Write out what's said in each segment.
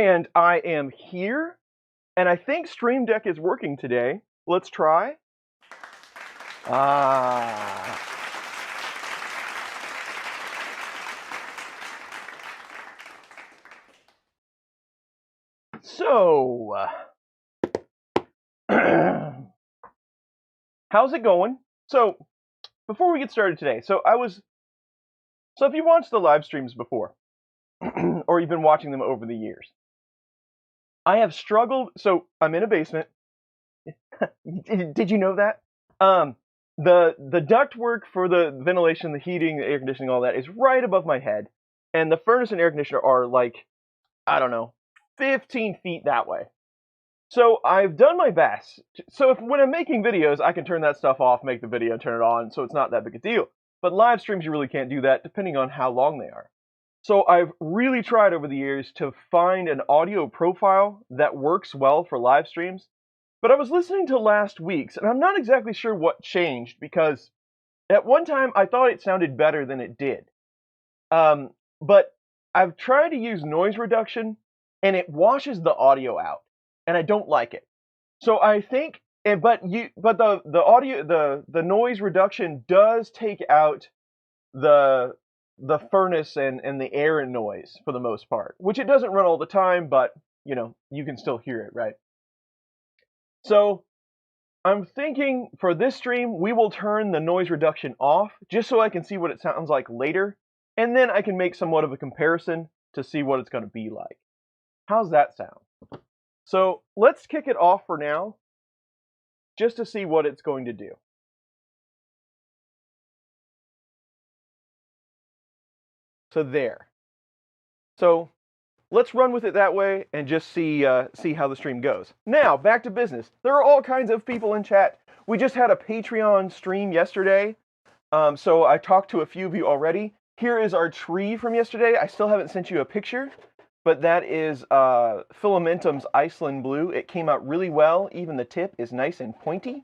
And I am here, and I think Stream Deck is working today. Let's try. So, how's it going? So, before we get started today, so if you watched the live streams before, or you've been watching them over the years, I have struggled. So, I'm in a basement. Did you know that? The ductwork for the ventilation, the heating, the air conditioning, all that is right above my head, and the furnace and air conditioner are like, I don't know, 15 feet that way. So I've done my best. So when I'm making videos, I can turn that stuff off, make the video, turn it on, so it's not that big a deal. But live streams, you really can't do that, depending on how long they are. So I've really tried over the years to find an audio profile that works well for live streams. But I was listening to last week's, and I'm not exactly sure what changed, because at one time I thought it sounded better than it did. But I've tried to use noise reduction, and it washes the audio out, and I don't like it. So I think, but the audio, the noise reduction does take out the furnace and the air noise for the most part, which it doesn't run all the time, but you know, you can still hear it, right? So I'm thinking for this stream, we will turn the noise reduction off, just so I can see what it sounds like later, and then I can make somewhat of a comparison to see what it's going to be like. How's that sound? So let's kick it off for now, just to see what it's going to do. So there. So let's run with it that way and just see how the stream goes. Now, back to business. There are all kinds of people in chat. We just had a Patreon stream yesterday, so I talked to a few of you already. Here is our tree from yesterday. I still haven't sent you a picture, but that is Filamentum's Iceland Blue. It came out really well. Even the tip is nice and pointy.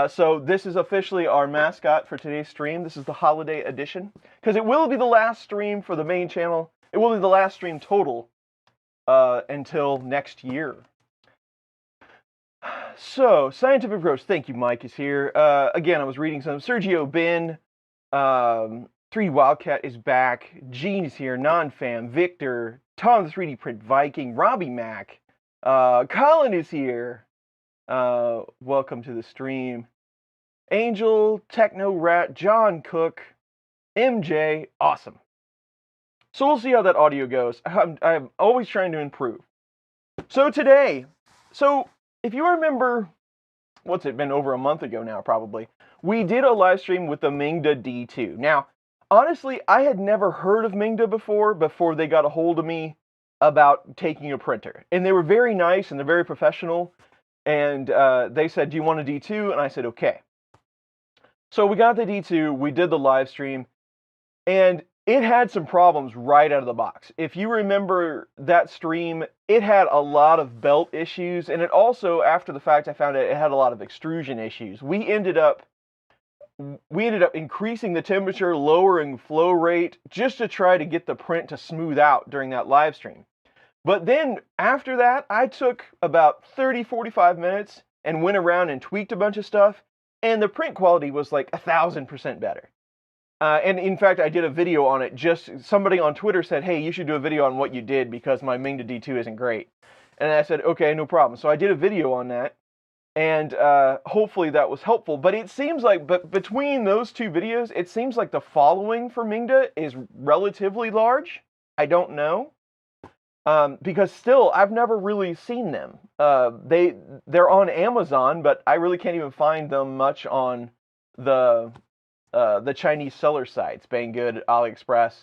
So this is officially our mascot for today's stream. This is the holiday edition, because it will be the last stream for the main channel. It will be the last stream total until next year. So, Scientific Approach, thank you, Mike is here. Again, I was reading some. Sergio Ben, 3D Wildcat is back. Gene is here. Non-Fam, Victor, Tom the 3D Print Viking, Robbie Mac, Colin is here. Welcome to the stream. Angel, Techno Rat, John Cook, MJ, awesome. So we'll see how that audio goes. I'm always trying to improve. So today, if you remember, what's it been, over a month ago now probably, we did a live stream with the Mingda D2. Now, honestly, I had never heard of Mingda before they got a hold of me about taking a printer. And they were very nice and they're very professional. And they said, do you want a D2? And I said, okay. So we got the D2, we did the live stream, and it had some problems right out of the box. If you remember that stream, it had a lot of belt issues, and it also, after the fact, I found out it had a lot of extrusion issues. We ended up increasing the temperature, lowering flow rate, just to try to get the print to smooth out during that live stream. But then, after that, I took about 30-45 minutes and went around and tweaked a bunch of stuff, and the print quality was like 1,000% better. And in fact, I did a video on it. Just somebody on Twitter said, hey, you should do a video on what you did because my Mingda D2 isn't great. And I said, okay, no problem. So I did a video on that, and hopefully that was helpful. But it seems like, between those two videos, it seems like the following for Mingda is relatively large. I don't know. Because still, I've never really seen them. They're on Amazon, but I really can't even find them much on the Chinese seller sites, Banggood, AliExpress,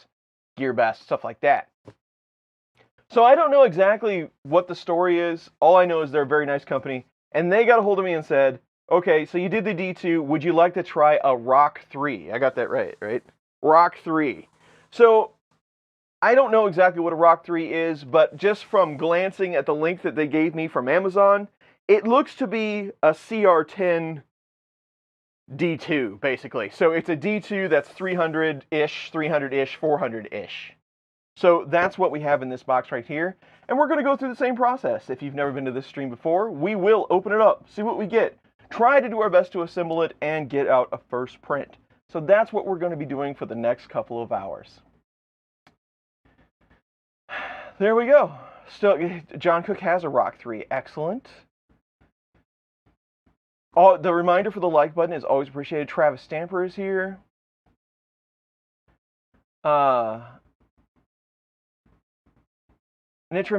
GearBest, stuff like that. So I don't know exactly what the story is. All I know is they're a very nice company, and they got a hold of me and said, okay, so you did the D2, would you like to try a Rock 3? I got that right? Rock 3. So I don't know exactly what a Rock 3 is, but just from glancing at the link that they gave me from Amazon, it looks to be a CR10 D2, basically. So it's a D2 that's 300-ish, 400-ish. So that's what we have in this box right here. And we're going to go through the same process. If you've never been to this stream before, we will open it up, see what we get, try to do our best to assemble it, and get out a first print. So that's what we're going to be doing for the next couple of hours. There we go. Still, John Cook has a Rock 3. Excellent. Oh, the reminder for the like button is always appreciated. Travis Stamper is here. Nitram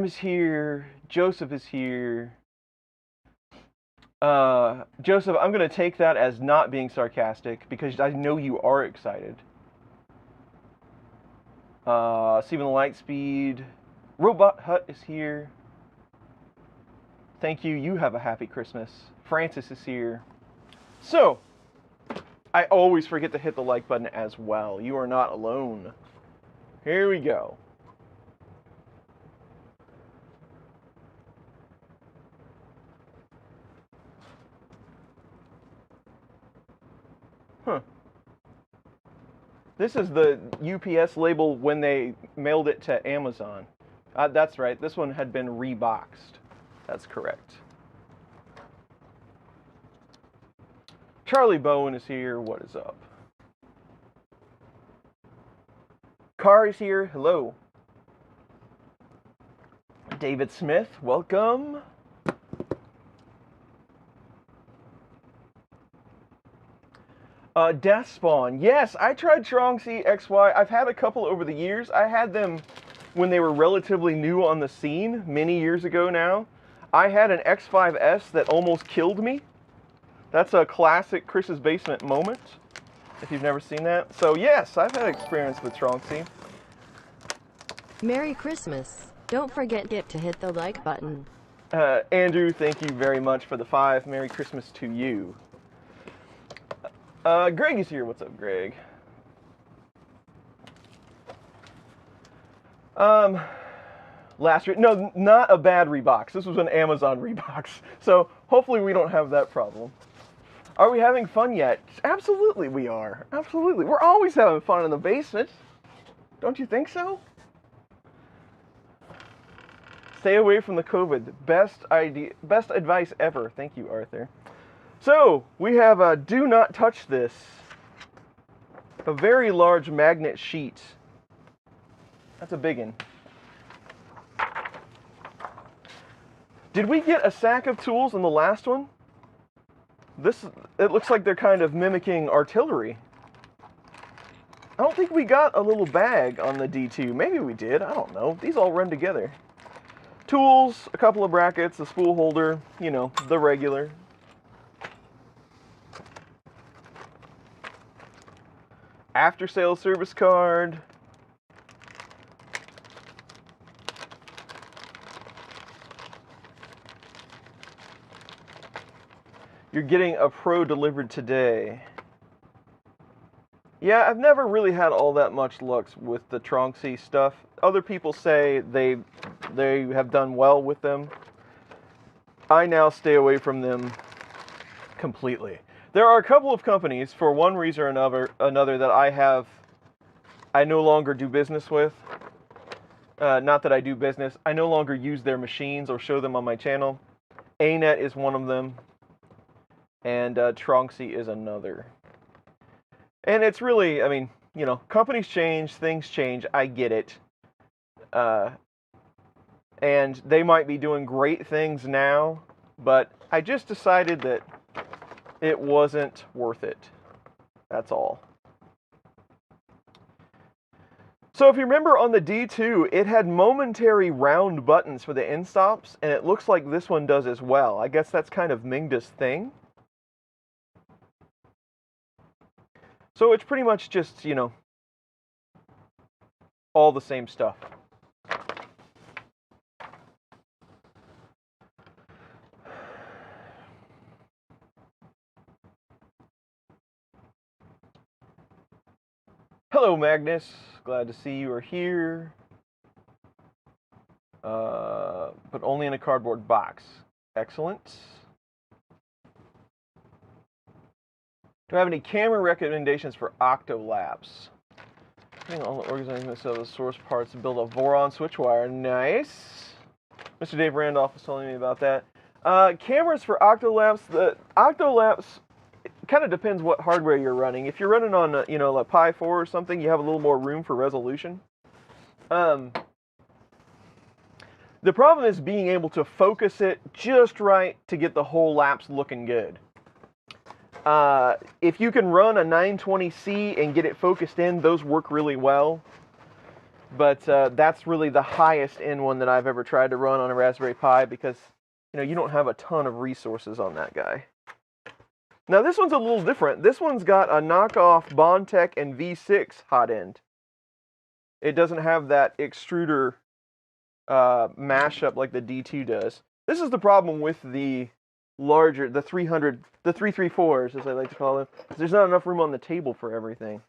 is here. Joseph is here. Joseph, I'm going to take that as not being sarcastic because I know you are excited. Stephen Lightspeed. Robot Hut is here. Thank you. You have a happy Christmas. Francis is here. So, I always forget to hit the like button as well. You are not alone. Here we go. Huh. This is the UPS label when they mailed it to Amazon. That's right. This one had been reboxed. That's correct. Charlie Bowen is here. What is up? Carr is here. Hello. David Smith, welcome. Death Spawn. Yes, I tried Trongxi XY. I've had a couple over the years. I had them when they were relatively new on the scene, many years ago now. I had an X5S that almost killed me. That's a classic Chris's Basement moment, if you've never seen that. So yes, I've had experience with Trongxi. Merry Christmas. Don't forget to hit the like button. Andrew, thank you very much for the 5. Merry Christmas to you. Greg is here. What's up, Greg? No, not a bad rebox. This was an Amazon rebox. So hopefully we don't have that problem. Are we having fun yet? Absolutely we are. Absolutely. We're always having fun in the basement. Don't you think so? Stay away from the COVID. Best advice ever. Thank you, Arthur. So, we have a do not touch this. A very large magnet sheet. That's a big one. Did we get a sack of tools in the last one? It looks like they're kind of mimicking artillery. I don't think we got a little bag on the D2. Maybe we did. I don't know. These all run together. Tools, a couple of brackets, a spool holder, you know, the regular. After sales service card. You're getting a Pro delivered today. Yeah, I've never really had all that much luck with the Trongxi stuff. Other people say they have done well with them. I now stay away from them completely. There are a couple of companies, for one reason or another, that I no longer do business with. Not that I do business. I no longer use their machines or show them on my channel. ANET is one of them, and Trongxi is another. And it's really, I mean, you know, companies change, things change, I get it. And they might be doing great things now, but I just decided that it wasn't worth it. That's all. So if you remember on the D2, it had momentary round buttons for the end stops, and it looks like this one does as well. I guess that's kind of Mingda's thing. So it's pretty much just, you know, all the same stuff. Hello, Magnus. Glad to see you are here. But only in a cardboard box. Excellent. Do I have any camera recommendations for Octolabs? Putting all the organizing the source parts to build a Voron switch wire. Nice. Mr. Dave Randolph was telling me about that. Cameras for Octolapse. The Octolapse kind of depends what hardware you're running. If you're running on, you know, like Pi 4 or something, you have a little more room for resolution. The problem is being able to focus it just right to get the whole lapse looking good. If you can run a 920C and get it focused in, those work really well. But that's really the highest end one that I've ever tried to run on a Raspberry Pi because, you know, you don't have a ton of resources on that guy. Now this one's a little different. This one's got a knockoff Bondtech and V6 hot end. It doesn't have that extruder mashup like the D2 does. This is the problem with the larger, the 334s, as I like to call them. There's not enough room on the table for everything.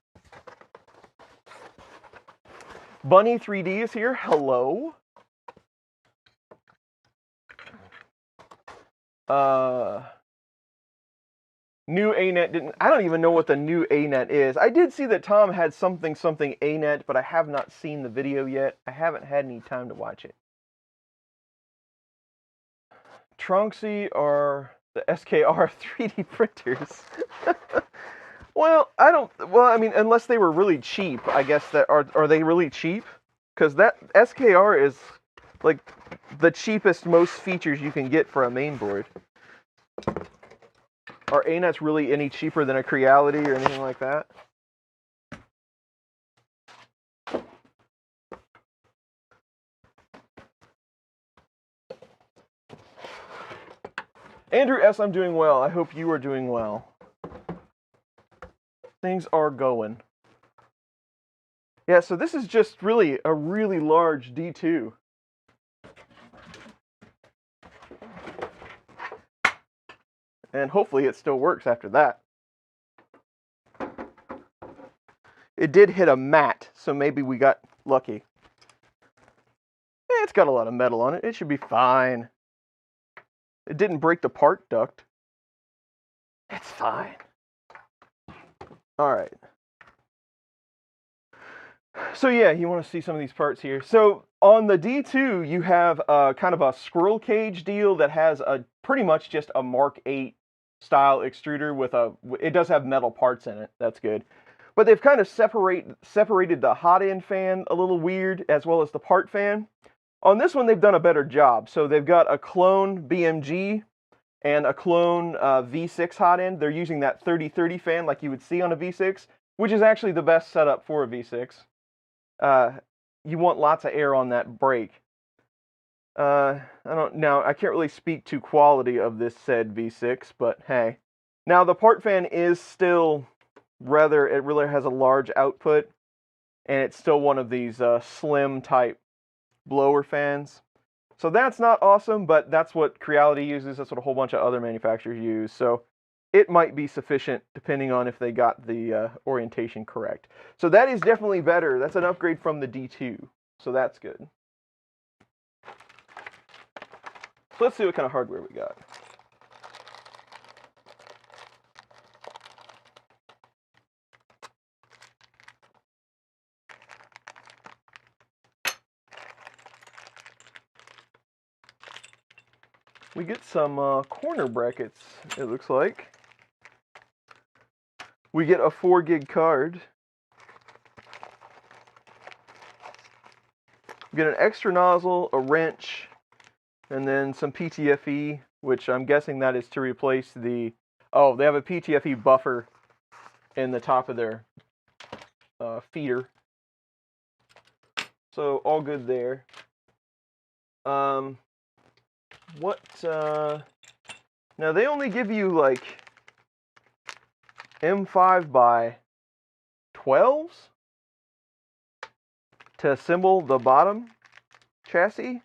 Bunny 3D is here. Hello. New ANET didn't. I don't even know what the new ANET is. I did see that Tom had something ANET, but I have not seen the video yet. I haven't had any time to watch it. Tronxy are the SKR 3D printers. Well, I mean, unless they were really cheap, I guess that are they really cheap? Because that SKR is like the cheapest, most features you can get for a mainboard. Are ANETs really any cheaper than a Creality or anything like that? Andrew S., I'm doing well. I hope you are doing well. Things are going. Yeah, so this is just really a really large D2. And hopefully it still works after that. It did hit a mat, so maybe we got lucky. It's got a lot of metal on it. It should be fine. It didn't break the part duct. It's fine. All right. So yeah, you want to see some of these parts here. So on the D2, you have kind of a squirrel cage deal that has a pretty much just a Mark 8 style extruder with it does have metal parts in it. That's good. But they've kind of separated the hot end fan a little weird, as well as the part fan. On this one, they've done a better job. So they've got a clone BMG and a clone V6 hot end. They're using that 30-30 fan like you would see on a V6, which is actually the best setup for a V6. You want lots of air on that brake. I can't really speak to quality of this said V6, but hey. Now the part fan is still it really has a large output, and it's still one of these slim type blower fans. So that's not awesome, but that's what Creality uses. That's what a whole bunch of other manufacturers use. So it might be sufficient depending on if they got the orientation correct. So that is definitely better. That's an upgrade from the D2. So that's good. So let's see what kind of hardware we got. We get some corner brackets, it looks like. We get a 4 gig card. We get an extra nozzle, a wrench, and then some PTFE, which I'm guessing that is to replace the... Oh, they have a PTFE buffer in the top of their feeder. So, all good there. Now they only give you like M5 by 12s to assemble the bottom chassis.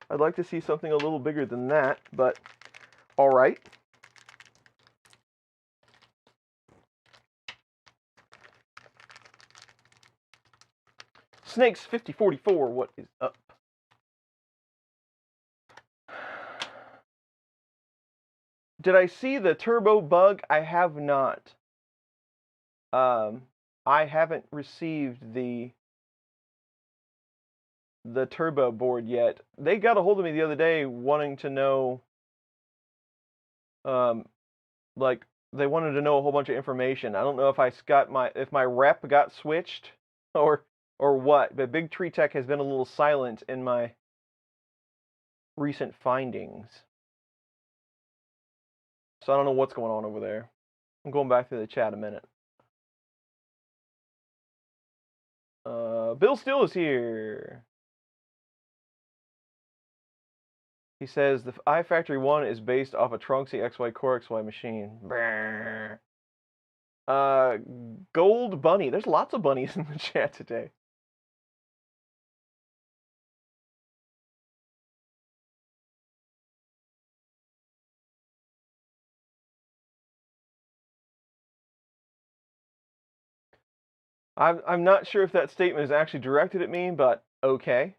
I'd like to see something a little bigger than that, but alright. Snakes 5044, what is up? Did I see the turbo bug? I have not. I haven't received the turbo board yet. They got a hold of me the other day wanting to know, like, they wanted to know a whole bunch of information. I don't know if if my rep got switched or what, but Big Tree Tech has been a little silent in my recent findings. So I don't know what's going on over there. I'm going back to the chat a minute. Bill Steele is here. He says the iFactory 1 is based off a Trunksy XY Core XY machine. Gold Bunny. There's lots of bunnies in the chat today. I'm not sure if that statement is actually directed at me, but okay.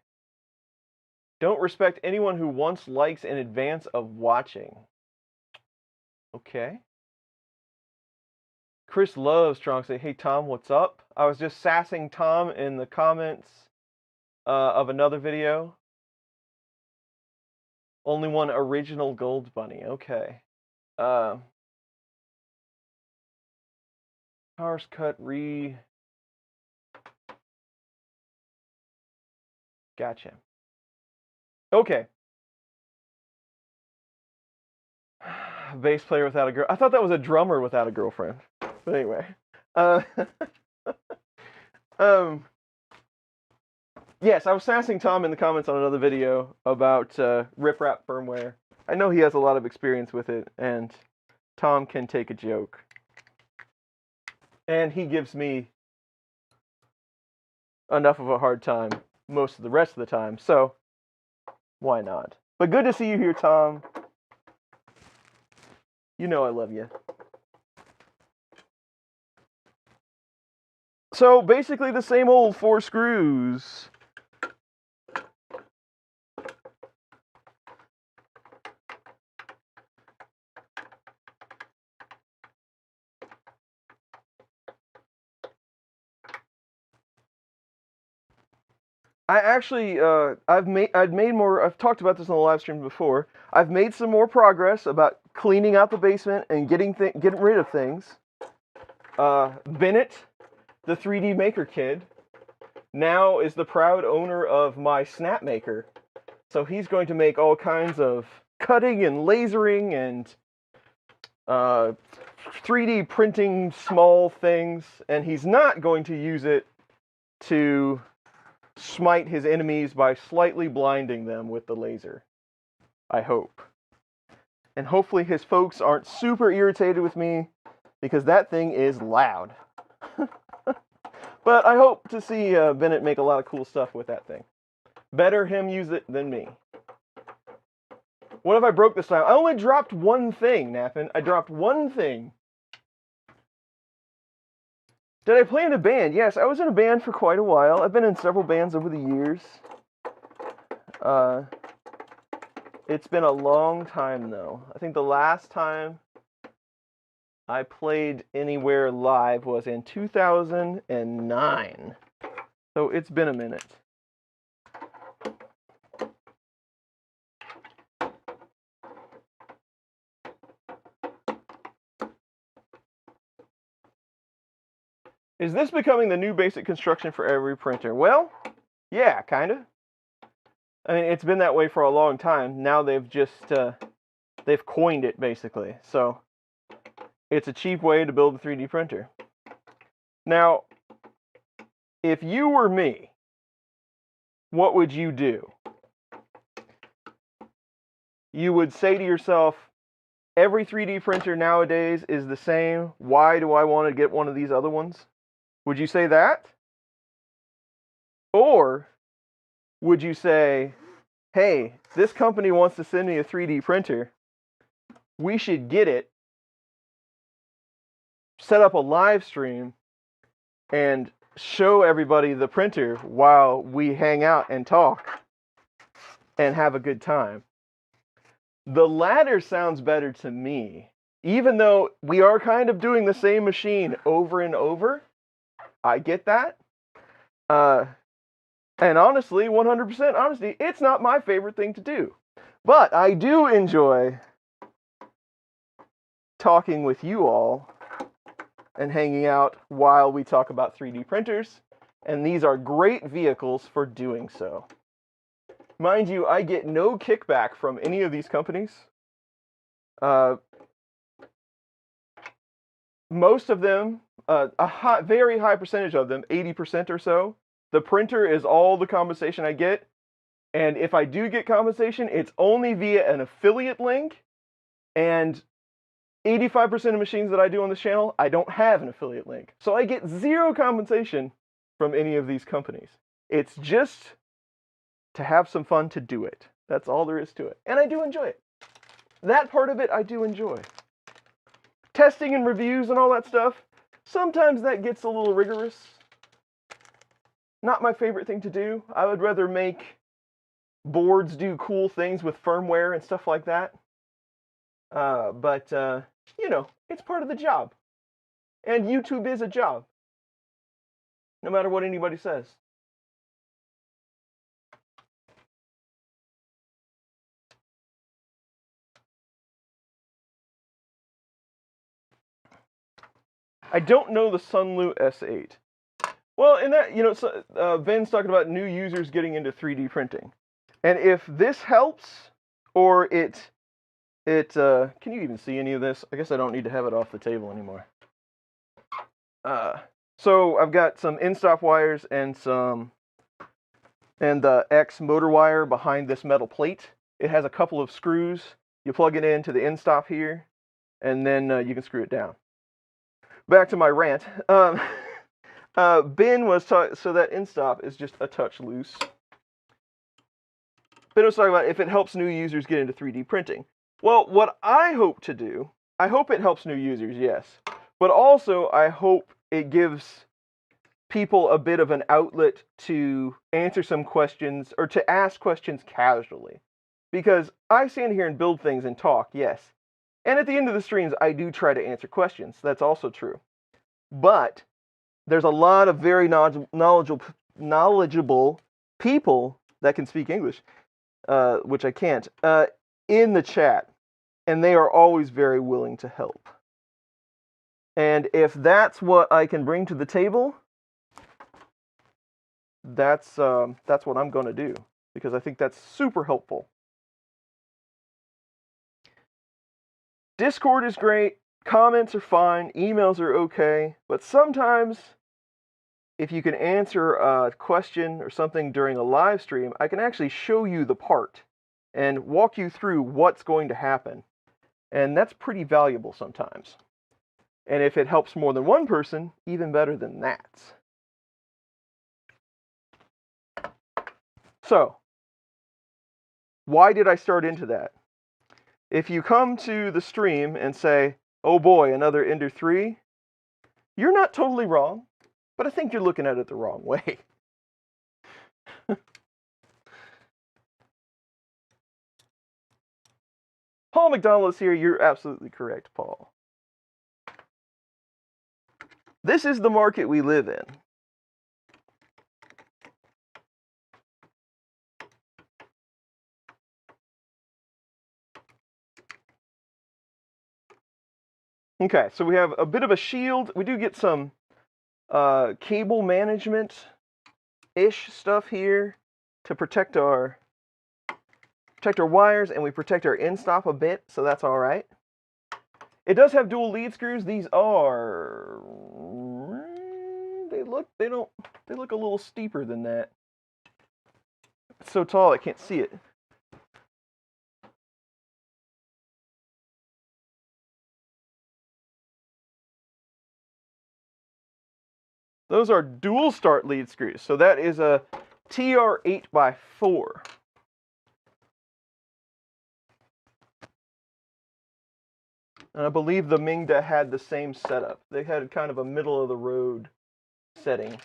Don't respect anyone who once likes in advance of watching. Okay. Chris loves Trunksy. Hey Tom, what's up? I was just sassing Tom in the comments of another video. Only one original Gold Bunny. Okay. Powers cut Gotcha. Okay. Bass player without a girl. I thought that was a drummer without a girlfriend. But anyway. Yes, I was sassing Tom in the comments on another video about riprap firmware. I know he has a lot of experience with it, and Tom can take a joke. And he gives me enough of a hard time most of the rest of the time, so why not? But good to see you here, Tom. You know I love you. So basically the same old 4 screws. I've talked about this on the live stream before. I've made some more progress about cleaning out the basement and getting rid of things. Bennett, the 3D Maker kid, now is the proud owner of my snap maker. So he's going to make all kinds of cutting and lasering and 3D printing small things, and he's not going to use it to smite his enemies by slightly blinding them with the laser. I hope. And hopefully his folks aren't super irritated with me, because that thing is loud. But I hope to see Bennett make a lot of cool stuff with that thing. Better him use it than me. What if I broke this time? I only dropped one thing, Nappin. I dropped one thing. Did I play in a band? Yes, I was in a band for quite a while. I've been in several bands over the years. It's been a long time, though. I think the last time I played anywhere live was in 2009. So it's been a minute. Is this becoming the new basic construction for every printer? Well, yeah, kind of. I mean, it's been that way for a long time. Now they've just, they've coined it, basically. So, it's a cheap way to build a 3D printer. Now, if you were me, what would you do? You would say to yourself, every 3D printer nowadays is the same. Why do I want to get one of these other ones? Would you say that? Or would you say, hey, this company wants to send me a 3D printer. We should get it, set up a live stream, and show everybody the printer while we hang out and talk and have a good time? The latter sounds better to me. Even though we are kind of doing the same machine over and over, I get that. And honestly, 100% honesty, it's not my favorite thing to do. But I do enjoy talking with you all and hanging out while we talk about 3D printers. And these are great vehicles for doing so. Mind you, I get no kickback from any of these companies. Most of them, very high percentage of them, 80% or so, the printer is all the compensation I get. And if I do get compensation, it's only via an affiliate link. And 85% of machines that I do on this channel, I don't have an affiliate link. So I get zero compensation from any of these companies. It's just to have some fun to do it. That's all there is to it. And I do enjoy it. That part of it I do enjoy. Testing and reviews and all that stuff, sometimes that gets a little rigorous. Not my favorite thing to do. I would rather make boards do cool things with firmware and stuff like that. But you know, it's part of the job. And YouTube is a job. No matter what anybody says. I don't know the Sunlu S8. Well, in that, you know, so, Ben's talking about new users getting into 3D printing. And if this helps, or can you even see any of this? I guess I don't need to have it off the table anymore. So I've got some in-stop wires and the X motor wire behind this metal plate. It has a couple of screws. You plug it into the in-stop here, and then you can screw it down. Back to my rant. Ben was talking, so that in-stop is just a touch loose. Ben was talking about if it helps new users get into 3D printing. Well, what I hope to do, I hope it helps new users, yes. But also, I hope it gives people a bit of an outlet to answer some questions, or to ask questions casually. Because I stand here and build things and talk, yes. And at the end of the streams, I do try to answer questions. That's also true. But there's a lot of very knowledgeable people that can speak English, which I can't, in the chat. And they are always very willing to help. And if that's what I can bring to the table, that's what I'm going to do. Because I think that's super helpful. Discord is great. Comments are fine. Emails are okay. But sometimes, if you can answer a question or something during a live stream, I can actually show you the part and walk you through what's going to happen. And that's pretty valuable sometimes. And if it helps more than one person, even better than that. So, why did I start into that? If you come to the stream and say, oh boy, another Ender 3, you're not totally wrong, but I think you're looking at it the wrong way. Paul McDonald is here. You're absolutely correct, Paul. This is the market we live in. Okay, so we have a bit of a shield. We do get some cable management-ish stuff here to protect our wires, and we protect our in-stop a bit, so that's all right. It does have dual lead screws. These are, they look a little steeper than that. It's so tall I can't see it. Those are dual start lead screws. So that is a TR8x4. And I believe the Mingda had the same setup. They had kind of a middle of the road setting.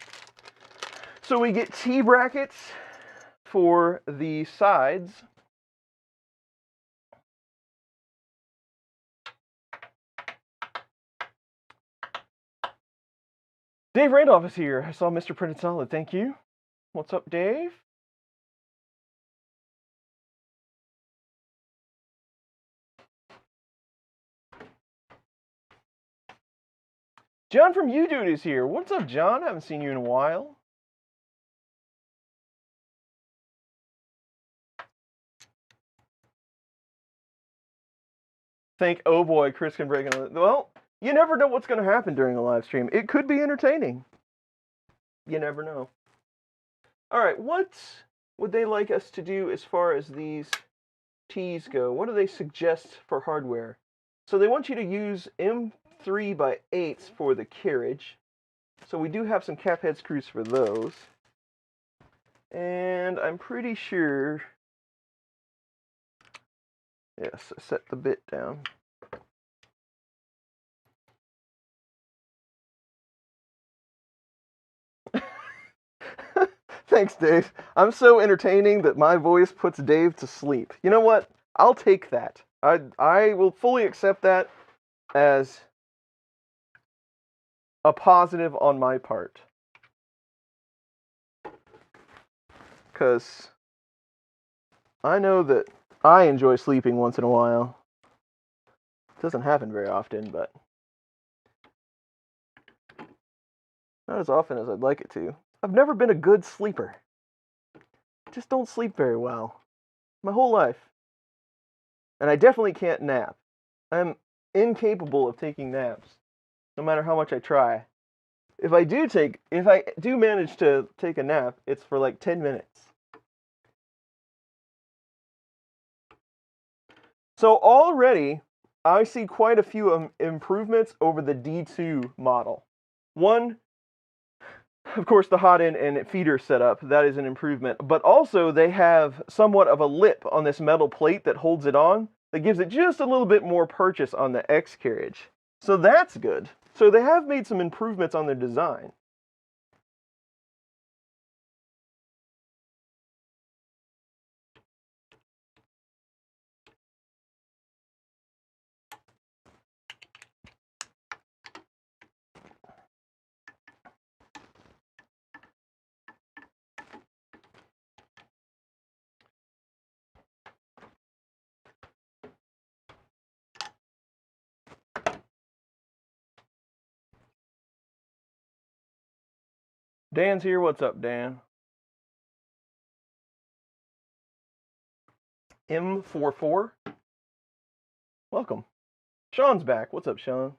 So we get T-brackets for the sides. Dave Randolph is here. I saw Mr. Printed Solid. Thank you. What's up, Dave? John from YouDude is here. What's up, John? Haven't seen you in a while. Think, oh boy, Chris can break in. Well, you never know what's going to happen during a live stream. It could be entertaining. You never know. All right, what would they like us to do as far as these tees go? What do they suggest for hardware? So they want you to use M3x8s for the carriage. So we do have some cap head screws for those. And I'm pretty sure... Yes, I set the bit down. Thanks, Dave. I'm so entertaining that my voice puts Dave to sleep. You know what? I'll take that. I will fully accept that as a positive on my part. Because I know that I enjoy sleeping once in a while. It doesn't happen very often, but not as often as I'd like it to. I've never been a good sleeper. I just don't sleep very well. My whole life. And I definitely can't nap. I'm incapable of taking naps, no matter how much I try. If I do manage to take a nap, it's for like 10 minutes. So already, I see quite a few improvements over the D2 model. One, of course, the Hotend and feeder setup, that is an improvement. But also, they have somewhat of a lip on this metal plate that holds it on, that gives it just a little bit more purchase on the X carriage. So that's good. So they have made some improvements on their design. Dan's here. What's up, Dan? M44. Welcome. Sean's back. What's up, Sean?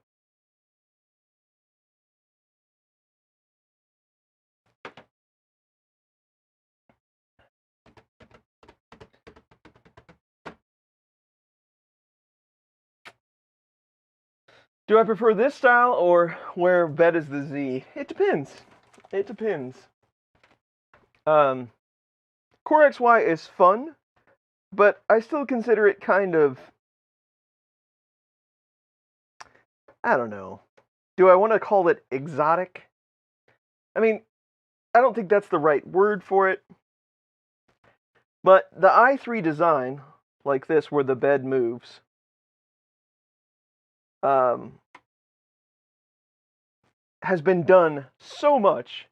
Do I prefer this style or where bed is the Z? It depends. It depends. Core XY is fun, but I still consider it kind of... I don't know. Do I want to call it exotic? I mean, I don't think that's the right word for it. But the i3 design, like this, where the bed moves, has been done so much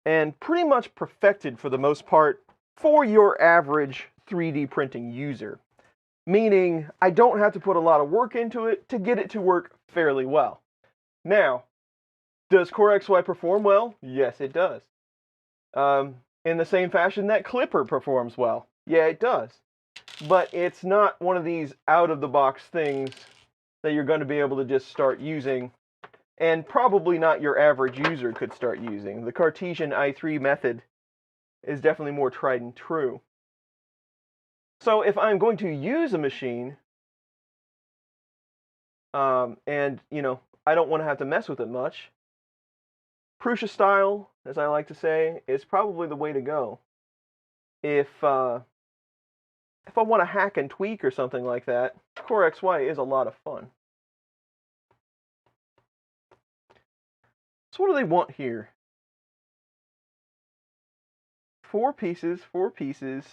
and pretty much perfected for the most part for your average 3D printing user. Meaning, I don't have to put a lot of work into it to get it to work fairly well. Now, does Core XY perform well? Yes, it does. In the same fashion that Clipper performs well. Yeah, it does. But it's not one of these out-of-the-box things that you're going to be able to just start using, and probably not your average user could start using. The Cartesian i3 method is definitely more tried and true. So if I'm going to use a machine, and, you know, I don't want to have to mess with it much, Prusa style, as I like to say, is probably the way to go. If I want to hack and tweak or something like that, Core XY is a lot of fun. So what do they want here? 4 pieces, 4 pieces.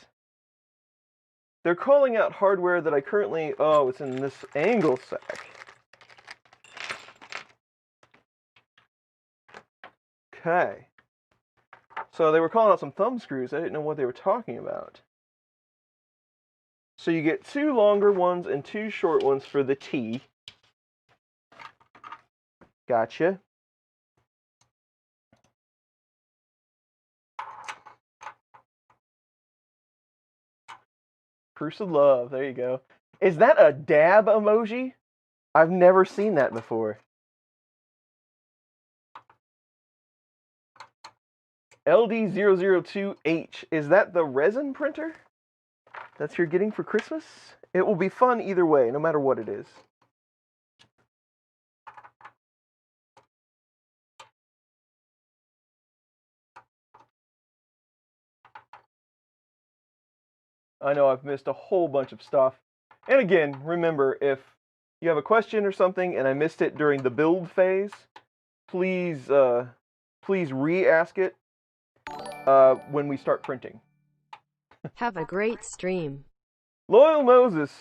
They're calling out hardware that I currently... Oh, it's in this angle sack. Okay. So they were calling out some thumb screws. I didn't know what they were talking about. So you get 2 longer ones and 2 short ones for the T. Gotcha. Proofs of love. There you go. Is that a dab emoji? I've never seen that before. LD002H. Is that the resin printer that you're getting for Christmas? It will be fun either way, no matter what it is. I know I've missed a whole bunch of stuff. And again, remember, if you have a question or something and I missed it during the build phase, please re-ask it when we start printing. Have a great stream. Loyal Moses,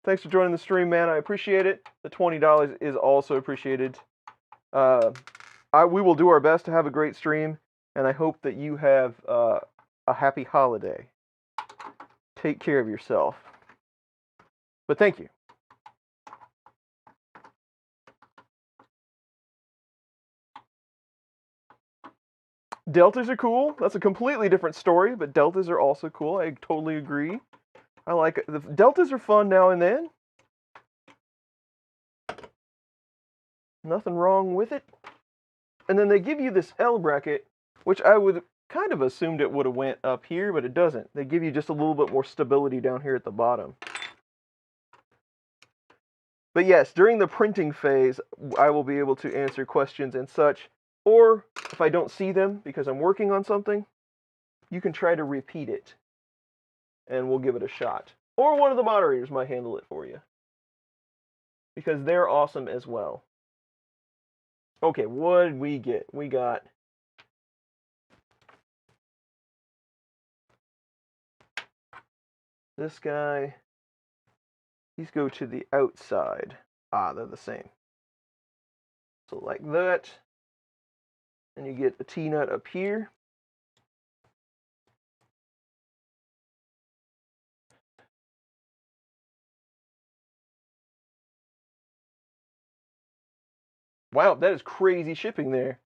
thanks for joining the stream, man. I appreciate it. The $20 is also appreciated. We will do our best to have a great stream, and I hope that you have a happy holiday. Take care of yourself. But thank you. Deltas are cool. That's a completely different story, but deltas are also cool. I totally agree. I like it. The deltas are fun now and then. Nothing wrong with it. And then they give you this L bracket, which I would kind of assumed it would have went up here, but it doesn't. They give you just a little bit more stability down here at the bottom. But yes, during the printing phase, I will be able to answer questions and such. Or if I don't see them because I'm working on something, you can try to repeat it. And we'll give it a shot. Or one of the moderators might handle it for you. Because they're awesome as well. Okay, what did we get? We got this guy. These go to the outside. Ah, they're the same. So like that. And you get the T-nut up here. Wow, that is crazy shipping there.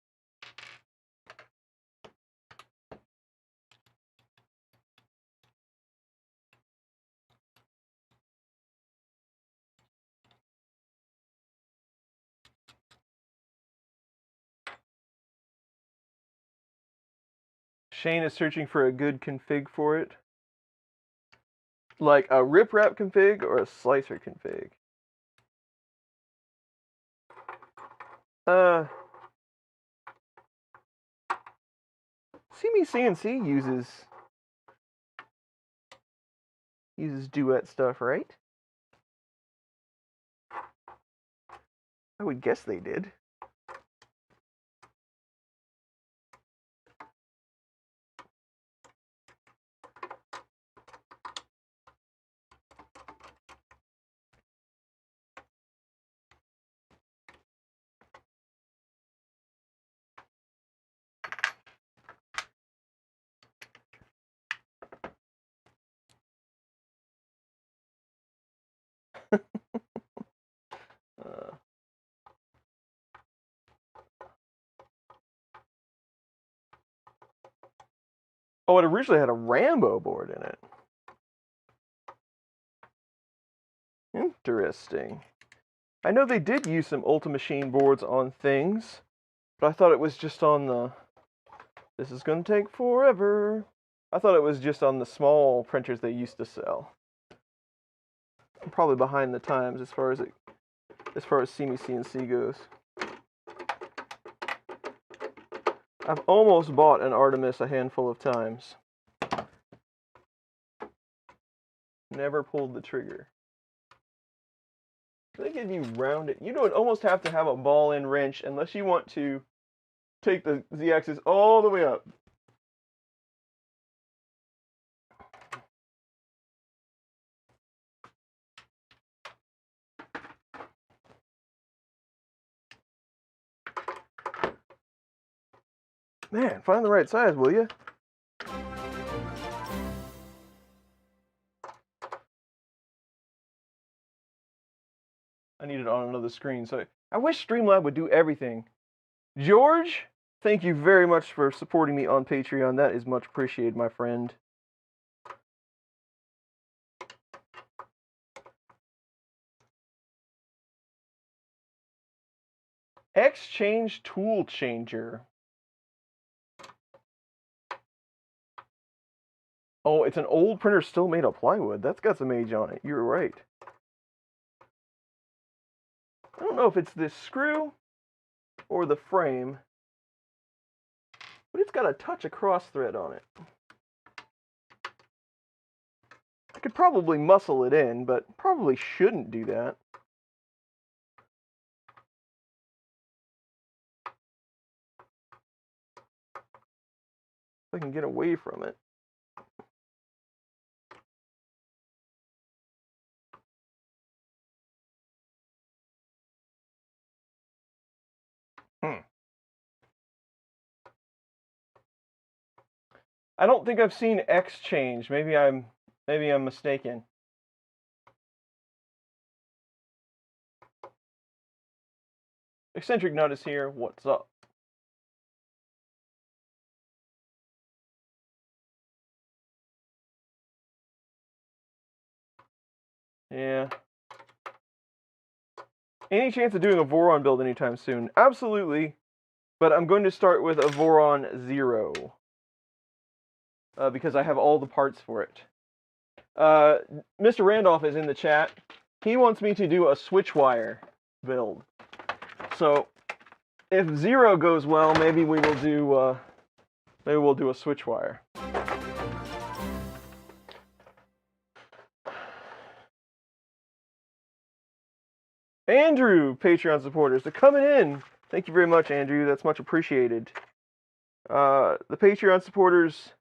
Shane is searching for a good config for it. Like a riprap config or a slicer config. See Me CNC uses duet stuff, right? I would guess they did. Oh, it originally had a Rambo board in it. Interesting. I know they did use some Ultimachine boards on things, but I thought it was just on the... This is going to take forever. I thought it was just on the small printers they used to sell. I'm probably behind the times as far as See Me CNC goes. I've almost bought an Artemis a handful of times. Never pulled the trigger. They give you rounded. You don't almost have to have a ball-in wrench unless you want to take the Z-axis all the way up. Man, find the right size, will you? I need it on another screen. So I wish Streamlab would do everything. George, thank you very much for supporting me on Patreon. That is much appreciated, my friend. Exchange Tool Changer. Oh, it's an old printer still made of plywood. That's got some age on it. You're right. I don't know if it's this screw or the frame, but it's got a touch of cross thread on it. I could probably muscle it in, but probably shouldn't do that. If I can get away from it. I don't think I've seen X change. Maybe I'm mistaken. Eccentric Nut is here. What's up? Yeah. Any chance of doing a Voron build anytime soon? Absolutely. But I'm going to start with a Voron 0. Because I have all the parts for it. Mr. Randolph is in the chat. He wants me to do a Switchwire build. So, if 0 goes well, maybe we will do a Switchwire. Andrew, Patreon supporters, they're coming in. Thank you very much, Andrew. That's much appreciated. The Patreon supporters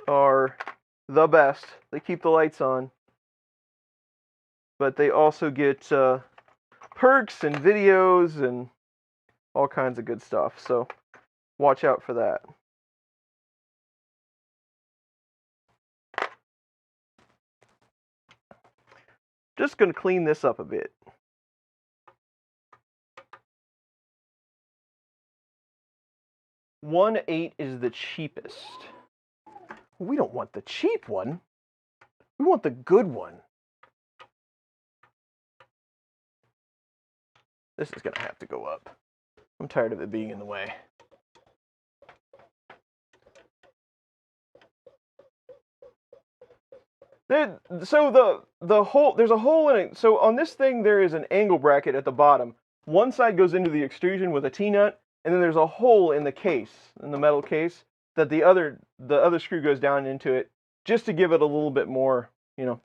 are the best. They keep the lights on. But they also get perks and videos and all kinds of good stuff. So watch out for that. Just going to clean this up a bit. $1.8 is the cheapest. We don't want the cheap one. We want the good one. This is going to have to go up. I'm tired of it being in the way. So the hole, there's a hole in it. So on this thing, there is an angle bracket at the bottom. One side goes into the extrusion with a T-nut, and then there's a hole in the case, in the metal case, that the other screw goes down into it, just to give it a little bit more,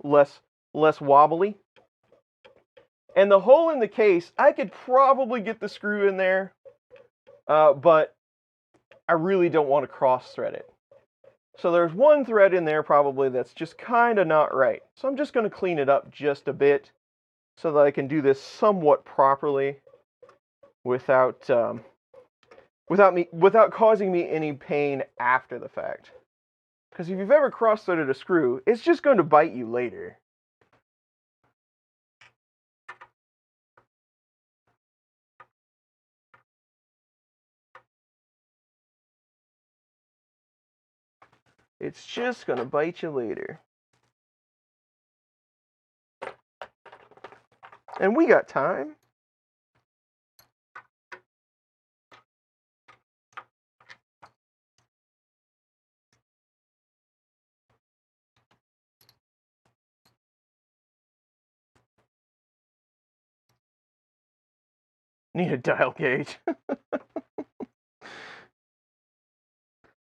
less wobbly. And the hole in the case, I could probably get the screw in there, but I really don't want to cross-thread it. So there's one thread in there probably that's just kind of not right. So I'm just going to clean it up just a bit so that I can do this somewhat properly without causing me any pain after the fact. Because if you've ever cross-threaded a screw, it's just going to bite you later. It's just going to bite you later. And we got time. Need a dial gauge.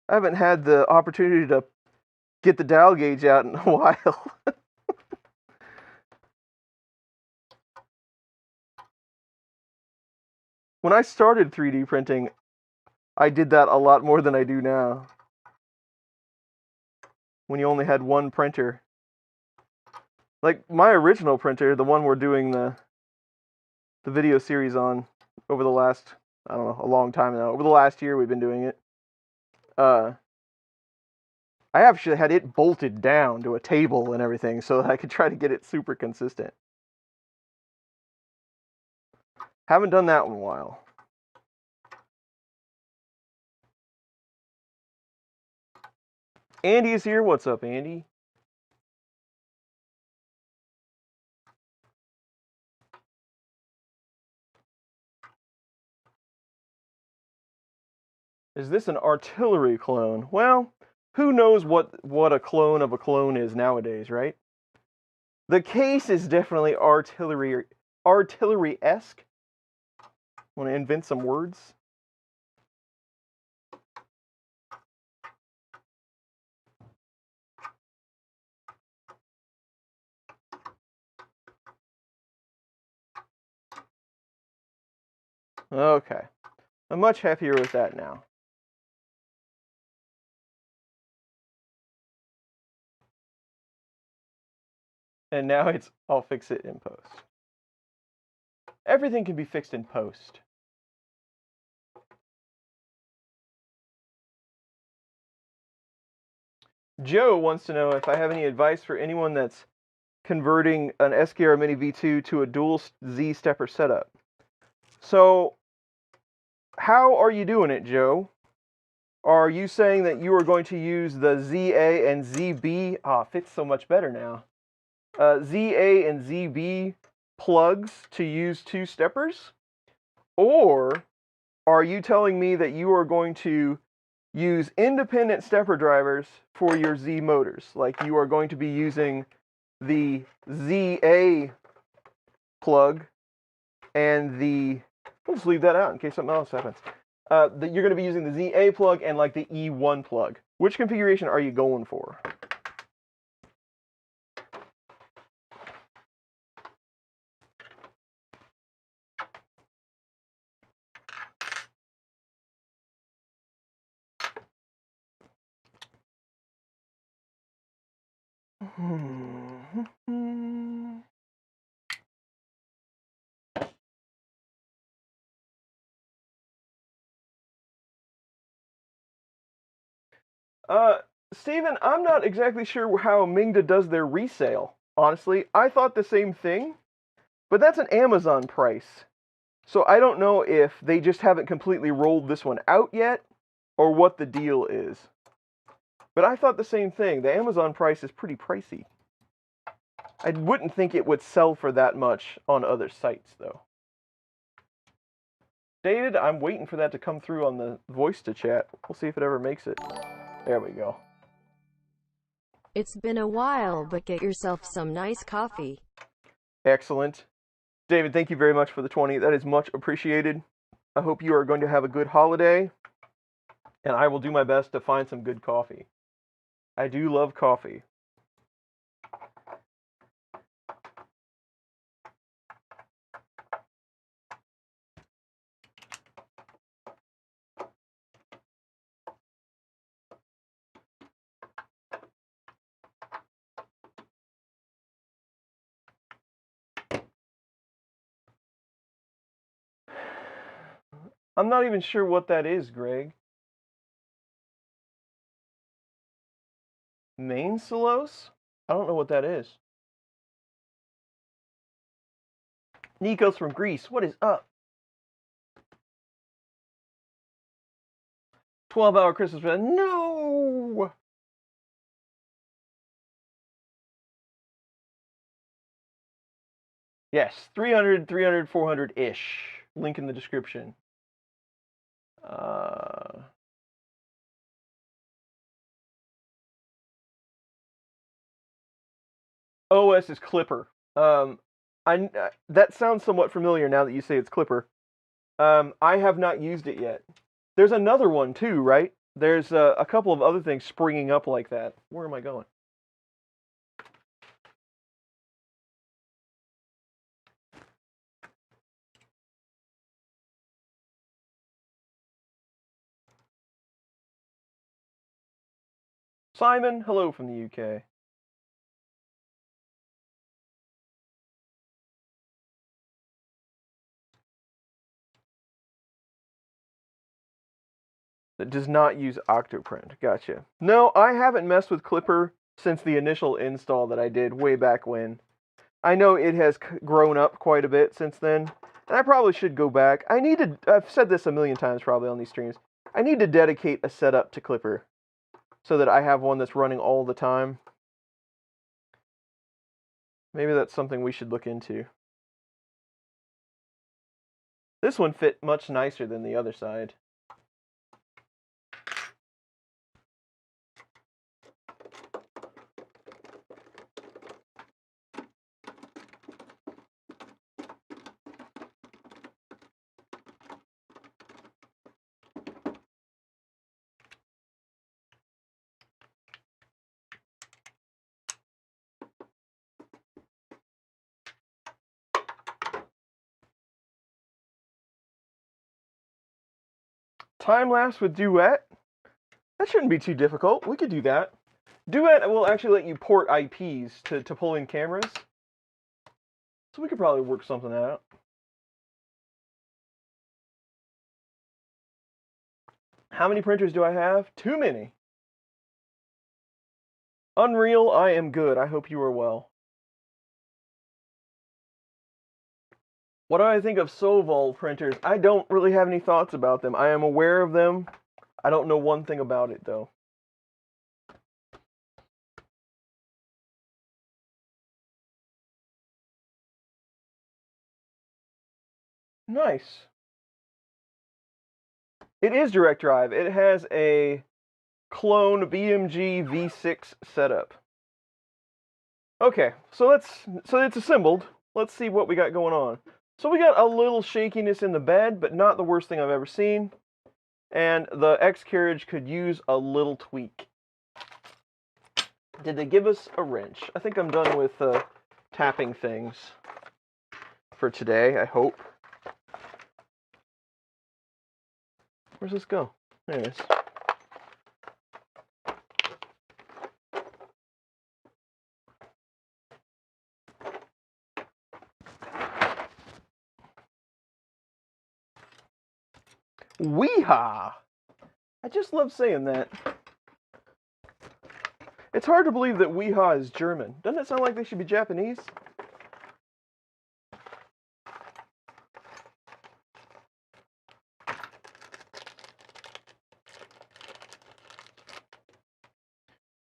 I haven't had the opportunity to get the dial gauge out in a while. When I started 3D printing, I did that a lot more than I do now. When you only had one printer. Like my original printer, the one we're doing the video series on over the last I don't know, a long time now. Over the last year, we've been doing it. I actually had it bolted down to a table and everything so that I could try to get it super consistent. Haven't done that in a while. Andy is here. What's up, Andy? Is this an artillery clone? Well, who knows what a clone of a clone is nowadays, right? The case is definitely artillery-esque. Want to invent some words? Okay. I'm much happier with that now. And now I'll fix it in post. Everything can be fixed in post. Joe wants to know if I have any advice for anyone that's converting an SKR Mini V2 to a dual Z stepper setup. So, how are you doing it, Joe? Are you saying that you are going to use the ZA and ZB? Fits so much better now. ZA and ZB plugs to use two steppers? Or are you telling me that you are going to use independent stepper drivers for your Z motors? Like you are going to be using the ZA plug and we'll just leave that out in case something else happens. You're going to be using the ZA plug and like the E1 plug. Which configuration are you going for? Steven, I'm not exactly sure how Mingda does their resale. Honestly, I thought the same thing, but that's an Amazon price. So I don't know if they just haven't completely rolled this one out yet, or what the deal is. But I thought the same thing. The Amazon price is pretty pricey. I wouldn't think it would sell for that much on other sites, though. Dated, I'm waiting for that to come through on the voice to chat. We'll see if it ever makes it. There we go. It's been a while, but get yourself some nice coffee. Excellent. David, thank you very much for the 20. That is much appreciated. I hope you are going to have a good holiday, and I will do my best to find some good coffee. I do love coffee. I'm not even sure what that is, Greg. Main Silos? I don't know what that is. Nikos from Greece, what is up? 12-hour Christmas present. No! Yes, 300, 400-ish. Link in the description. OS is Clipper. That sounds somewhat familiar now that you say it's Clipper. I have not used it yet. There's another one too, right? There's a couple of other things springing up like that. Where am I going? Simon, hello from the UK. That does not use Octoprint. Gotcha. No, I haven't messed with Clipper since the initial install that I did way back when. I know it has grown up quite a bit since then, and I probably should go back. I've said this a million times probably on these streams, I need to dedicate a setup to Clipper so that I have one that's running all the time. Maybe that's something we should look into. This one fit much nicer than the other side. Time lapse with Duet? That shouldn't be too difficult. We could do that. Duet will actually let you port IPs to pull in cameras. So we could probably work something out. How many printers do I have? Too many. Unreal, I am good. I hope you are well. What do I think of Sovol printers? I don't really have any thoughts about them. I am aware of them. I don't know one thing about it, though. Nice. It is direct drive. It has a clone BMG V6 setup. Okay, so it's assembled. Let's see what we got going on. So we got a little shakiness in the bed, but not the worst thing I've ever seen. And the X carriage could use a little tweak. Did they give us a wrench? I think I'm done with tapping things for today, I hope. Where's this go? There it is. Weehaw! I just love saying that. It's hard to believe that weehaw is German. Doesn't it sound like they should be Japanese?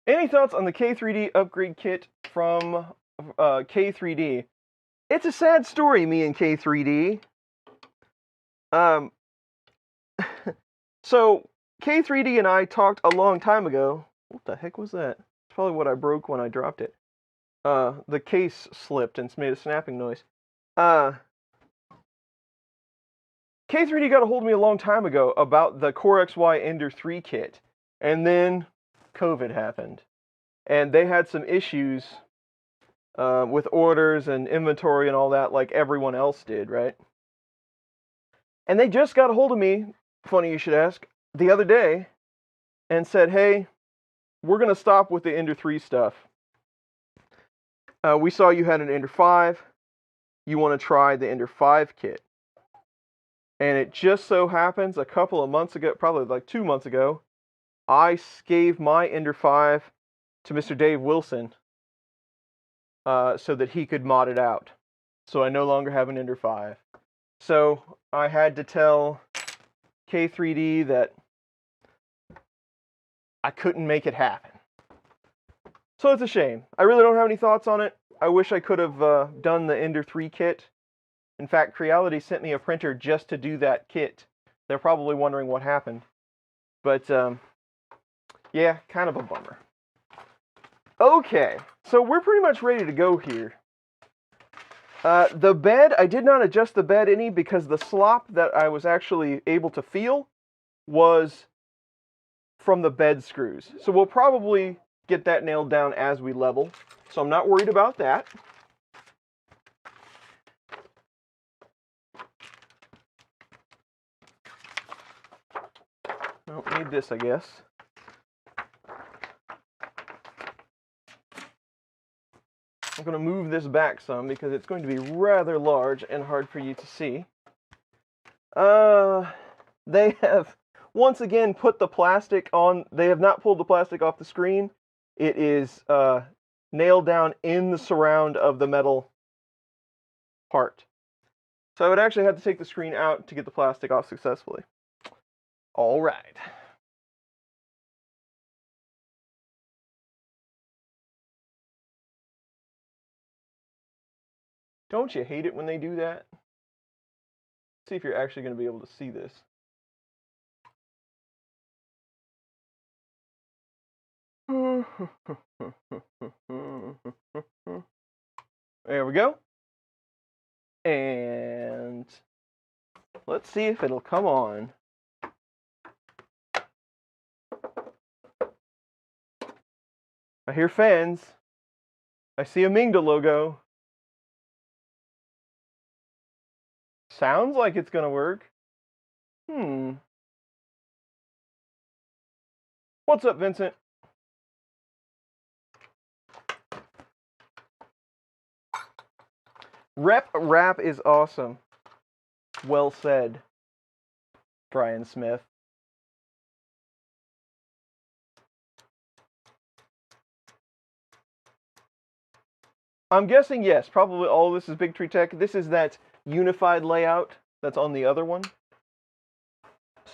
Any thoughts on the K3D upgrade kit from K3D? It's a sad story, me and K3D. So, K3D and I talked a long time ago. What the heck was that? It's probably what I broke when I dropped it. The case slipped and made a snapping noise. K3D got a hold of me a long time ago about the Core XY Ender 3 kit. And then COVID happened. And they had some issues with orders and inventory and all that like everyone else did, right? And they just got a hold of me, funny you should ask, the other day and said, hey, we're going to stop with the Ender 3 stuff. We saw you had an Ender 5. You want to try the Ender 5 kit. And it just so happens a couple of months ago, probably like 2 months ago, I gave my Ender 5 to Mr. Dave Wilson so that he could mod it out. So I no longer have an Ender 5. So I had to tell K3D that I couldn't make it happen. So it's a shame. I really don't have any thoughts on it. I wish I could have done the Ender 3 kit. In fact, Creality sent me a printer just to do that kit. They're probably wondering what happened. But, yeah, kind of a bummer. Okay, so we're pretty much ready to go here. The bed, I did not adjust the bed any because the slop that I was actually able to feel was from the bed screws. So we'll probably get that nailed down as we level. So I'm not worried about that. I don't need this, I guess. I'm going to move this back some because it's going to be rather large and hard for you to see. They have once again put the plastic on. They have not pulled the plastic off the screen. It is nailed down in the surround of the metal part. So I would actually have to take the screen out to get the plastic off successfully. All right. Don't you hate it when they do that? See if you're actually going to be able to see this. There we go. And let's see if it'll come on. I hear fans. I see a Mingda logo. Sounds like it's going to work. What's up, Vincent? Rap is awesome. Well said, Brian Smith. I'm guessing yes, probably all of this is Big Tree Tech. This is that unified layout that's on the other one.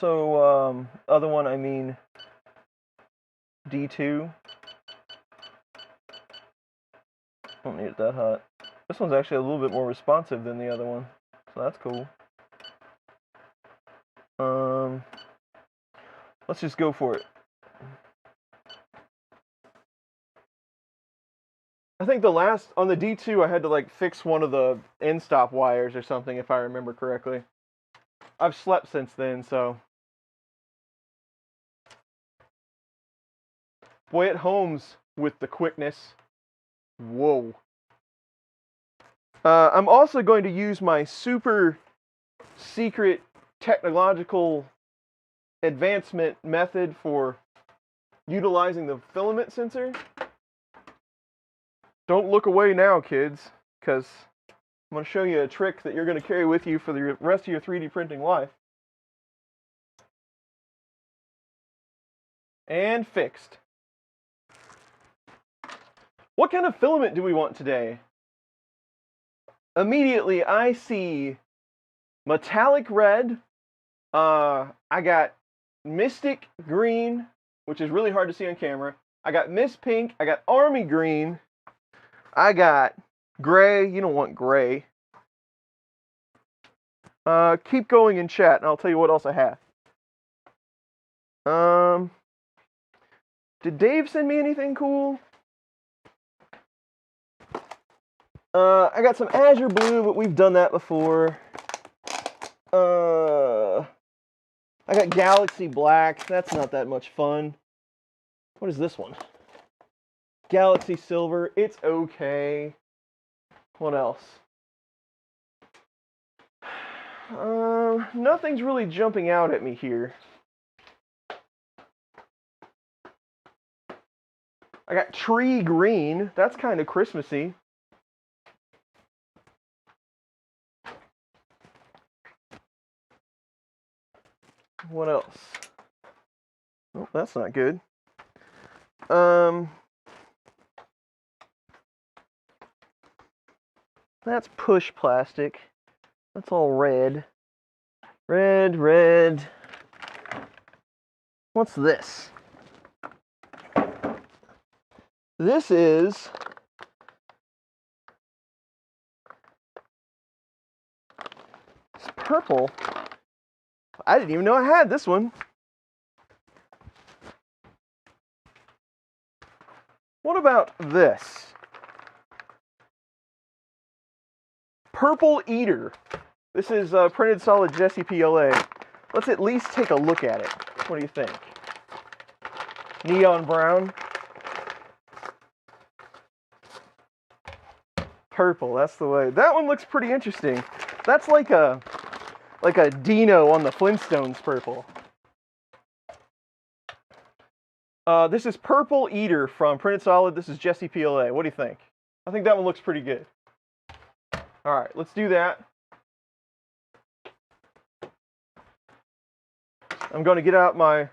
So, other one, I mean D2. Don't need it that hot. This one's actually a little bit more responsive than the other one, so that's cool. Let's just go for it. I think the last, on the D2, I had to like fix one of the end stop wires or something, if I remember correctly. I've slept since then, so. Boy, it homes with the quickness. Whoa. I'm also going to use my super secret technological advancement method for utilizing the filament sensor. Don't look away now, kids, because I'm going to show you a trick that you're going to carry with you for the rest of your 3D printing life. And fixed. What kind of filament do we want today? Immediately, I see metallic red. I got mystic green, which is really hard to see on camera. I got mist pink. I got army green. I got gray. You don't want gray. Keep going in chat, and I'll tell you what else I have. Did Dave send me anything cool? I got some azure blue, but we've done that before. I got galaxy black. That's not that much fun. What is this one? Galaxy silver. It's okay. What else? Nothing's really jumping out at me here. I got tree green. That's kind of Christmassy. What else? Oh, that's not good. That's push plastic. That's all red. Red, red. What's this? This is it's purple. I didn't even know I had this one. What about this? Purple Eater. This is printed solid Jesse PLA. Let's at least take a look at it. What do you think? Neon brown. Purple, that's the way. That one looks pretty interesting. That's like a Dino on the Flintstones purple. This is Purple Eater from Printed Solid. This is Jesse PLA. What do you think? I think that one looks pretty good. Alright, let's do that. I'm going to get out my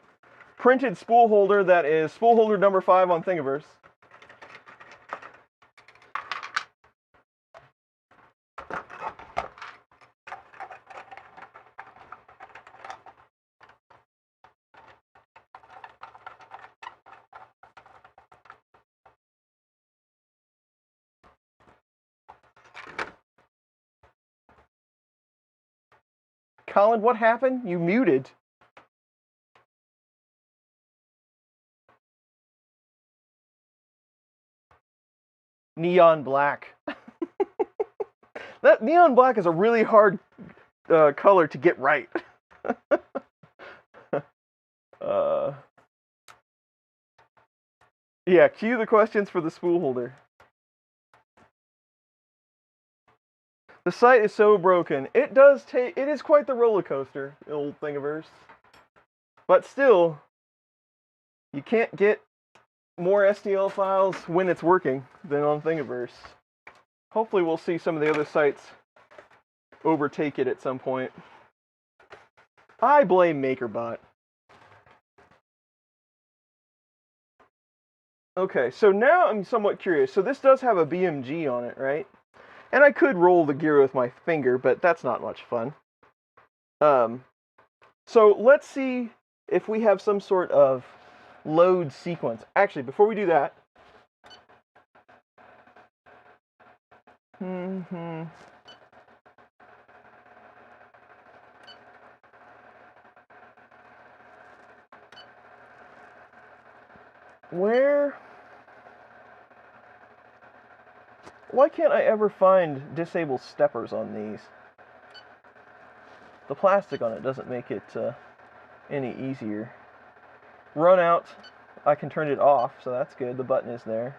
printed spool holder that is spool holder number 5 on Thingiverse. Colin, what happened? You muted. Neon black. That neon black is a really hard color to get right. Yeah, cue the questions for the spool holder. The site is so broken. It is quite the roller coaster, the old Thingiverse. But still, you can't get more STL files when it's working than on Thingiverse. Hopefully we'll see some of the other sites overtake it at some point. I blame MakerBot. Okay, so now I'm somewhat curious. So this does have a BMG on it, right? And I could roll the gear with my finger, but that's not much fun. So let's see if we have some sort of load sequence. Actually, before we do that, why can't I ever find disable steppers on these? The plastic on it doesn't make it any easier. Run out, I can turn it off, so that's good. The button is there.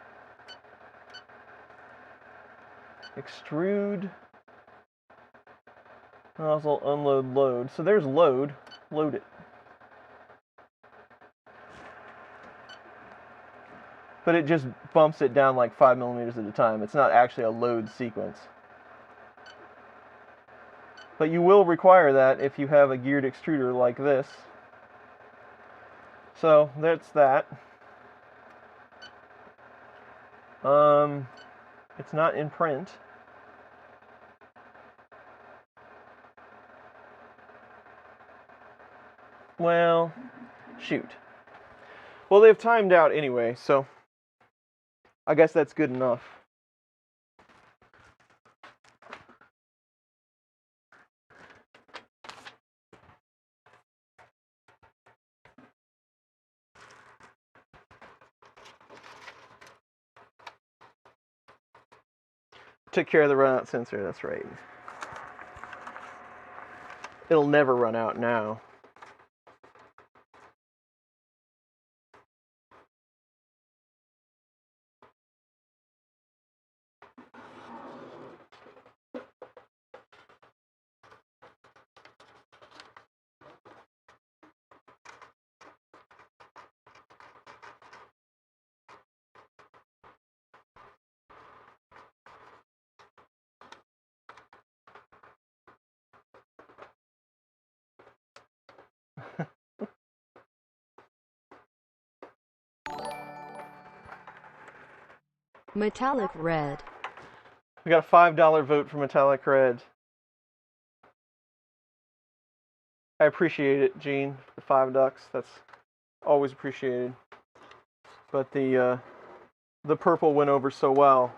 Extrude. Nozzle, unload, load. So there's load. Load it. But it just bumps it down like 5 millimeters at a time. It's not actually a load sequence. But you will require that if you have a geared extruder like this. So that's that. It's not in print. Well, shoot. Well, they've timed out anyway, so I guess that's good enough. Took care of the runout sensor, that's right. It'll never run out now. Metallic red. We got a $5 vote for metallic red. I appreciate it, Gene. The $5. That's always appreciated. But the purple went over so well.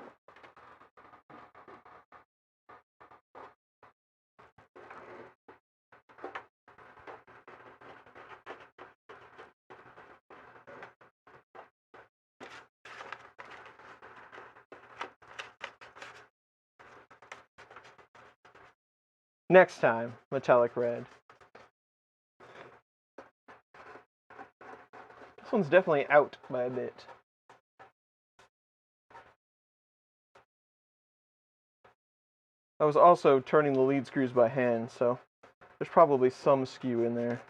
Next time, metallic red. This one's definitely out by a bit. I was also turning the lead screws by hand, so there's probably some skew in there.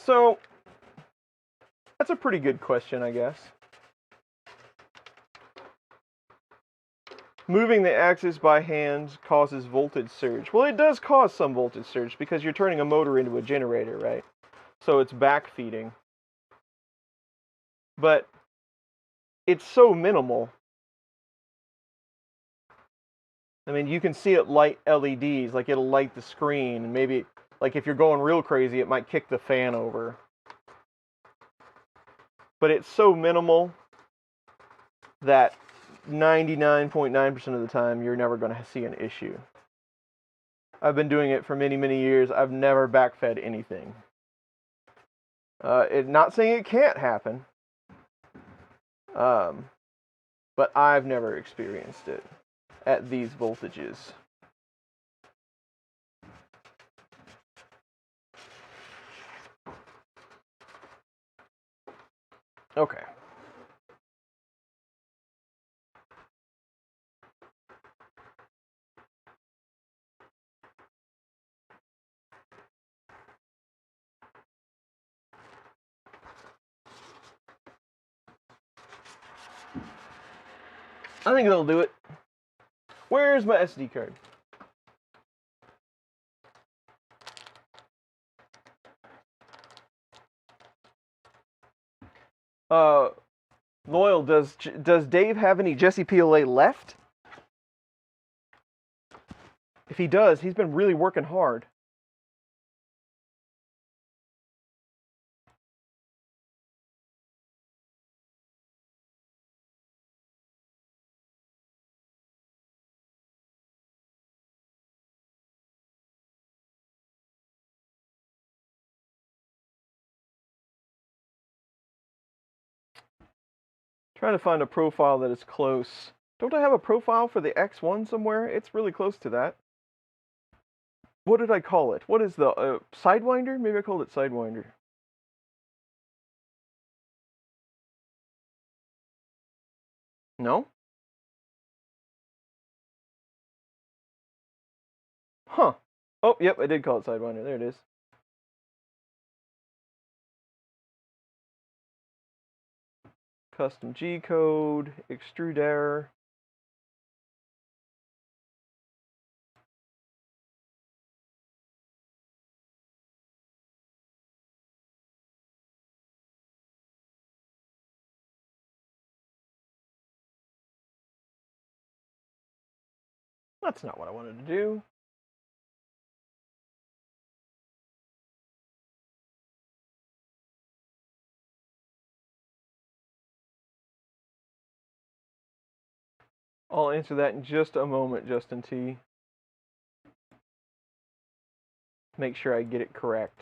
So That's a pretty good question, I guess. Moving the axis by hand causes voltage surge. Well, it does cause some voltage surge because you're turning a motor into a generator, right? So it's backfeeding. But it's so minimal. I mean, you can see it light LEDs, like it'll light the screen, and maybe, like if you're going real crazy, it might kick the fan over. But it's so minimal that 99.9% of the time, you're never going to see an issue. I've been doing it for many, many years. I've never backfed anything. Not saying it can't happen, but I've never experienced it at these voltages. Okay. I think that'll do it. Where's my SD card? Loyal, does Dave have any Jesse PLA left? If he does, he's been really working hard. Trying to find a profile that is close. Don't I have a profile for the X1 somewhere? It's really close to that. What did I call it? What is the Sidewinder? Maybe I called it Sidewinder. No? Huh. Oh, yep, I did call it Sidewinder. There it is. Custom G code, extruder. That's not what I wanted to do. I'll answer that in just a moment, Justin T. Make sure I get it correct.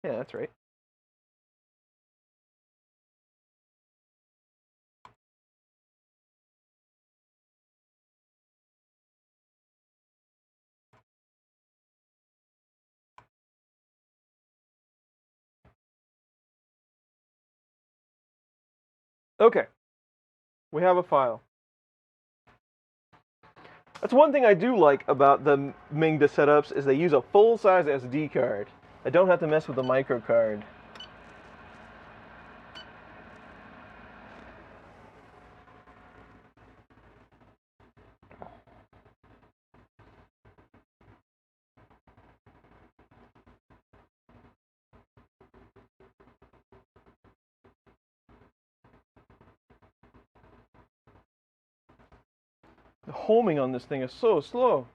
Yeah, that's right. Okay. We have a file. That's one thing I do like about the Mingda setups is they use a full-size SD card. I don't have to mess with the micro card. The homing on this thing is so slow.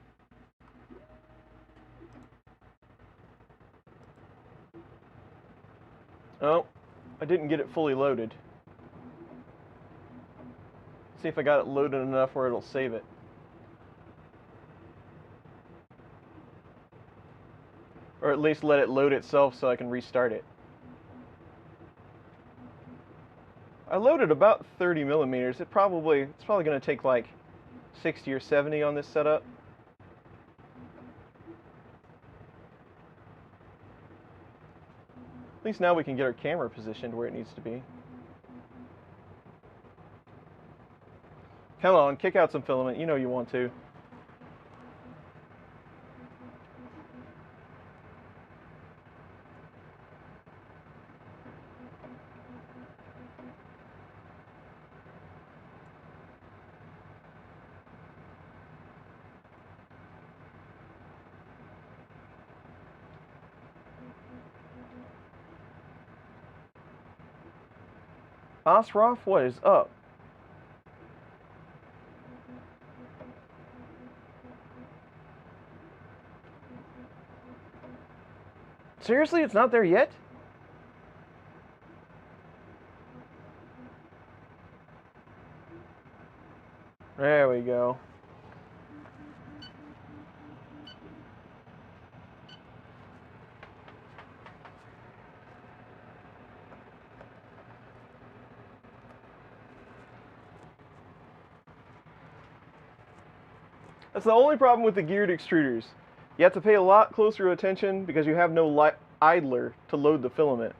Oh, I didn't get it fully loaded. See if I got it loaded enough where it'll save it. Or at least let it load itself so I can restart it. I loaded about 30 millimeters. It's probably going to take like 60 or 70 on this setup. At least now we can get our camera positioned where it needs to be. Come on, kick out some filament. You know you want to. Osroff, what is up? Seriously, it's not there yet? There we go. That's the only problem with the geared extruders. You have to pay a lot closer attention because you have no idler to load the filament.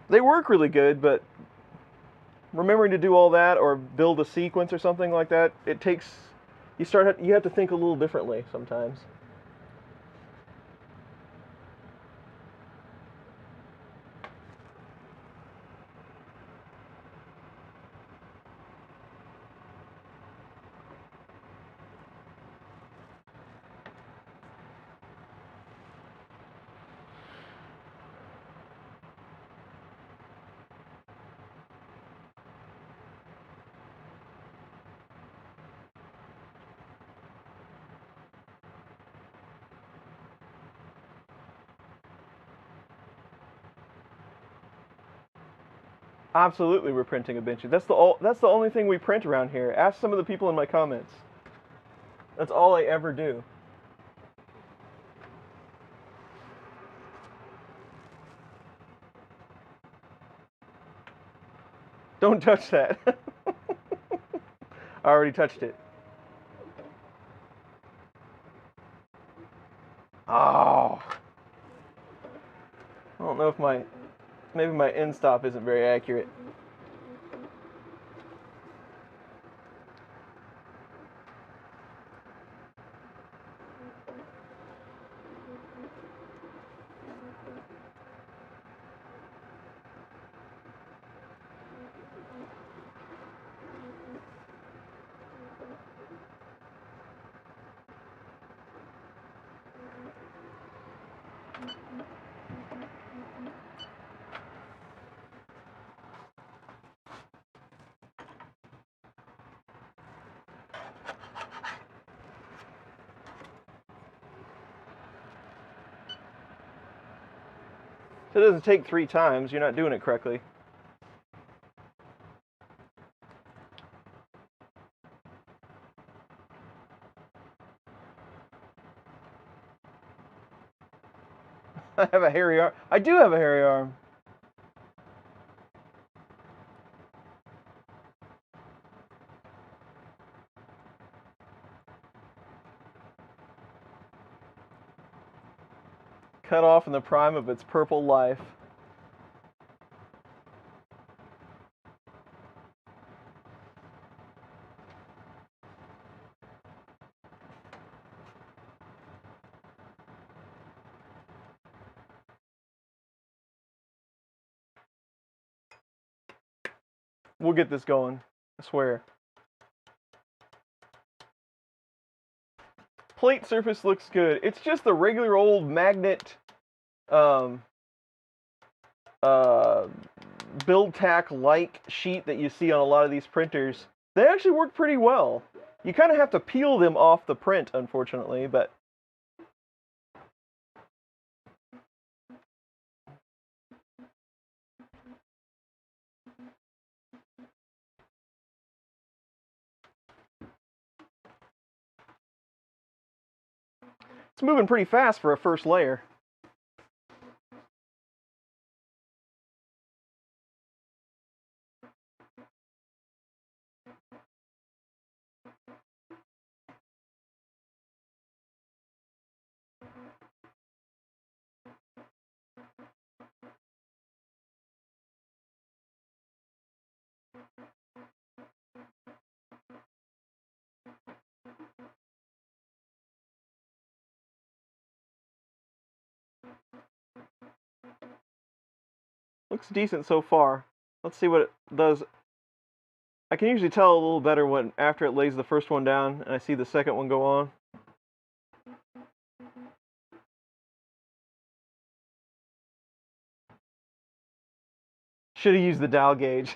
They work really good, but remembering to do all that or build a sequence or something like that, it takes, you have to think a little differently sometimes. Absolutely, we're printing a Benchy. That's the only thing we print around here. Ask some of the people in my comments. That's all I ever do. Don't touch that. I already touched it. Oh. I don't know if maybe my end stop isn't very accurate. If it doesn't take 3 times, you're not doing it correctly. I have a hairy arm. I do have a hairy arm. Cut off in the prime of its purple life. We'll get this going, I swear. Plate surface looks good. It's just the regular old magnet build tack like sheet that you see on a lot of these printers. They actually work pretty well. You kind of have to peel them off the print, unfortunately, but it's moving pretty fast for a first layer. Looks decent so far. Let's see what it does. I can usually tell a little better when after it lays the first one down and I see the second one go on. Should have used the dial gauge.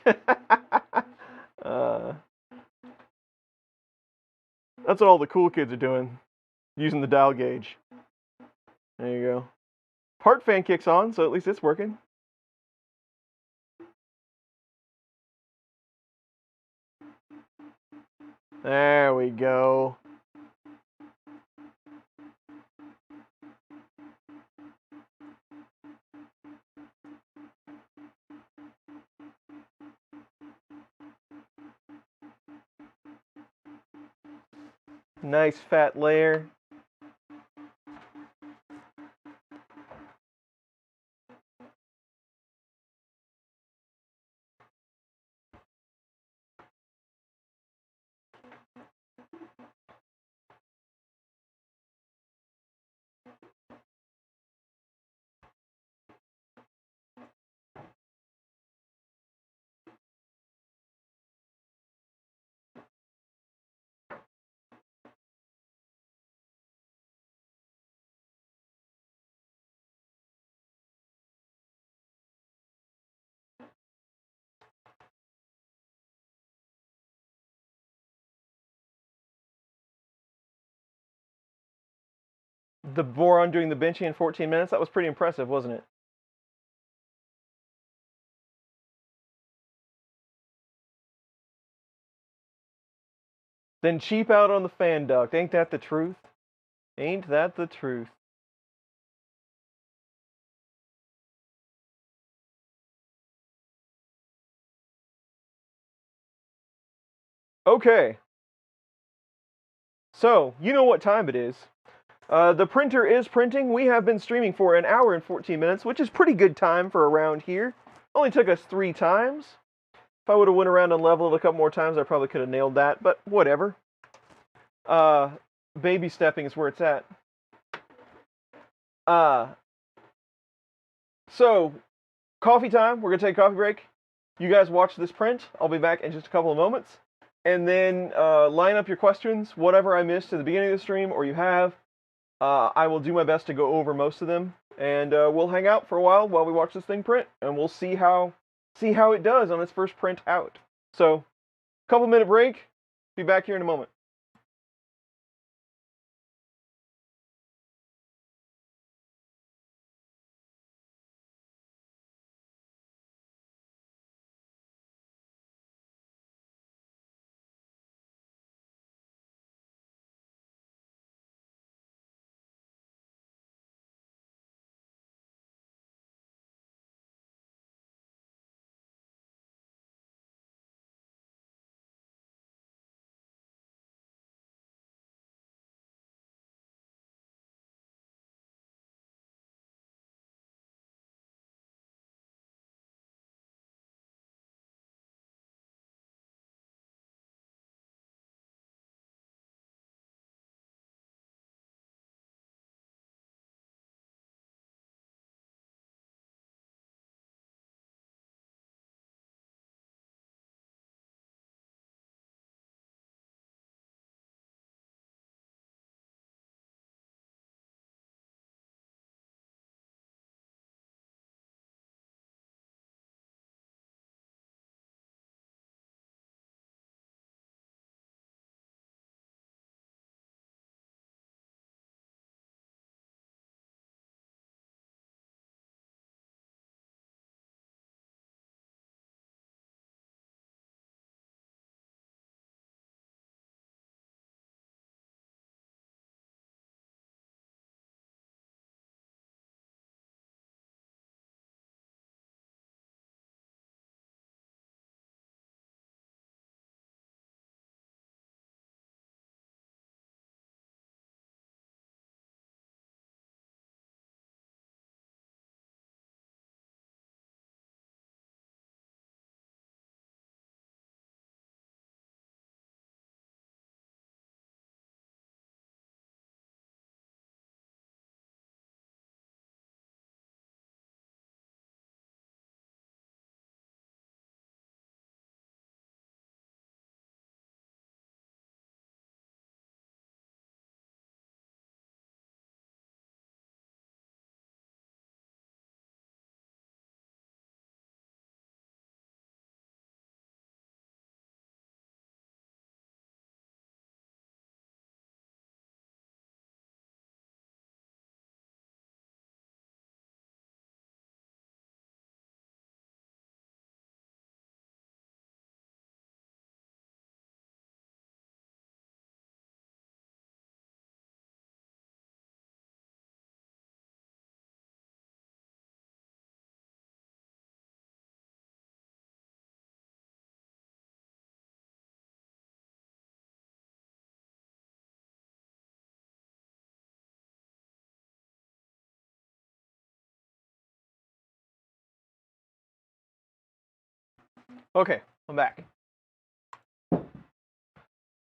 uh, that's what all the cool kids are doing, using the dial gauge. There you go. Part fan kicks on, so at least it's working. There we go. Nice fat layer. The boron doing the Benchy in 14 minutes, that was pretty impressive, wasn't it? Then cheap out on the fan duct. Ain't that the truth? Ain't that the truth? Okay. So, you know what time it is. The printer is printing. We have been streaming for 1 hour and 14 minutes, which is pretty good time for around here. Only took us 3 times. If I would have went around and leveled a couple more times, I probably could have nailed that, but whatever. Baby stepping is where it's at. So, coffee time. We're going to take a coffee break. You guys watch this print. I'll be back in just a couple of moments. And then line up your questions, whatever I missed at the beginning of the stream or you have. I will do my best to go over most of them. And we'll hang out for a while we watch this thing print. And we'll see how it does on its first print out. So, couple minute break. Be back here in a moment. Okay, I'm back.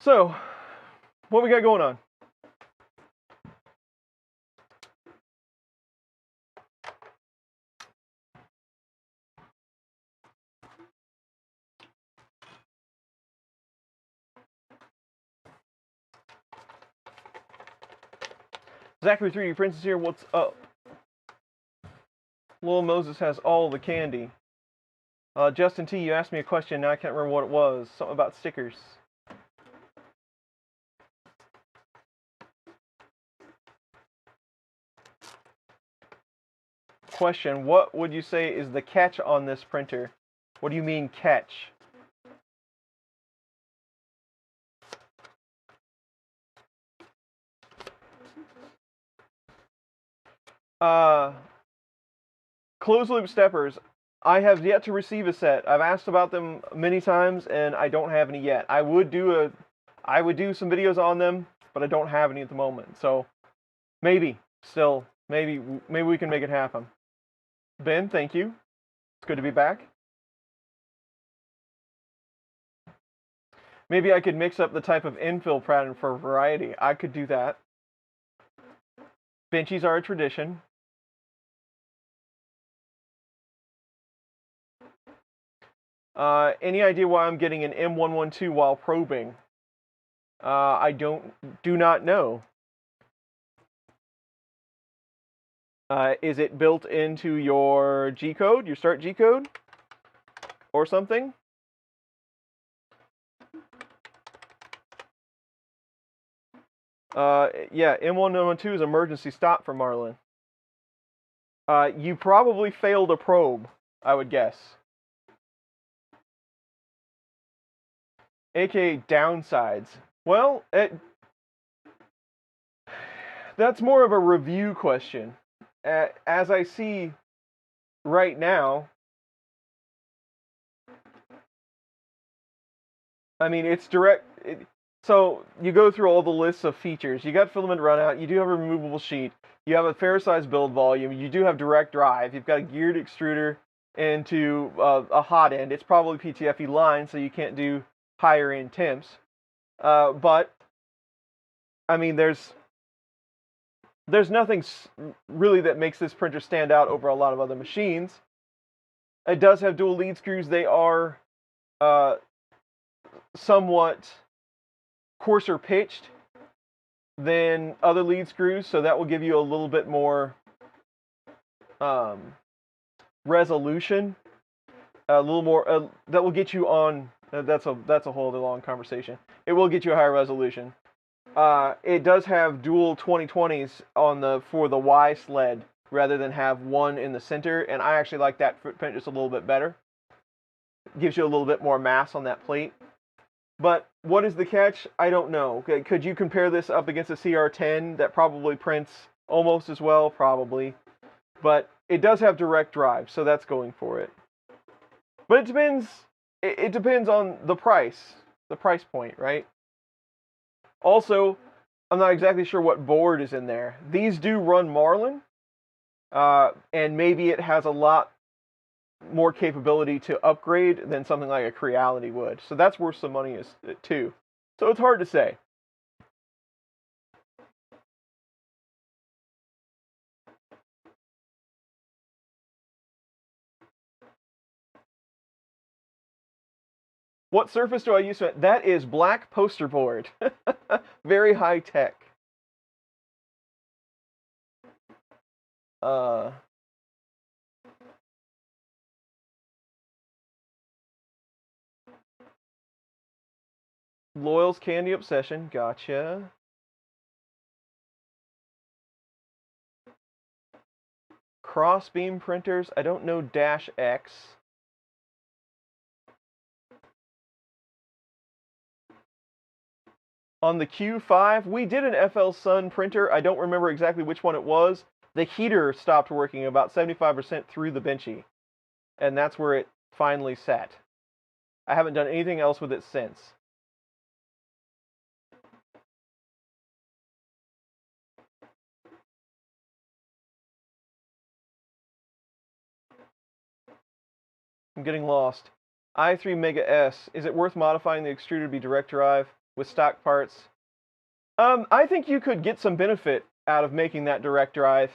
So, what we got going on? Zachary 3D Prince is here. What's up? Lil Moses has all the candy. Justin T, you asked me a question. Now I can't remember what it was. Something about stickers. Question, what would you say is the catch on this printer? What do you mean catch? Closed loop steppers. I have yet to receive a set. I've asked about them many times and I don't have any yet. I would do some videos on them, but I don't have any at the moment. So maybe we can make it happen. Ben, thank you. It's good to be back. Maybe I could mix up the type of infill pattern for variety. I could do that. Benchies are a tradition. Any idea why I'm getting an M112 while probing? I do not know. Is it built into your G code, your start G code, or something? Yeah, M112 is emergency stop for Marlin. You probably failed a probe, I would guess. AKA downsides. Well, that's more of a review question. As I see right now, I mean, it's direct. So you go through all the lists of features. You got filament runout. You do have a removable sheet. You have a fair size build volume. You do have direct drive. You've got a geared extruder into a hot end. It's probably PTFE line, so you can't do higher end temps. But I mean, there's nothing really that makes this printer stand out over a lot of other machines. It does have dual lead screws. They are somewhat coarser pitched than other lead screws, so that will give you a little bit more resolution, a little more. That will get you on. That's a whole other long conversation. It will get you a higher resolution. It does have dual 2020s for the Y sled rather than have one in the center, and I actually like that footprint just a little bit better. Gives you a little bit more mass on that plate. But what is the catch? I don't know. Could you compare this up against a CR10 that probably prints almost as well? Probably. But it does have direct drive, so that's going for it. But it depends. It depends on the price point, right? Also, I'm not exactly sure what board is in there. These do run Marlin, and maybe it has a lot more capability to upgrade than something like a Creality would. So that's where some money is too. So it's hard to say. What surface do I use? That is black poster board. Very high tech. Loyal's Candy Obsession. Gotcha. Crossbeam printers. I don't know Dash X. On the Q5, we did an FL Sun printer. I don't remember exactly which one it was. The heater stopped working about 75% through the Benchy. And that's where it finally sat. I haven't done anything else with it since. I'm getting lost. i3 Mega S. Is it worth modifying the extruder to be direct drive with stock parts? I think you could get some benefit out of making that direct drive.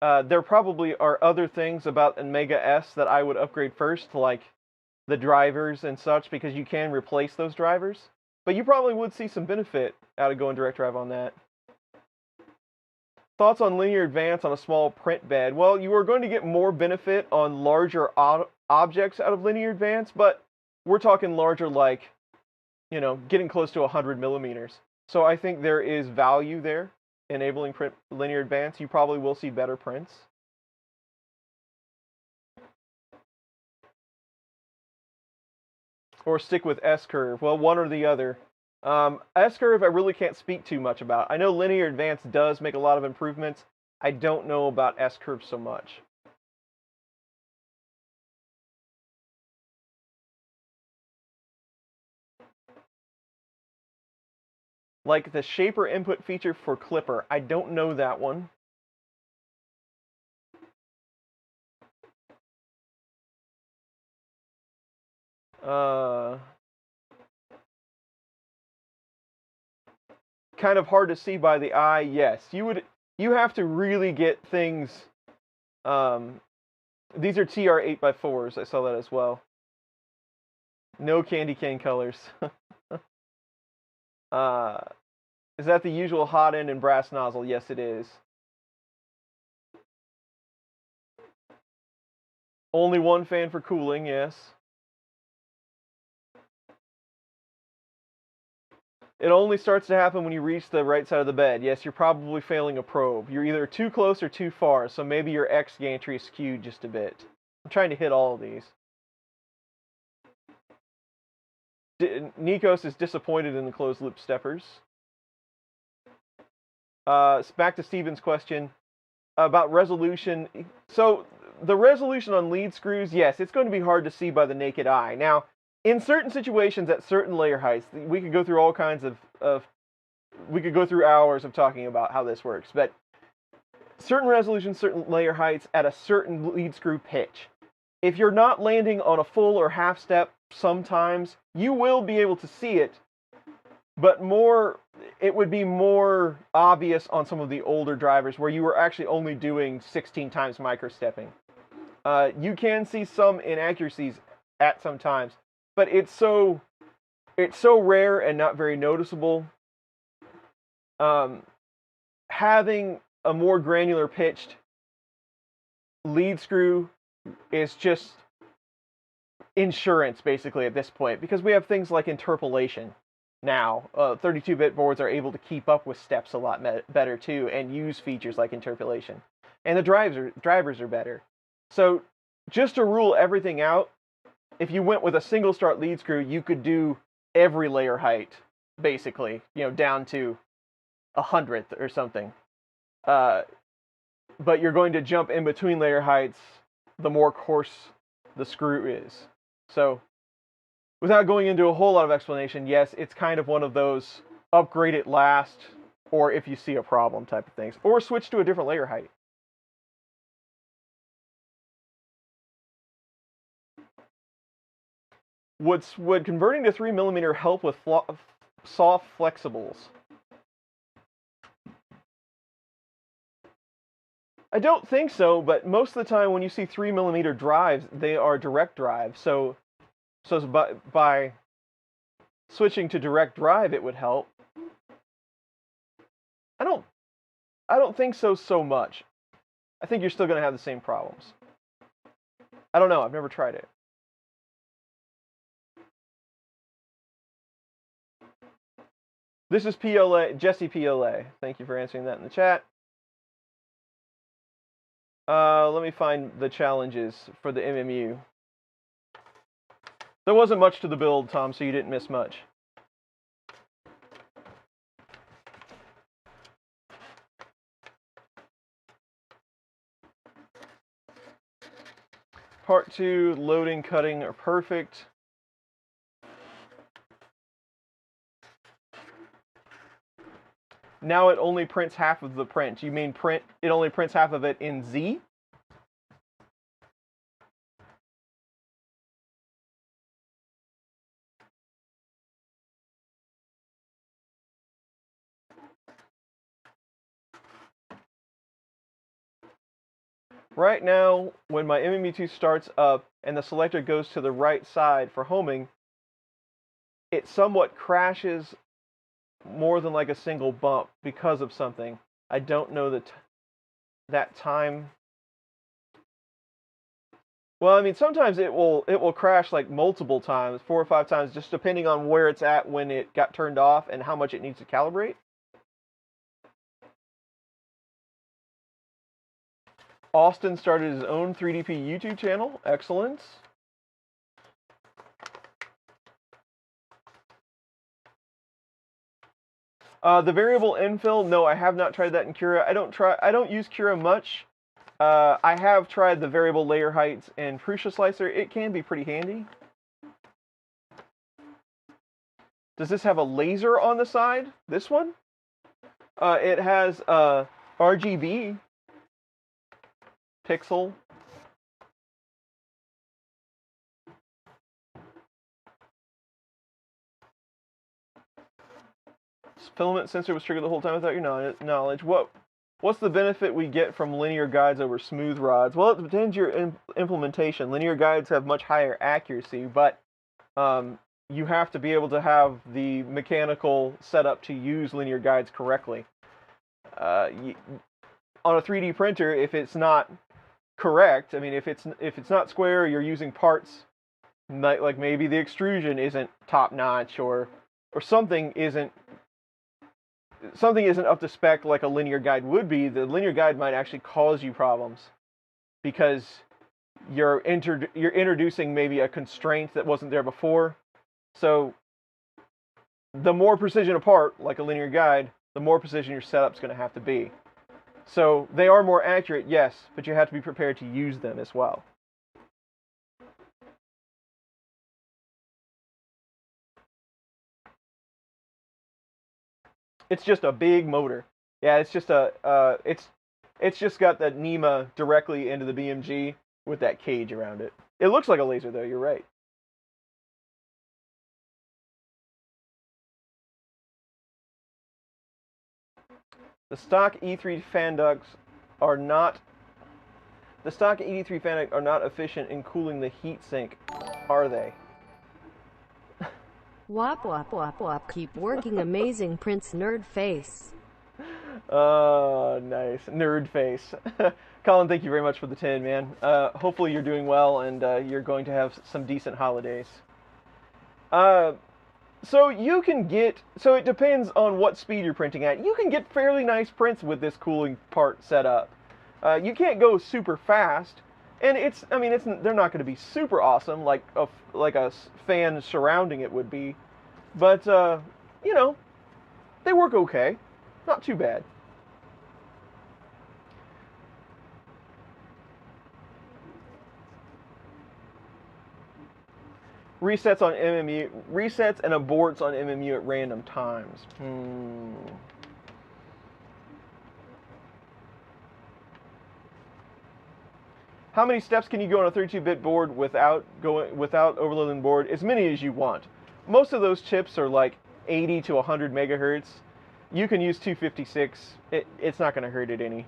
There probably are other things about a Mega S that I would upgrade first, like the drivers and such, because you can replace those drivers. But you probably would see some benefit out of going direct drive on that. Thoughts on linear advance on a small print bed? Well, you are going to get more benefit on larger objects out of linear advance, but we're talking larger, like, you know, getting close to 100 millimeters. So I think there is value there, enabling print linear advance. You probably will see better prints. Or stick with S-curve. Well, one or the other. S-curve I really can't speak too much about. I know linear advance does make a lot of improvements. I don't know about S-curve so much. Like the shaper input feature for Clipper. I don't know that one. Kind of hard to see by the eye. Yes, you have to really get things. These are TR 8x4s. I saw that as well. No candy cane colors. Is that the usual hot end and brass nozzle? Yes, it is. Only one fan for cooling, yes. It only starts to happen when you reach the right side of the bed. Yes, you're probably failing a probe. You're either too close or too far, so maybe your X gantry is skewed just a bit. I'm trying to hit all of these. Nikos is disappointed in the closed loop steppers. Back to Steven's question about resolution. So the resolution on lead screws, yes, it's going to be hard to see by the naked eye. Now, in certain situations at certain layer heights, we could go through all kinds of we could go through hours of talking about how this works, but certain resolutions, certain layer heights at a certain lead screw pitch. If you're not landing on a full or half step sometimes, you will be able to see it, but it would be more obvious on some of the older drivers where you were actually only doing 16 times microstepping. You can see some inaccuracies at some times, but it's so rare and not very noticeable. Having a more granular pitched lead screw is just insurance, basically, at this point, because we have things like interpolation now. 32-bit boards are able to keep up with steps a lot better, too, and use features like interpolation. And the drivers are better. So, just to rule everything out, if you went with a single start lead screw, you could do every layer height, basically, down to 100th or something. But you're going to jump in between layer heights the more coarse the screw is. So, without going into a whole lot of explanation, yes, it's kind of one of those upgrade it last, or if you see a problem type of things, or switch to a different layer height. Would converting to 3mm help with soft flexibles? I don't think so, but most of the time when you see 3mm drives, they are direct drive. So by switching to direct drive, it would help. I don't think so much. I think you're still going to have the same problems. I don't know. I've never tried it. This is PLA, Jesse PLA. Thank you for answering that in the chat. Let me find the challenges for the MMU. There wasn't much to the build, Tom, so you didn't miss much. Part 2, loading, cutting are perfect. Now it only prints half of the print. You mean it only prints half of it in Z? Right now, when my MMU2 starts up and the selector goes to the right side for homing, it somewhat crashes more than like a single bump because of something. I don't know that time. Well, I mean, sometimes it will crash like multiple times, 4 or 5 times, just depending on where it's at when it got turned off and how much it needs to calibrate. Austin started his own 3DP YouTube channel. Excellent. The variable infill, no, I have not tried that in Cura. I don't use Cura much. I have tried the variable layer heights in Prusa Slicer. It can be pretty handy. Does this have a laser on the side? This one? It has RGB pixel. Filament sensor was triggered the whole time without your knowledge. What's the benefit we get from linear guides over smooth rods? Well, it depends your implementation. Linear guides have much higher accuracy, but you have to be able to have the mechanical setup to use linear guides correctly. On a 3D printer, if it's not correct, I mean, if it's not square, you're using parts like maybe the extrusion isn't top notch, or something isn't up to spec like a linear guide would be. The linear guide might actually cause you problems because you're introducing maybe a constraint that wasn't there before. So the more precision a part, like a linear guide, the more precision your setup's going to have to be. So they are more accurate, yes, but you have to be prepared to use them as well. It's just a big motor. Yeah, it's just it's just got that NEMA directly into the BMG with that cage around it. It looks like a laser though, you're right. The stock E3 fan ducts are not efficient in cooling the heatsink, are they? Wop wop wop wop. Keep working, amazing Prince Nerd Face. Oh, nice. Nerd face. Colin, thank you very much for the 10, man. Hopefully you're doing well and you're going to have some decent holidays. So it depends on what speed you're printing at. You can get fairly nice prints with this cooling part set up. You can't go super fast, and they're not going to be super awesome like a fan surrounding it would be, but they work okay, not too bad. Resets and aborts on MMU at random times. How many steps can you go on a 32-bit board without overloading the board? As many as you want. Most of those chips are like 80 to 100 megahertz. You can use 256. It's not going to hurt it any.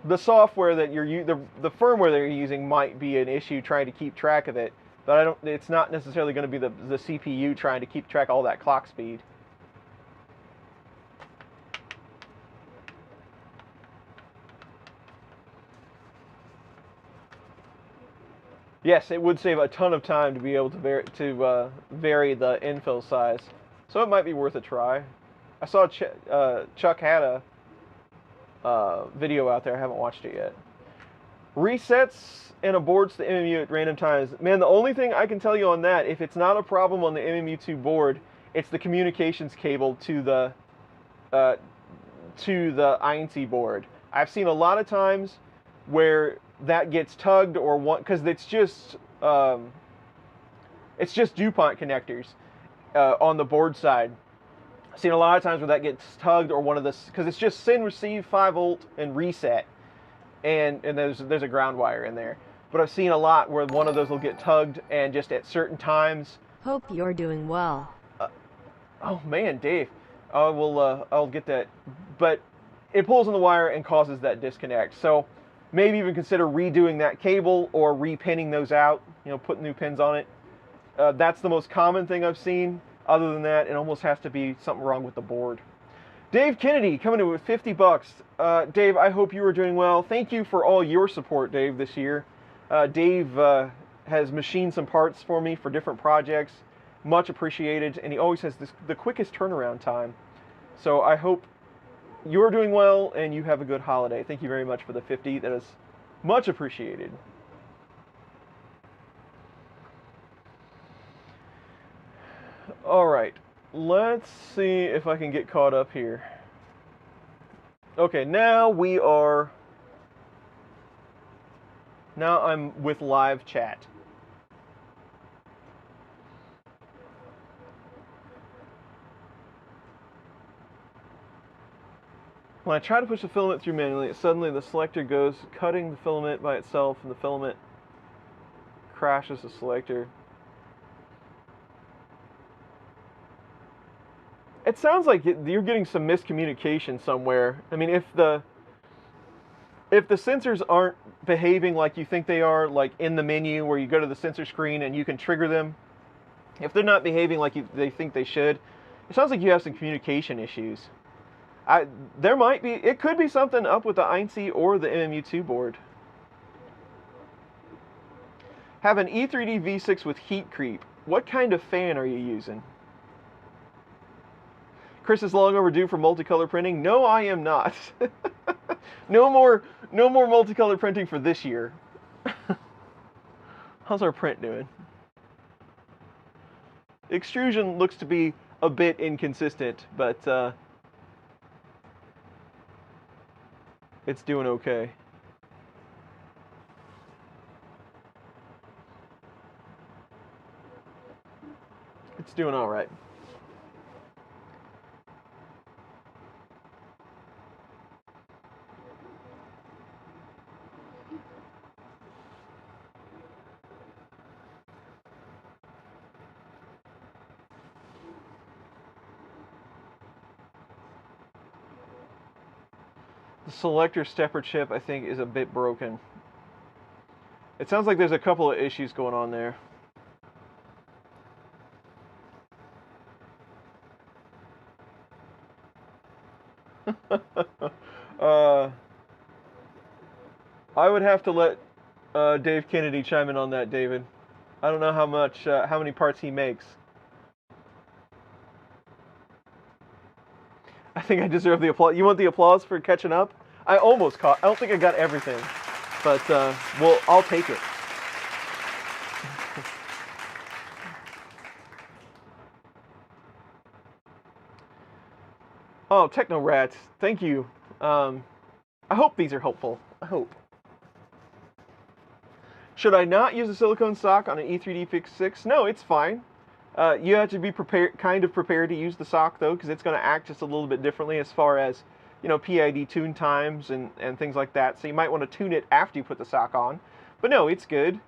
The software that the firmware that you're using might be an issue trying to keep track of it. But it's not necessarily going to be the CPU trying to keep track of all that clock speed. Yes, it would save a ton of time to be able to vary the infill size. So it might be worth a try. I saw Chuck had a video out there. I haven't watched it yet. Resets and aborts the MMU at random times. Man, the only thing I can tell you on that, if it's not a problem on the MMU2 board, it's the communications cable to the INC board. I've seen a lot of times where that gets tugged or because it's just DuPont connectors on the board side. I've seen a lot of times where that gets tugged or one of the, because it's just send, receive, 5 volt and reset. And there's a ground wire in there. But I've seen a lot where one of those will get tugged and just at certain times. Hope you're doing well. Oh man, Dave, I'll get that. But it pulls on the wire and causes that disconnect. So maybe even consider redoing that cable or repinning those out, putting new pins on it. That's the most common thing I've seen. Other than that, it almost has to be something wrong with the board. Dave Kennedy coming in with 50 bucks. Dave, I hope you are doing well. Thank you for all your support, Dave, this year. Dave has machined some parts for me for different projects. Much appreciated, and he always has the quickest turnaround time. So I hope you're doing well and you have a good holiday. Thank you very much for the 50. That is much appreciated. All right, let's see if I can get caught up here. Okay, now I'm with live chat. When I try to push the filament through manually, suddenly the selector goes cutting the filament by itself, and the filament crashes the selector. It sounds like you're getting some miscommunication somewhere. I mean, if the sensors aren't behaving like you think they are, like in the menu where you go to the sensor screen and you can trigger them, if they're not behaving like they think they should, it sounds like you have some communication issues. It could be something up with the INC or the MMU2 board. Have an E3D V6 with heat creep. What kind of fan are you using? Chris is long overdue for multicolor printing. No, I am not. No more multicolor printing for this year. How's our print doing? Extrusion looks to be a bit inconsistent, but it's doing okay. It's doing all right. The selector stepper chip, I think, is a bit broken. It sounds like there's a couple of issues going on there. I would have to let Dave Kennedy chime in on that, David. I don't know how many parts he makes. I think I deserve the applause. You want the applause for catching up? I almost caught. I don't think I got everything, but well, I'll take it. Oh, Techno Rats, thank you. I hope these are helpful. I hope. Should I not use a silicone sock on an E3D Fix 6? No, it's fine. You have to be kind of prepared to use the sock though, because it's going to act just a little bit differently as far as, PID tune times and things like that. So you might want to tune it after you put the sock on. But no, it's good.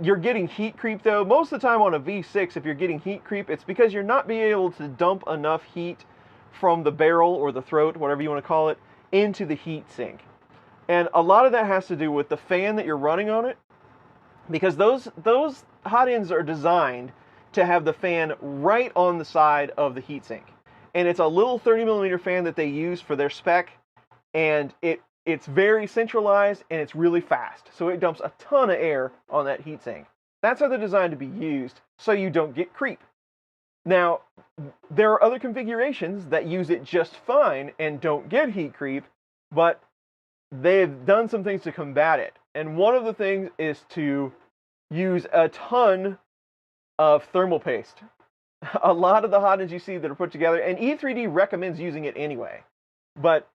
You're getting heat creep though. Most of the time on a V6, if you're getting heat creep, it's because you're not being able to dump enough heat from the barrel or the throat, whatever you want to call it, into the heat sink. And a lot of that has to do with the fan that you're running on it, because those Hotends are designed to have the fan right on the side of the heatsink. And it's a little 30mm fan that they use for their spec, and it's very centralized and it's really fast. So it dumps a ton of air on that heatsink. That's how they're designed to be used, so you don't get creep. Now, there are other configurations that use it just fine and don't get heat creep, but they've done some things to combat it. And one of the things is to use a ton of thermal paste. A lot of the Hotends you see that are put together, and E3D recommends using it anyway, but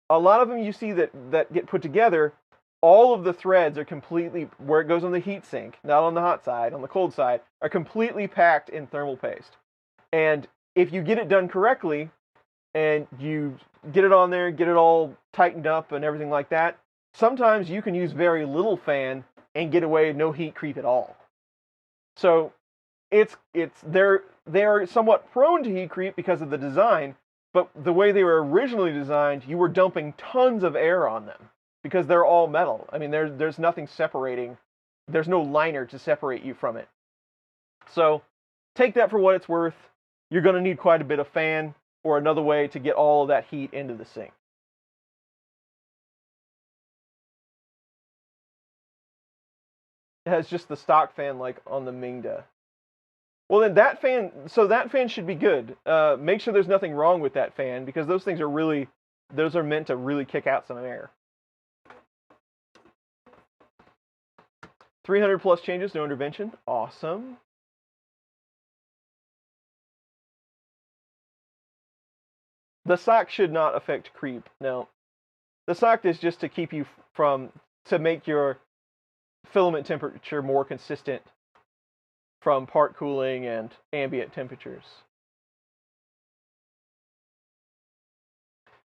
a lot of them you see that get put together, all of the threads are completely, where it goes on the heat sink, not on the hot side, on the cold side, are completely packed in thermal paste. And if you get it done correctly, and you get it on there, get it all tightened up and everything like that, sometimes you can use very little fan and get away with no heat creep at all. So they're somewhat prone to heat creep because of the design, But the way they were originally designed, you were dumping tons of air on them because they're all metal. I mean, there's nothing separating. There's no liner to separate you from it. So take that for what it's worth. You're going to need quite a bit of fan or another way to get all of that heat into the sink. It has just the stock fan like on the Mingda. Well, then that fan should be good. Make sure there's nothing wrong with that fan because those things are those are meant to really kick out some air. 300 plus changes, no intervention. Awesome. The sock should not affect creep. No. The sock is just to keep you to make your filament temperature more consistent from part cooling and ambient temperatures.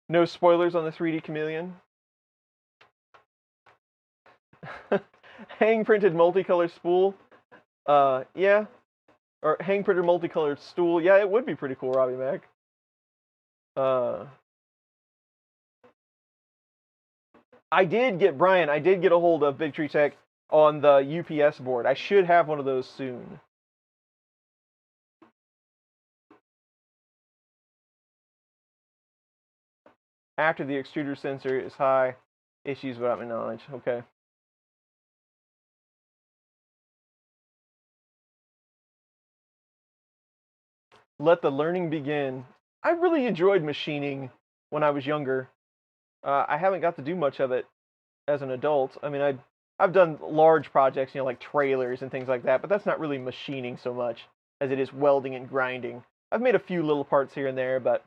No spoilers on the 3D Chameleon. Hang printed multicolored spool. Yeah. Or hang printed multicolored stool. Yeah, it would be pretty cool, Robbie Mac. I did get a hold of Big Tree Tech on the UPS board. I should have one of those soon. After the extruder sensor is high, issues without my knowledge. Okay. Let the learning begin. I really enjoyed machining when I was younger. I haven't got to do much of it as an adult. I mean, I've done large projects, like trailers and things like that, but that's not really machining so much as it is welding and grinding. I've made a few little parts here and there, but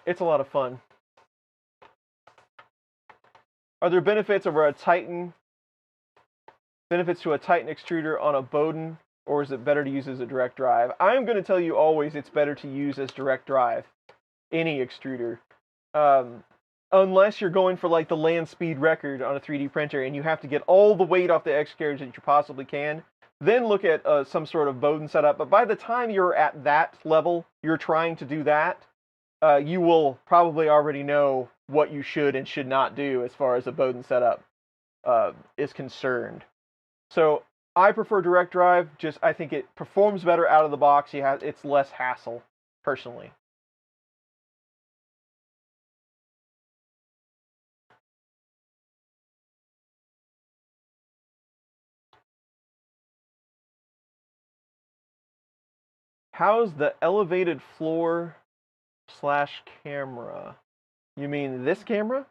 it's a lot of fun. Are there benefits to a Titan extruder on a Bowden, or is it better to use as a direct drive? I'm going to tell you always it's better to use as direct drive, any extruder. Unless you're going for like the land speed record on a 3D printer and you have to get all the weight off the X carriage that you possibly can, then look at some sort of Bowden setup. But by the time you're at that level, you're trying to do that, you will probably already know what you should and should not do as far as a Bowden setup is concerned. So I prefer direct drive. I think it performs better out of the box. It's less hassle, personally. How's the elevated floor / camera? You mean this camera?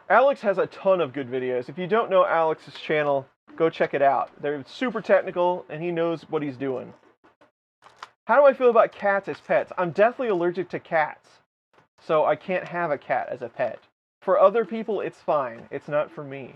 Alex has a ton of good videos. If you don't know Alex's channel, go check it out. They're super technical, and he knows what he's doing. How do I feel about cats as pets? I'm deathly allergic to cats, so I can't have a cat as a pet. For other people, it's fine. It's not for me.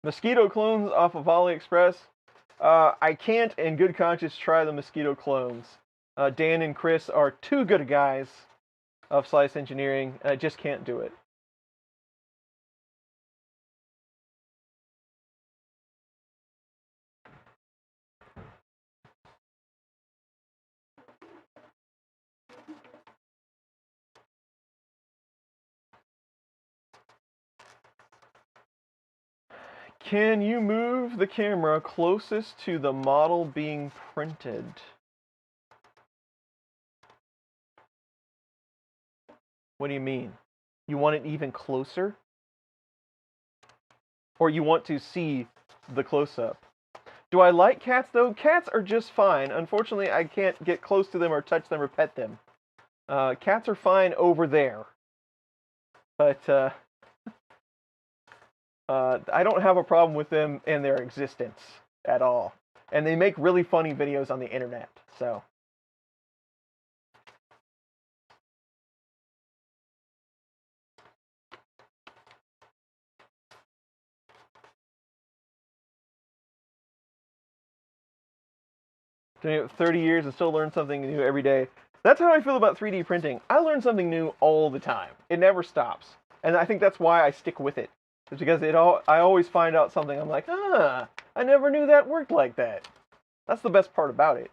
Mosquito clones off of AliExpress. I can't in good conscience try the Mosquito clones. Dan and Chris are too good guys of Slice Engineering, and I just can't do it. Can you move the camera closest to the model being printed? What do you mean? You want it even closer? Or you want to see the close-up? Do I like cats, though? Cats are just fine. Unfortunately, I can't get close to them or touch them or pet them. Cats are fine over there. But, I don't have a problem with them and their existence at all. And they make really funny videos on the internet, so... Doing it for 30 years and still learn something new every day. That's how I feel about 3D printing. I learn something new all the time. It never stops. And I think that's why I stick with it. It's because I always find out something. I'm like, I never knew that worked like that. That's the best part about it.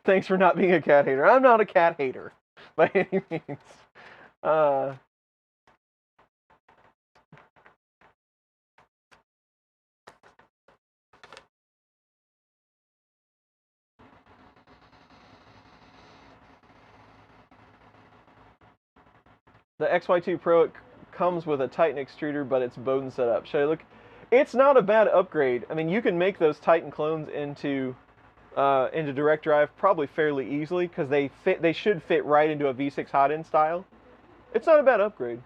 Thanks for not being a cat hater. I'm not a cat hater by any means. The XY2 Pro comes with a Titan extruder, but it's Bowden setup. Should I look? It's not a bad upgrade. I mean, you can make those Titan clones into direct drive probably fairly easily because they should fit right into a V6 Hotends style. It's not a bad upgrade.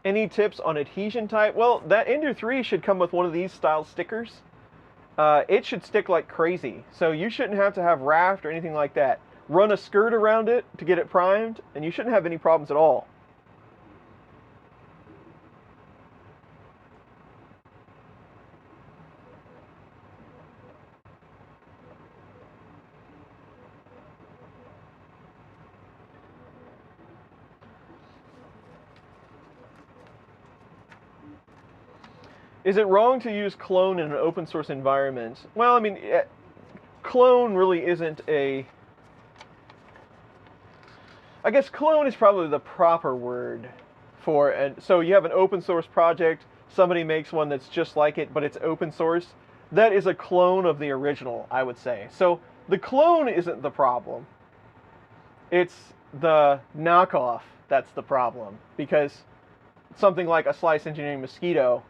Any tips on adhesion type? Well, that Ender 3 should come with one of these style stickers. It should stick like crazy, so you shouldn't have to have raft or anything like that. Run a skirt around it to get it primed, and you shouldn't have any problems at all. Is it wrong to use clone in an open source environment? Well, I mean, clone really isn't a... I guess clone is probably the proper word for it. So you have an open source project, somebody makes one that's just like it, but it's open source. That is a clone of the original, I would say. So the clone isn't the problem. It's the knockoff that's the problem. Because something like a Slice Engineering Mosquito,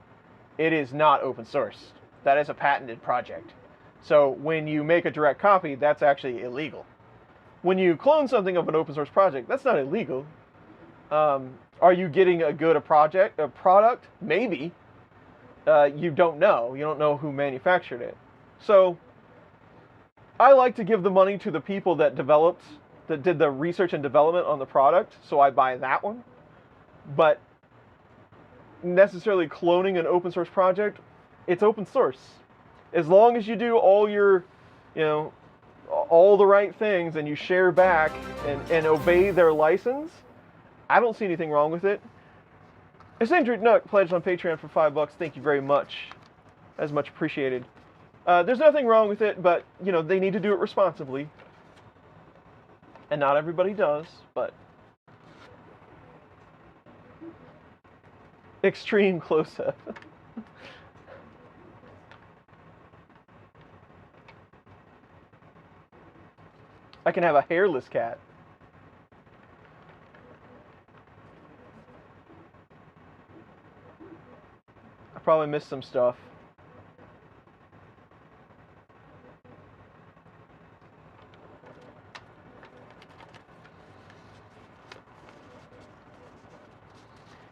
it is not open source. That is a patented project. So when you make a direct copy, that's actually illegal. When you clone something of an open source project, that's not illegal. Are you getting a product? Maybe. You don't know. You don't know who manufactured it. So I like to give the money to the people that did the research and development on the product, so I buy that one. But necessarily cloning an open source project, it's open source. As long as you do all your, all the right things and you share back and obey their license, I don't see anything wrong with it. Eccentric Nuck pledged on Patreon for $5. Thank you very much. That's much appreciated. There's nothing wrong with it, but, they need to do it responsibly. And not everybody does, but... Extreme close-up. I can have a hairless cat. I probably missed some stuff.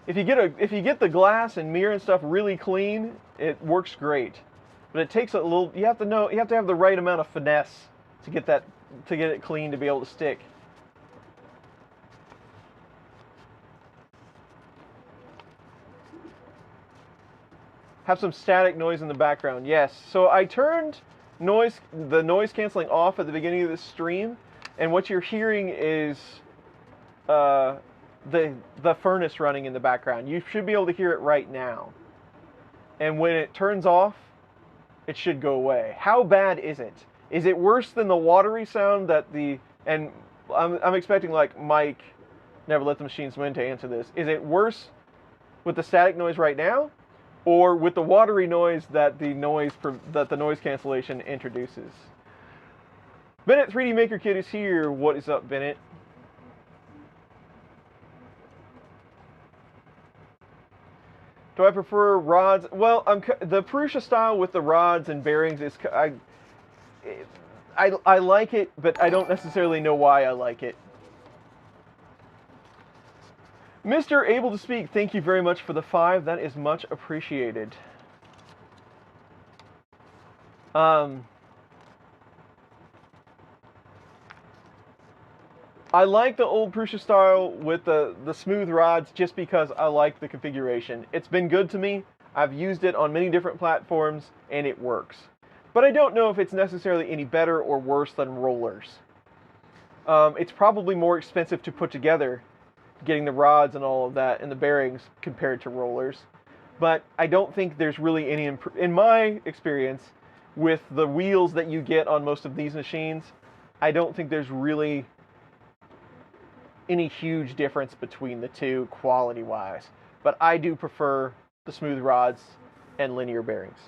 If you get the glass and mirror and stuff really clean, it works great. But it takes a little. You have to have the right amount of finesse to get it clean to be able to stick. Have some static noise in the background. Yes. So I turned the noise canceling off at the beginning of this stream, and what you're hearing is the furnace running in the background. You should be able to hear it right now. And when it turns off, it should go away. How bad is it? Is it worse than the watery sound that and I'm expecting like Mike, Never Let the Machines Win, to answer this. Is it worse with the static noise right now, or with the watery noise that the noise cancellation introduces? Bennett 3D Maker Kid is here. What is up, Bennett? Do I prefer rods? Well, the Prusa style with the rods and bearings is I like it, but I don't necessarily know why I like it. Mr. Able to Speak, thank you very much for the 5. That is much appreciated. I like the old Prusa style with the smooth rods just because I like the configuration. It's been good to me. I've used it on many different platforms, and it works. But I don't know if it's necessarily any better or worse than rollers. It's probably more expensive to put together, getting the rods and all of that and the bearings compared to rollers. But I don't think there's really any, in my experience, with the wheels that you get on most of these machines, I don't think there's really any huge difference between the two quality-wise. But I do prefer the smooth rods and linear bearings.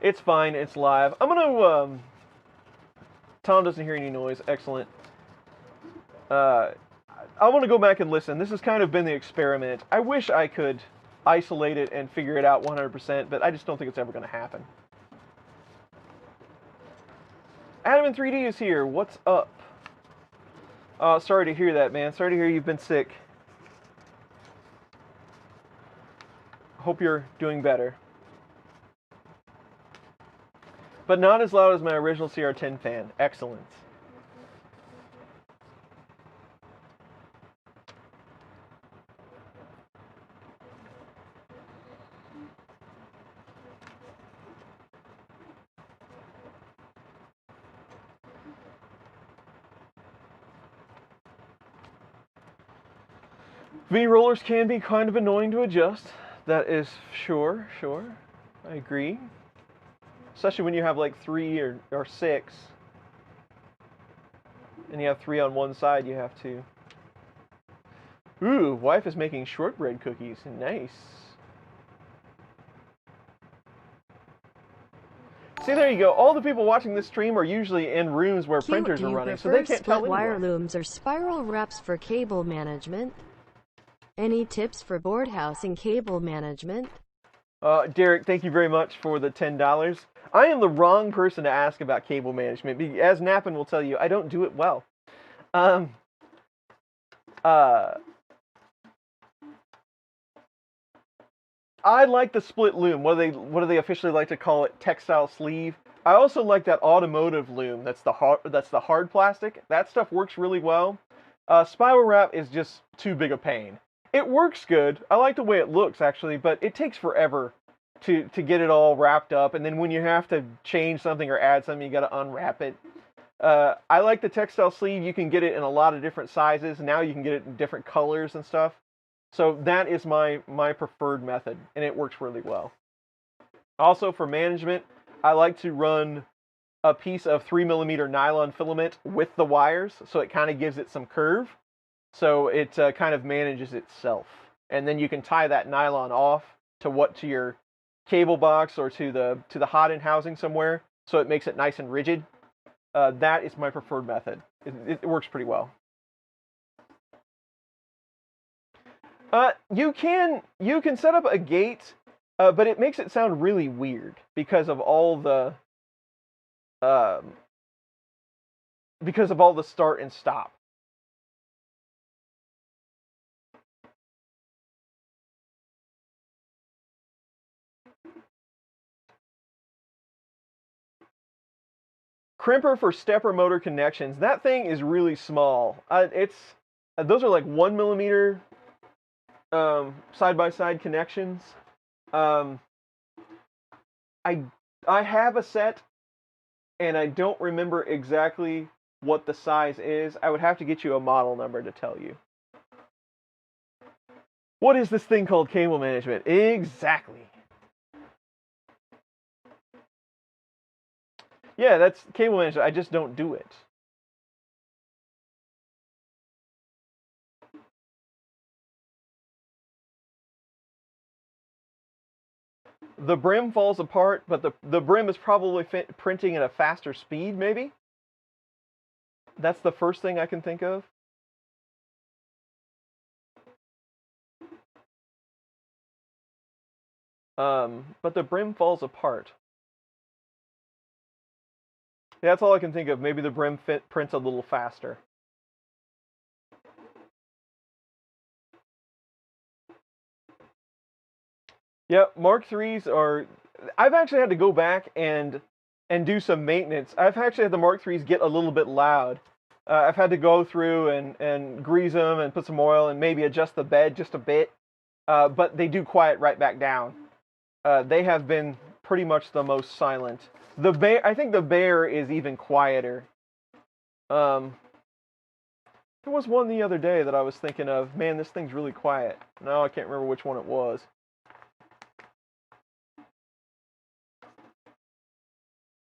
It's fine, it's live. I'm gonna, Tom doesn't hear any noise, excellent. I want to go back and listen. This has kind of been the experiment. I wish I could isolate it and figure it out 100%, but I just don't think it's ever going to happen. Adam in 3D is here. What's up? Sorry to hear that, man. Sorry to hear you've been sick. Hope you're doing better. But not as loud as my original CR10 fan. Excellent. V-rollers can be kind of annoying to adjust. That is sure. I agree. Especially when you have like 3 or 6. And you have 3 on one side, you have to. Ooh, wife is making shortbread cookies. Nice. See, there you go. All the people watching this stream are usually in rooms where printers are running, so they can't tell split wire anywhere. looms or spiral wraps for cable management? Any tips for board housing cable management? Derek, thank you very much for the $10. I am the wrong person to ask about cable management. As Nappin will tell you, I don't do it well. I like the split loom. What do they officially like to call it? Textile sleeve. I also like that automotive loom. That's the hard plastic. That stuff works really well. Spiral wrap is just too big a pain. It works good. I like the way it looks actually, but it takes forever to get it all wrapped up. And then when you have to change something or add something, you got to unwrap it. I like the textile sleeve. You can get it in a lot of different sizes. Now you can get it in different colors and stuff. So that is my preferred method, and it works really well. Also for management, I like to run a piece of 3mm nylon filament with the wires, so it kind of gives it some curve. So it kind of manages itself. And then you can tie that nylon off to your cable box or to the Hotend housing somewhere, so it makes it nice and rigid. That is my preferred method. It works pretty well. You can set up a gate, but it makes it sound really weird because of all the start and stop. Crimper for stepper motor connections. That thing is really small. Those are like 1mm side-by-side connections. I have a set, and I don't remember exactly what the size is. I would have to get you a model number to tell you. What is this thing called cable management? Exactly. Yeah, that's cable management. I just don't do it. The brim falls apart, but the brim is probably printing at a faster speed, maybe? That's the first thing I can think of. But the brim falls apart. That's all I can think of. Maybe the brim prints a little faster. Yeah, Mark IIIs are... I've actually had to go back and and do some maintenance. I've actually had the Mark IIIs get a little bit loud. I've had to go through and grease them and put some oil and maybe adjust the bed just a bit, but they do quiet right back down. They have been pretty much the most silent. The Bear, I think the Bear is even quieter. There was one the other day that I was thinking of. Man, this thing's really quiet. No, I can't remember which one it was.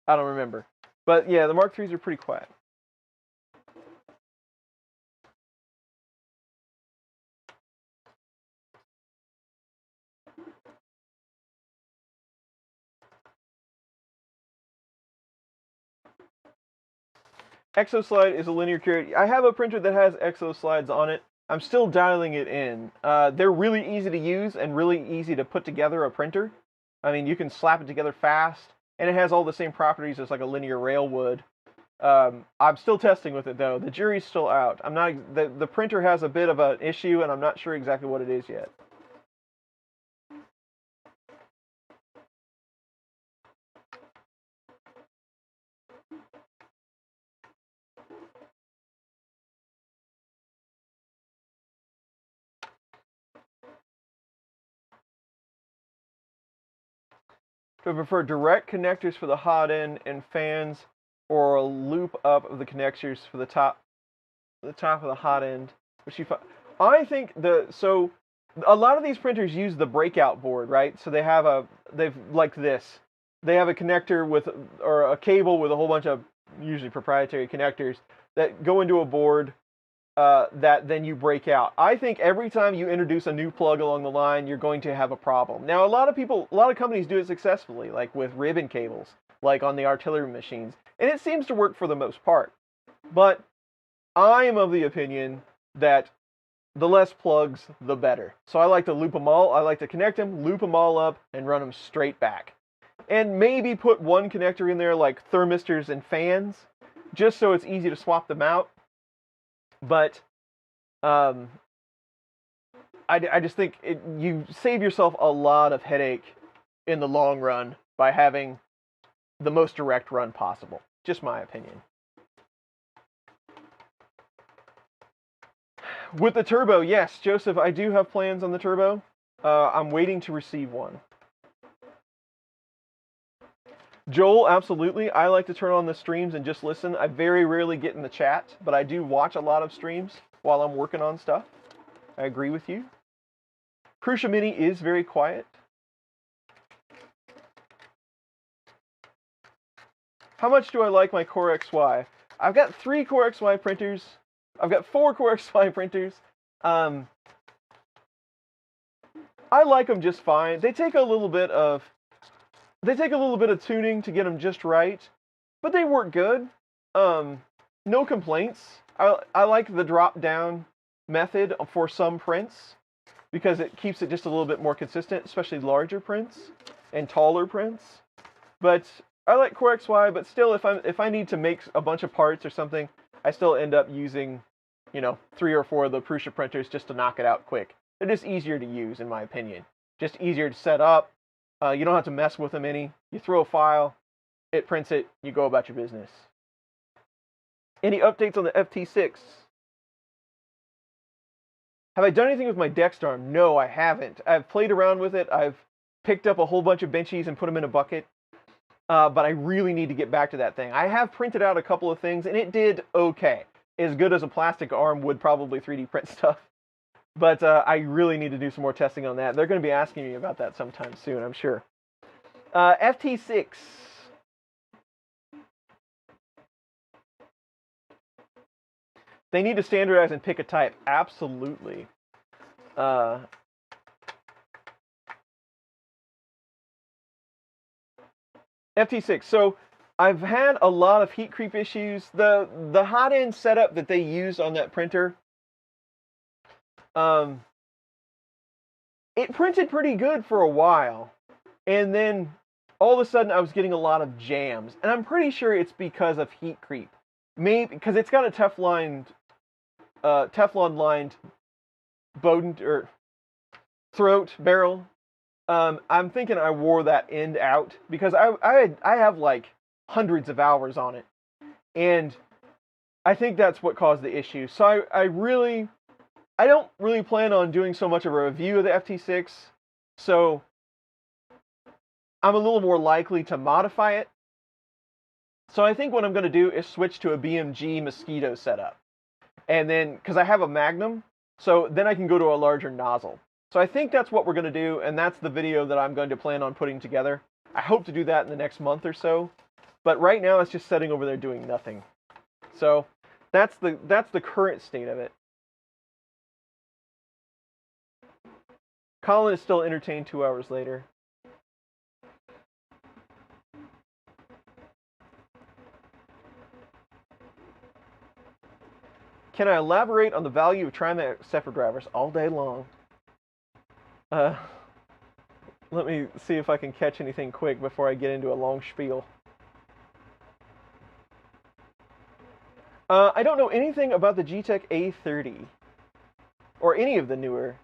I don't remember. But yeah, the Mark IIIs are pretty quiet. Exoslide is a linear carrier. I have a printer that has exoslides on it. I'm still dialing it in. They're really easy to use and really easy to put together a printer. I mean, you can slap it together fast, and it has all the same properties as like a linear rail would. I'm still testing with it though. The jury's still out. I'm not. The printer has a bit of an issue, and I'm not sure exactly what it is yet. Do I prefer direct connectors for the hot end and fans, or a loop up of the connectors for the top of the hot end? I think so a lot of these printers use the breakout board, right? So they've like this. They have a connector or a cable with a whole bunch of usually proprietary connectors that go into a board that then you break out. I think every time you introduce a new plug along the line, you're going to have a problem. Now, a lot of companies do it successfully, like with ribbon cables, like on the artillery machines, and it seems to work for the most part. But I am of the opinion that the less plugs, the better. So I like to loop them all. I like to connect them, loop them all up, and run them straight back. And maybe put one connector in there like thermistors and fans, just so it's easy to swap them out. But I just think you save yourself a lot of headache in the long run by having the most direct run possible. Just my opinion. With the turbo, yes, Joseph, I do have plans on the turbo. I'm waiting to receive one. Joel, absolutely. I like to turn on the streams and just listen. I very rarely get in the chat, but I do watch a lot of streams while I'm working on stuff. I agree with you. Prusa Mini is very quiet. How much do I like my Core XY? I've got 3 Core XY printers. I've got 4 Core XY printers. I like them just fine. They take a little bit of tuning to get them just right, but they work good. No complaints. I like the drop down method for some prints because it keeps it just a little bit more consistent, especially larger prints and taller prints. But I like Core XY, but still, if I need to make a bunch of parts or something, I still end up using, 3 or 4 of the Prusa printers just to knock it out quick. They're just easier to use, in my opinion. Just easier to set up. You don't have to mess with them any. You throw a file, it prints it, you go about your business. Any updates on the FT6? Have I done anything with my Dexarm? No, I haven't. I've played around with it. I've picked up a whole bunch of Benchies and put them in a bucket. But I really need to get back to that thing. I have printed out a couple of things, and it did okay. As good as a plastic arm would probably 3D print stuff. But I really need to do some more testing on that. They're going to be asking me about that sometime soon, I'm sure. FT6. They need to standardize and pick a type. Absolutely. FT6. So I've had a lot of heat creep issues. The hot end setup that they used on that printer, it printed pretty good for a while, and then all of a sudden I was getting a lot of jams, and I'm pretty sure it's because of heat creep. Maybe because it's got a Teflon lined Bowden or throat barrel. I'm thinking I wore that end out because I have like hundreds of hours on it. And I think that's what caused the issue. So I don't really plan on doing so much of a review of the FT6. So I'm a little more likely to modify it. So I think what I'm going to do is switch to a BMG Mosquito setup. And then, because I have a Magnum, so then I can go to a larger nozzle. So I think that's what we're going to do, and that's the video that I'm going to plan on putting together. I hope to do that in the next month or so. But right now it's just sitting over there doing nothing. So that's the current state of it. Colin is still entertained 2 hours later. Can I elaborate on the value of Trinamic stepper drivers all day long? Let me see if I can catch anything quick before I get into a long spiel. I don't know anything about the G-Tech A30 or any of the newer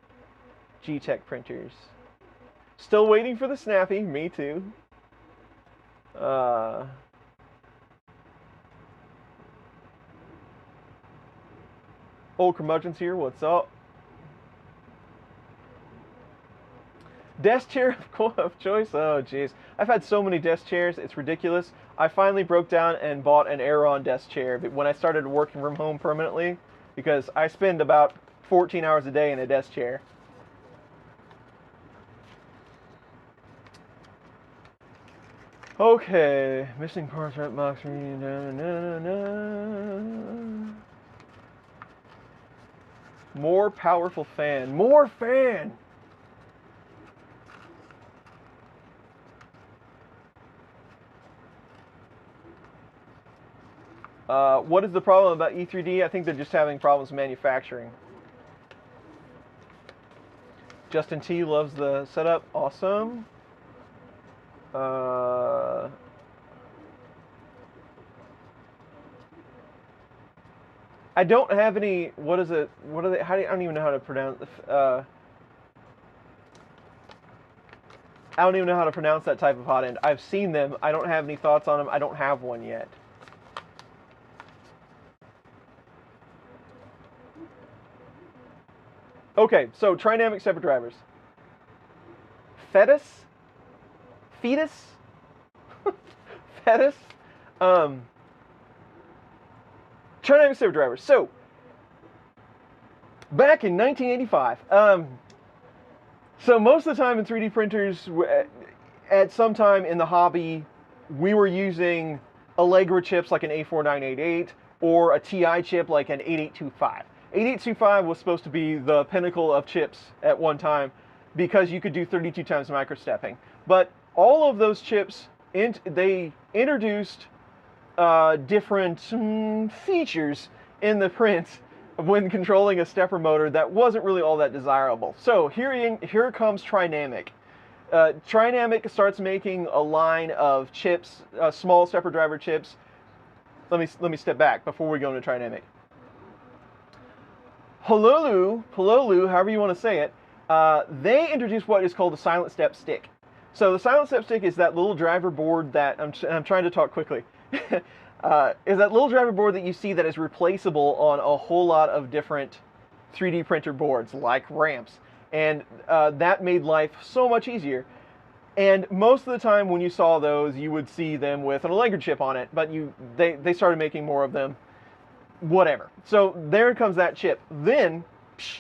G-Tech printers. Still waiting for the Snappy, me too. Old curmudgeons here, what's up? Desk chair of choice? Oh, jeez. I've had so many desk chairs, it's ridiculous. I finally broke down and bought an Aeron desk chair when I started working from home permanently, because I spend about 14 hours a day in a desk chair. Okay, missing parts, right box, more powerful fan. More fan! What is the problem about E3D? I think they're just having problems manufacturing. Justin T loves the setup. Awesome. I don't have any. What is it? What are they? I don't even know how to pronounce. I don't even know how to pronounce that type of hot end. I've seen them. I don't have any thoughts on them. I don't have one yet. Okay, so Trinamic stepper drivers. Fetus? Fetus? Trinamic stepper drivers. So, back in 1985, so most of the time in 3D printers, at some time in the hobby, we were using Allegra chips like an A4988 or a TI chip like an 8825. 8825 was supposed to be the pinnacle of chips at one time because you could do 32 times microstepping. But all of those chips, they introduced different features in the print when controlling a stepper motor that wasn't really all that desirable. So here comes Trinamic. Trinamic starts making a line of chips, small stepper driver chips. Let me step back before we go into Trinamic. Pololu, however you want to say it, they introduced what is called a silent step stick. So the silent step stick is that little driver board that, I'm trying to talk quickly, is that little driver board that you see that is replaceable on a whole lot of different 3D printer boards, like ramps. And that made life so much easier. And most of the time when you saw those, you would see them with an Allegra chip on it, but they started making more of them. Whatever. So there comes that chip. Then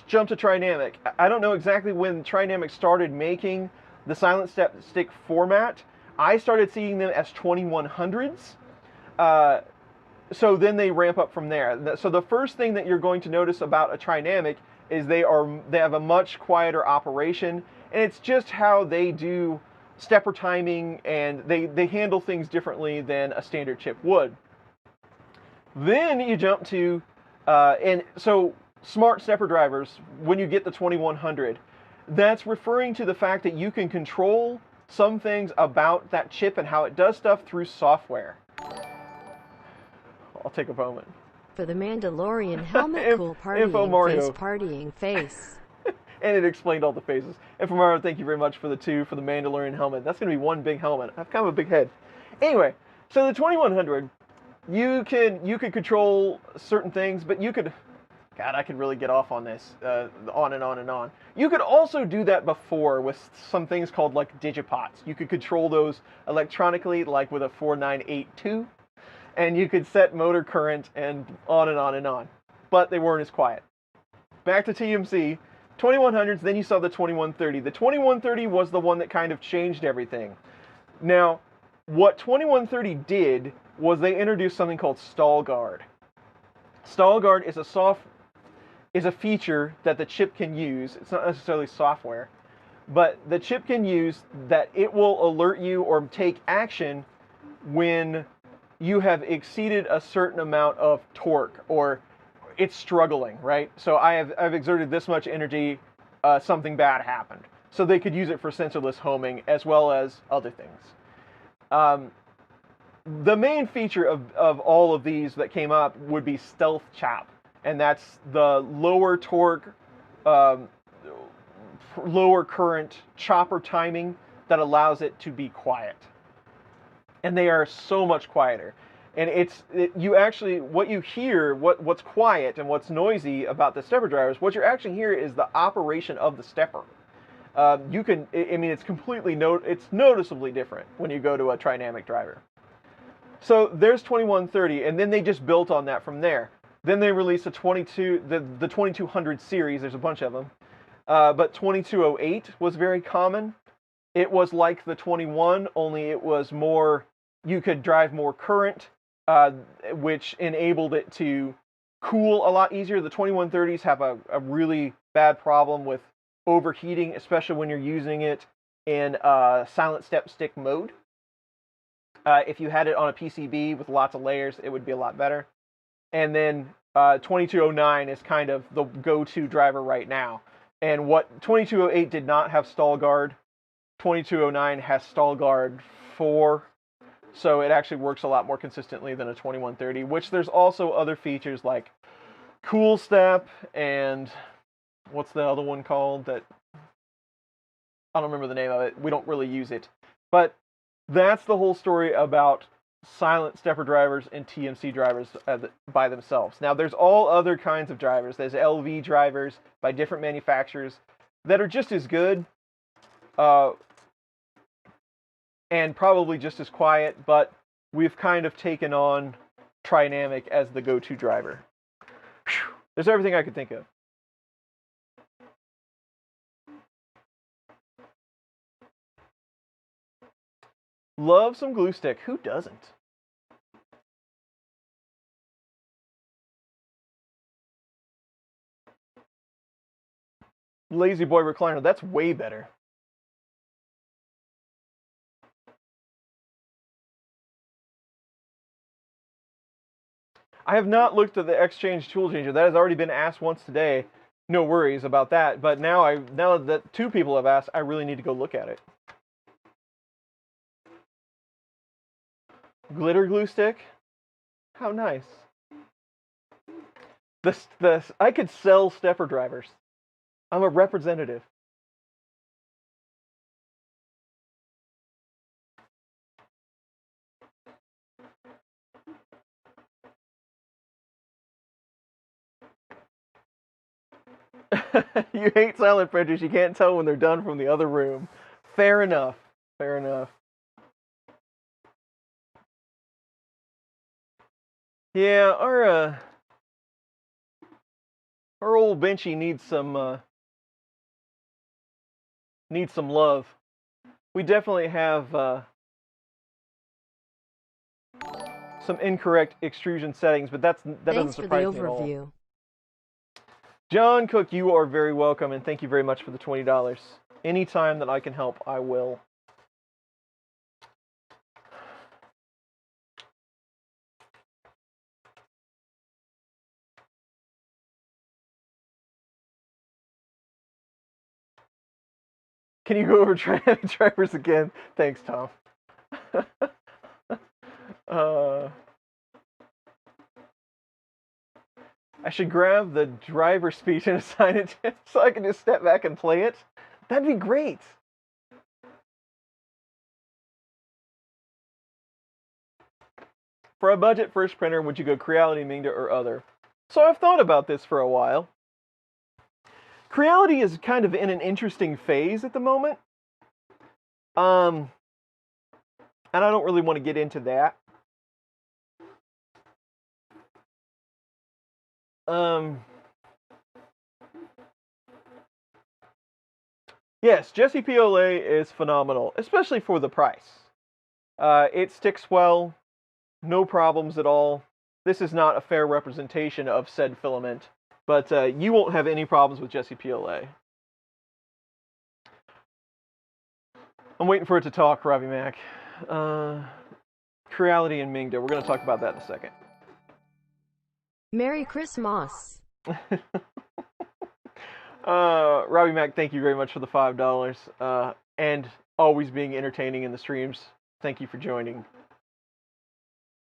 jump to Trinamic. I don't know exactly when Trinamic started making the silent step stick format. I started seeing them as 2100s. So then they ramp up from there. So the first thing that you're going to notice about a Trinamic is they have a much quieter operation, and it's just how they do stepper timing, and they handle things differently than a standard chip would. Then you jump to, and so smart stepper drivers, when you get the 2100, that's referring to the fact that you can control some things about that chip and how it does stuff through software. I'll take a moment. For the Mandalorian helmet, cool partying face, partying face. And it explained all the phases. And for Mario, thank you very much for the 2 for the Mandalorian helmet. That's going to be one big helmet. I have kind of a big head. Anyway, So the 2100, you could control certain things, but you could, God, I could really get off on this, on and on and on. You could also do that before with some things called like digipots. You could control those electronically, like with a 4982, and you could set motor current and on and on and on. But they weren't as quiet. Back to TMC, 2100s, then you saw the 2130. The 2130 was the one that kind of changed everything. Now, what 2130 did was they introduced something called Stall Guard. Stall Guard is a feature that the chip can use. It's not necessarily software, but the chip can use that it will alert you or take action when you have exceeded a certain amount of torque or it's struggling, right? So I've exerted this much energy, something bad happened. So they could use it for sensorless homing as well as other things. The main feature of all of these that came up would be Stealth Chap, and that's the lower torque, lower current chopper timing that allows it to be quiet. And they are so much quieter. And you actually, what you hear, what's quiet and what's noisy about the stepper drivers, what you're actually hearing is the operation of the stepper. It's completely, it's noticeably different when you go to a trinamic driver. So there's 2130, and then they just built on that from there. Then they released the 2200 series, there's a bunch of them. But 2208 was very common. It was like the 21, only it was more, you could drive more current, which enabled it to cool a lot easier. The 2130s have a really bad problem with overheating, especially when you're using it in silent step stick mode. If you had it on a PCB with lots of layers, it would be a lot better. And then 2209 is kind of the go-to driver right now. And what 2208 did not have stall guard, 2209 has stall guard 4. So it actually works a lot more consistently than a 2130, which there's also other features like cool step and what's the other one called that I don't remember the name of it. We don't really use it. But that's the whole story about silent stepper drivers and TMC drivers by themselves. Now there's all other kinds of drivers. There's LV drivers by different manufacturers that are just as good. And probably just as quiet, but we've kind of taken on Trinamic as the go-to driver. Whew. There's everything I could think of. Love some glue stick. Who doesn't? Lazy Boy recliner. That's way better. I have not looked at the Exchange tool changer. That has already been asked once today. No worries about that. But now that 2 people have asked, I really need to go look at it. Glitter glue stick? How nice. I could sell stepper drivers. I'm a representative. You hate silent printers. You can't tell when they're done from the other room. Fair enough. Fair enough. Yeah, our old Benchy needs some love. We definitely have some incorrect extrusion settings, but that doesn't surprise me at all. Thanks for the overview. John Cook, you are very welcome, and thank you very much for the $20. Anytime that I can help, I will. Can you go over drivers again? Thanks, Tom. I should grab the driver speech and assign it to him so I can just step back and play it. That'd be great. For a budget first printer, would you go Creality, Mingda, or other? So I've thought about this for a while. Creality is kind of in an interesting phase at the moment. And I don't really want to get into that. Yes, Jessie PLA is phenomenal, especially for the price. It sticks well, no problems at all. This is not a fair representation of said filament, but you won't have any problems with Jessie PLA. I'm waiting for it to talk, Robbie Mac. Creality and Mingda, we're going to talk about that in a second. Merry Christmas. Robbie Mac, thank you very much for the $5, and always being entertaining in the streams. Thank you for joining.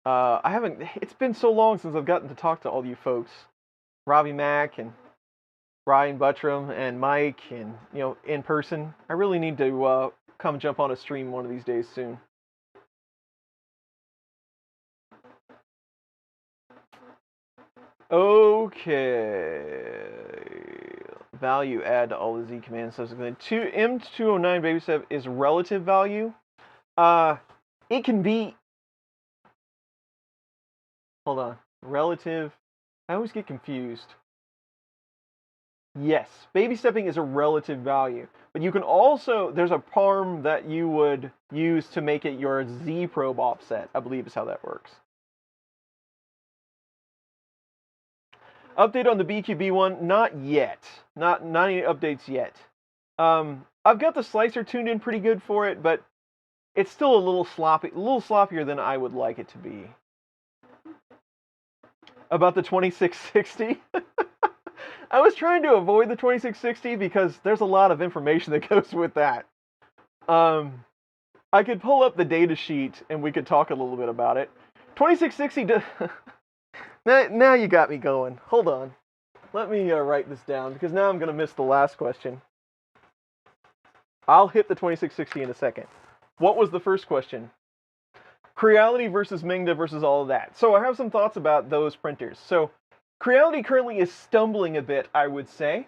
It's been so long since I've gotten to talk to all you folks. Robbie Mac and Ryan Buttram and Mike and, in person. I really need to come jump on a stream one of these days soon. Okay. Value add to all the Z commands. So M209 baby step is relative value. It can be. Hold on. Relative. I always get confused. Yes, baby stepping is a relative value, but you can also, there's a parm that you would use to make it your Z probe offset, I believe is how that works. Update on the BQB one? Not yet. Not any updates yet. I've got the slicer tuned in pretty good for it, but it's still a little sloppy, a little sloppier than I would like it to be. About the 2660? I was trying to avoid the 2660 because there's a lot of information that goes with that. I could pull up the data sheet and we could talk a little bit about it. 2660 now you got me going. Hold on. Let me write this down because now I'm going to miss the last question. I'll hit the 2660 in a second. What was the first question? Creality versus Mingda versus all of that. So I have some thoughts about those printers. So Creality currently is stumbling a bit, I would say,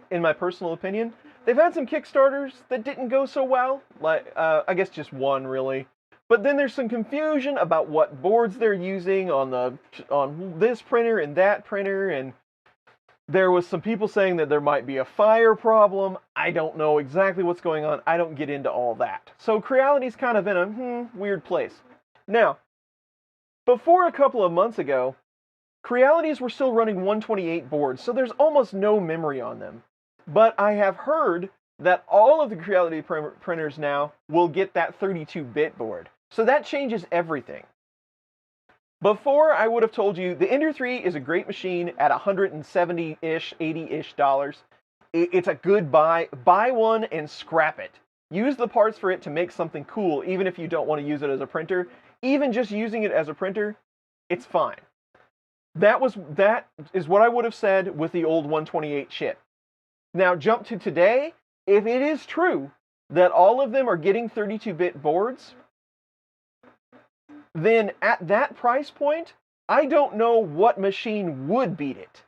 in my personal opinion. They've had some Kickstarters that didn't go so well, like I guess just one really. But then there's some confusion about what boards they're using on this printer and that printer, and there was some people saying that there might be a fire problem. I don't know exactly what's going on. I don't get into all that. So Creality's kind of in a weird place. Now, before a couple of months ago, Crealities were still running 128 boards, so there's almost no memory on them. But I have heard that all of the Creality printers now will get that 32-bit board. So that changes everything. Before, I would have told you the Ender 3 is a great machine at $170-ish, $80-ish dollars. It's a good buy. Buy one and scrap it. Use the parts for it to make something cool, even if you don't want to use it as a printer. Even just using it as a printer, it's fine. That is what I would have said with the old 128 chip. Now jump to today. If it is true that all of them are getting 32-bit boards, then at that price point, I don't know what machine would beat it.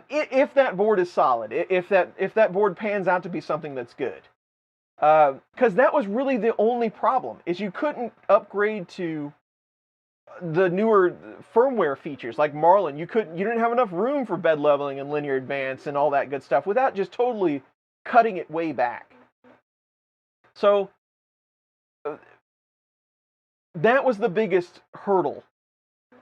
If that board is solid, if that board pans out to be something that's good. Because that was really the only problem, is you couldn't upgrade to the newer firmware features like Marlin. You didn't have enough room for bed leveling and linear advance and all that good stuff without just totally cutting it way back. So that was the biggest hurdle.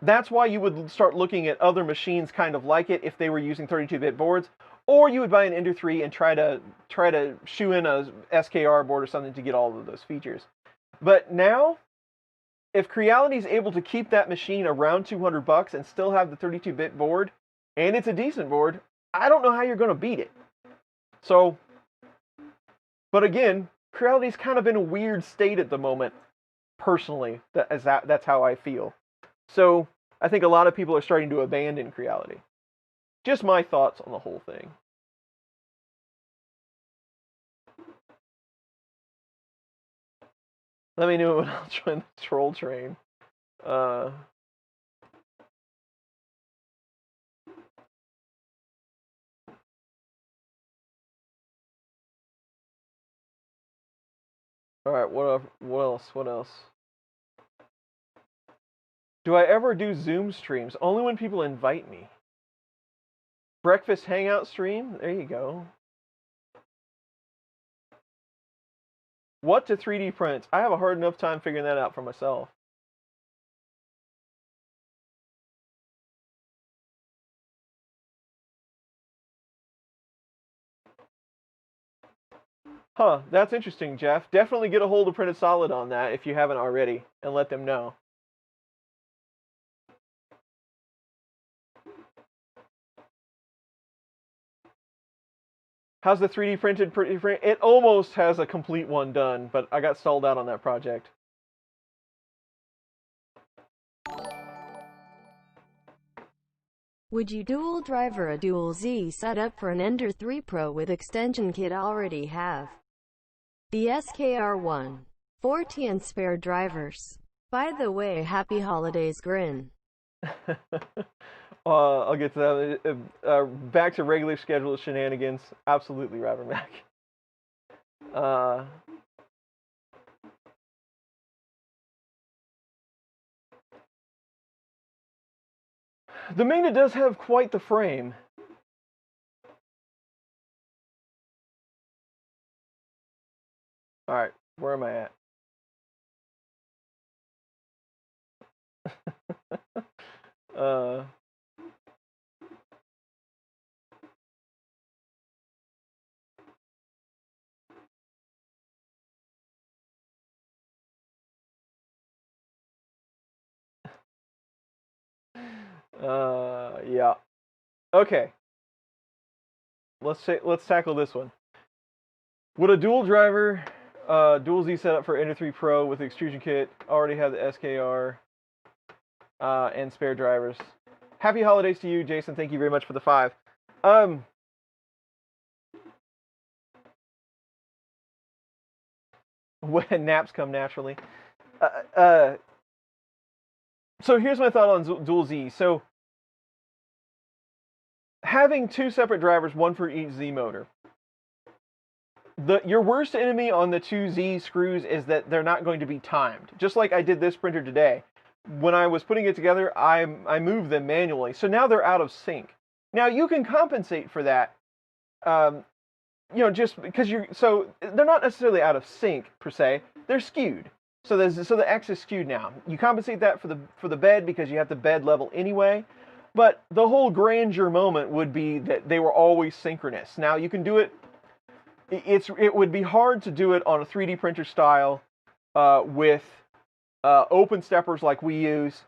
That's why you would start looking at other machines kind of like it if they were using 32-bit boards, or you would buy an Ender 3 and try to shoe in a SKR board or something to get all of those features. But now, if Creality is able to keep that machine around $200 and still have the 32-bit board, and it's a decent board, I don't know how you're going to beat it. So, but again, Creality's kind of in a weird state at the moment, personally. That's how I feel. So, I think a lot of people are starting to abandon Creality. Just my thoughts on the whole thing. Let me know when I'll join the troll train. Uh, all right, what else? What else? Do I ever do Zoom streams? Only when people invite me. Breakfast hangout stream? There you go. What to 3D print? I have a hard enough time figuring that out for myself. Huh, that's interesting, Jeff. Definitely get a hold of Printed Solid on that if you haven't already, and let them know. How's the 3D printed print? It almost has a complete one done, but I got stalled out on that project. Would you dual driver a dual Z setup for an Ender 3 Pro with extension kit already have the SKR1, 40 and spare drivers? By the way, happy holidays, Grin. I'll get to that. Back to regular scheduled shenanigans. Absolutely, Robert Mac. The Mingda does have quite the frame. Alright, where am I at? Yeah. Okay. Let's tackle this one. Would a dual driver, dual Z setup for Ender 3 Pro with extrusion kit already have the SKR and spare drivers? Happy holidays to you, Jason. Thank you very much for the 5. When naps come naturally. So here's my thought on dual Z. So having 2 separate drivers, one for each Z motor. Your worst enemy on the 2 Z screws is that they're not going to be timed. Just like I did this printer today. When I was putting it together, I moved them manually. So now they're out of sync. Now you can compensate for that. Just because so they're not necessarily out of sync per se. They're skewed. So the X is skewed now. You compensate that for the bed because you have the bed level anyway. But the whole grandeur moment would be that they were always synchronous. Now you can do it. It would be hard to do it on a 3D printer style with open steppers like we use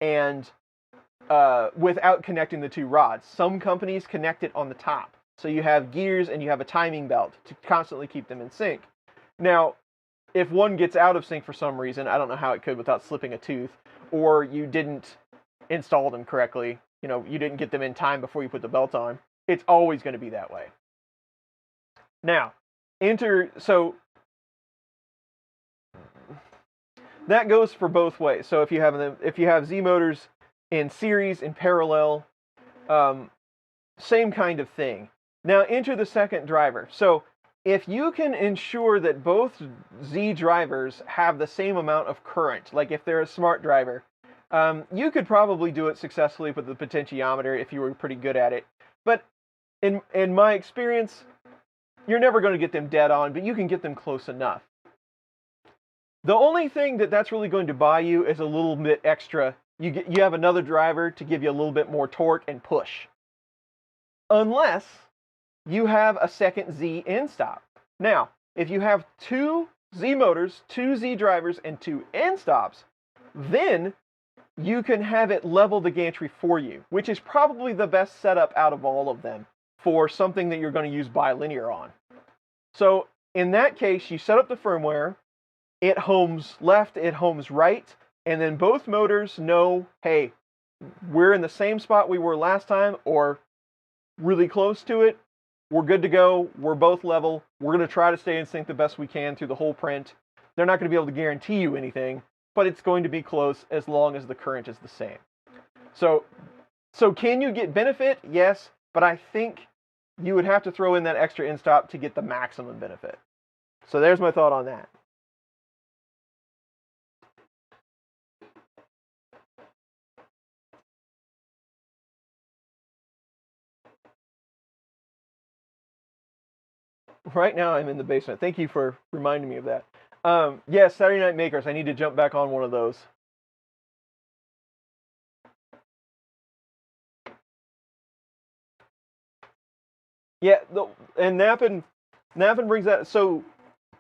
and without connecting the 2 rods. Some companies connect it on the top. So you have gears and you have a timing belt to constantly keep them in sync. Now, if one gets out of sync for some reason, I don't know how it could without slipping a tooth, or you didn't install them correctly, you didn't get them in time before you put the belt on, it's always going to be that way. Now, so that goes for both ways. So if you have Z motors in series, in parallel, same kind of thing. Now enter the second driver. So if you can ensure that both Z drivers have the same amount of current, like if they're a smart driver, you could probably do it successfully with the potentiometer if you were pretty good at it. But in my experience, you're never going to get them dead on, but you can get them close enough. The only thing that's really going to buy you is a little bit extra. You have another driver to give you a little bit more torque and push. Unless you have a second Z end stop. Now, if you have 2 Z motors, 2 Z drivers, and 2 end stops, then you can have it level the gantry for you, which is probably the best setup out of all of them for something that you're going to use bilinear on. So in that case, you set up the firmware, it homes left, it homes right, and then both motors know, hey, we're in the same spot we were last time, or really close to it. We're good to go. We're both level. We're going to try to stay in sync the best we can through the whole print. They're not going to be able to guarantee you anything, but it's going to be close as long as the current is the same. So can you get benefit? Yes, but I think you would have to throw in that extra in stop to get the maximum benefit. So there's my thought on that. Right now I'm in the basement. Thank you for reminding me of that. Yes, Saturday Night Makers. I need to jump back on one of those. Yeah, and Nappin brings that. So,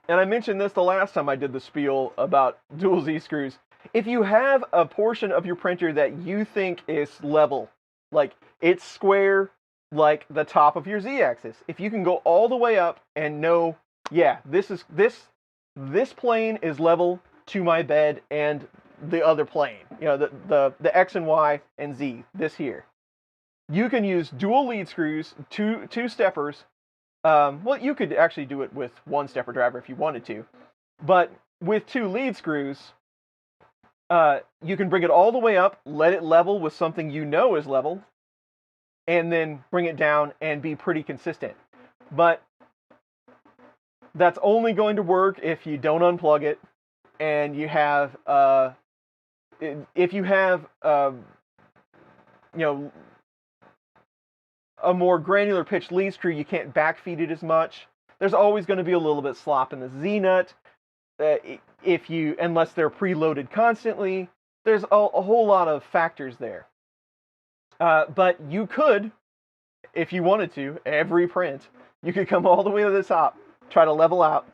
and I mentioned this the last time I did the spiel about dual Z screws. If you have a portion of your printer that you think is level, like it's square, like the top of your Z-axis, if you can go all the way up and know, yeah, this plane is level to my bed and the other plane, you know, the X and Y and Z, this here. You can use dual lead screws, two steppers. Well, you could actually do it with one stepper driver if you wanted to, but with two lead screws, you can bring it all the way up, let it level with something you know is level, and then bring it down and be pretty consistent. But that's only going to work if you don't unplug it, and you have, if you have, you know, a more granular pitch lead screw, you can't backfeed it as much. There's always going to be a little bit slop in the Z-nut, unless they're preloaded constantly. There's a whole lot of factors there. But you could, if you wanted to, every print, you could come all the way to the top, try to level out,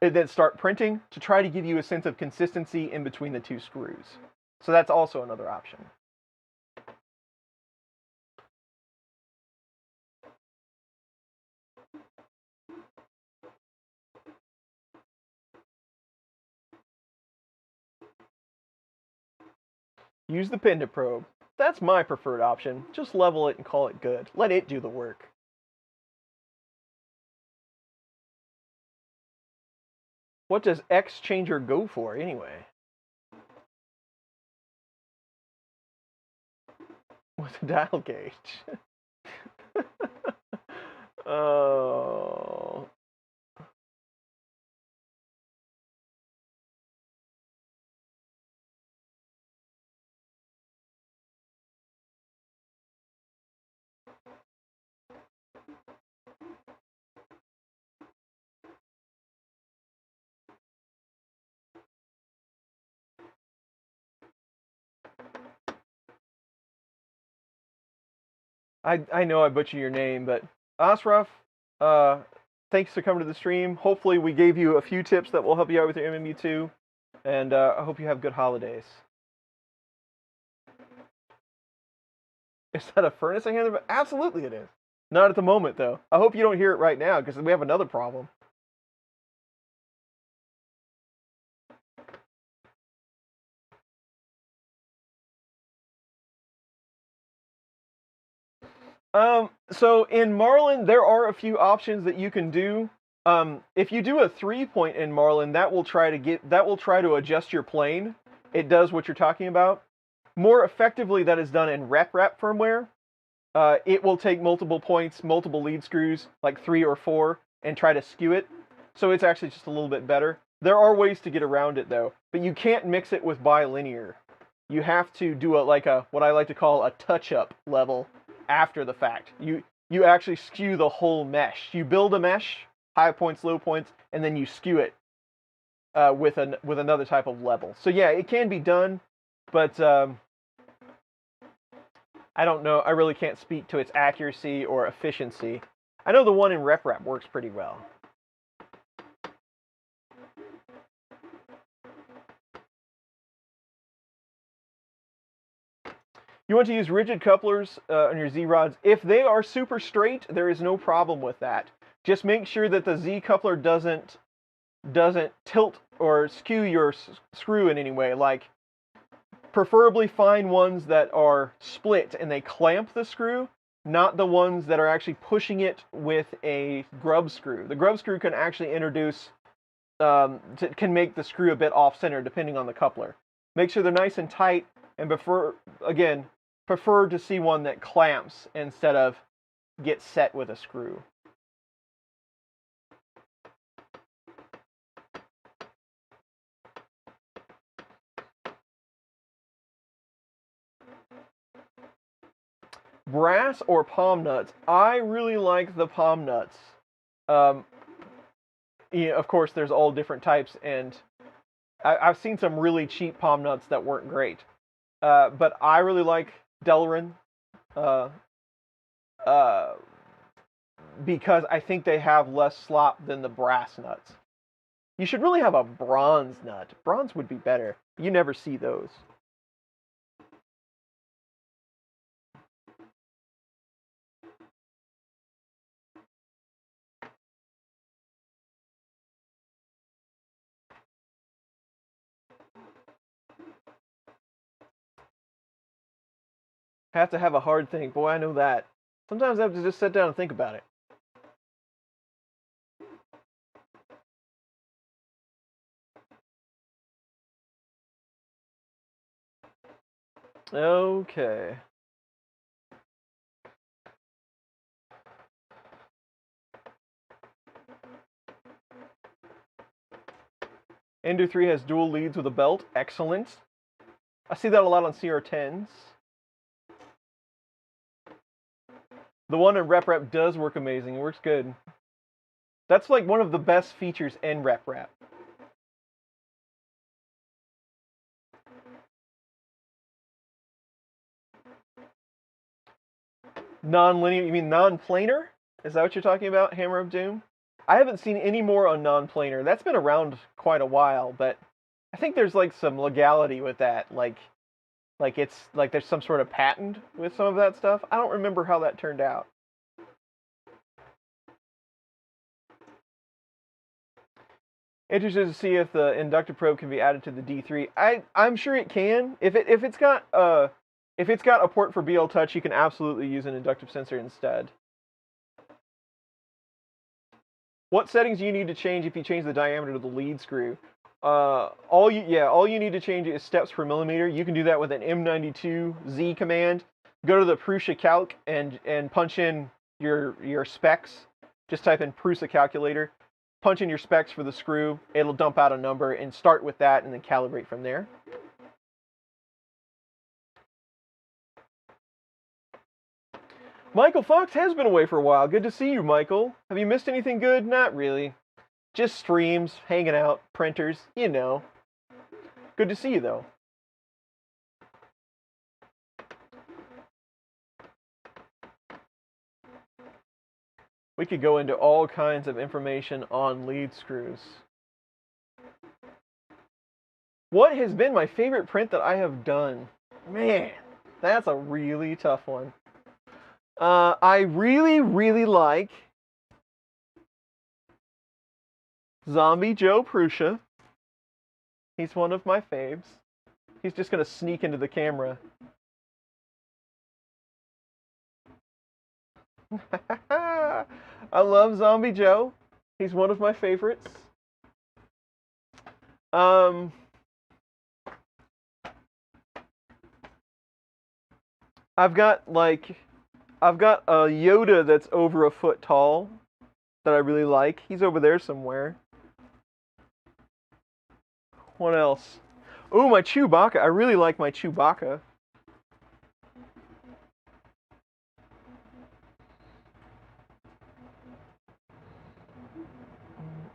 and then start printing to try to give you a sense of consistency in between the two screws. So that's also another option. Use the pendant probe. That's my preferred option. Just level it and call it good. Let it do the work. What does X changer go for anyway? With a dial gauge. Oh. I know I butchered your name, but Asraf, thanks for coming to the stream. Hopefully we gave you a few tips that will help you out with your MMU2, and I hope you have good holidays. Is that a furnace I handed? Absolutely it is. Not at the moment, though. I hope you don't hear it right now, because we have another problem. So in Marlin, there are a few options that you can do. If you do a 3-point in Marlin, that will try to adjust your plane. It does what you're talking about. More effectively, that is done in rep firmware. It will take multiple points, multiple lead screws, like 3 or 4, and try to skew it. So it's actually just a little bit better. There are ways to get around it though, but you can't mix it with bilinear. You have to do what I like to call a touch-up level after the fact. You actually skew the whole mesh. You build a mesh, high points, low points, and then you skew it with another type of level. So yeah, it can be done, but I don't know. I really can't speak to its accuracy or efficiency. I know the one in rep works pretty well. You want to use rigid couplers on your Z-rods. If they are super straight, there is no problem with that. Just make sure that the Z-coupler doesn't tilt or skew your screw in any way. Like, preferably find ones that are split and they clamp the screw, not the ones that are actually pushing it with a grub screw. The grub screw can actually introduce can make the screw a bit off-center depending on the coupler. Make sure they're nice and tight, and prefer to see one that clamps instead of gets set with a screw. Brass or palm nuts? I really like the palm nuts. Of course, there's all different types, and I've seen some really cheap palm nuts that weren't great. But I really like Delrin because I think they have less slop than the brass nuts. You should really have a bronze nut. Bronze would be better. You never see those. Have to have a hard think. Boy, I know that. Sometimes I have to just sit down and think about it. Okay. Ender 3 has dual leads with a belt. Excellent. I see that a lot on CR10s. The one in RepRap does work amazing. It works good. That's like one of the best features in RepRap. Non-linear, you mean non-planar? Is that what you're talking about, Hammer of Doom? I haven't seen any more on non-planar. That's been around quite a while, but I think there's like some legality with that. Like it's like there's some sort of patent with some of that stuff. I don't remember how that turned out. Interested to see if the inductor probe can be added to the D3. I'm sure it can. If it's got a port for BL Touch, you can absolutely use an inductive sensor instead. What settings do you need to change if you change the diameter of the lead screw? All you need to change is steps per millimeter. You can do that with an M92Z command. Go to the Prusa Calc and punch in your specs. Just type in Prusa Calculator. Punch in your specs for the screw. It'll dump out a number, and start with that and then calibrate from there. Michael Fox has been away for a while. Good to see you, Michael. Have you missed anything good? Not really. Just streams, hanging out, printers, you know. Good to see you, though. We could go into all kinds of information on lead screws. What has been my favorite print that I have done? Man, that's a really tough one. I really, really like Zombie Joe Prusa. He's one of my faves. He's just going to sneak into the camera. I love Zombie Joe. He's one of my favorites. I've got a Yoda that's over a foot tall that I really like. He's over there somewhere. What else? Ooh, my Chewbacca. I really like my Chewbacca.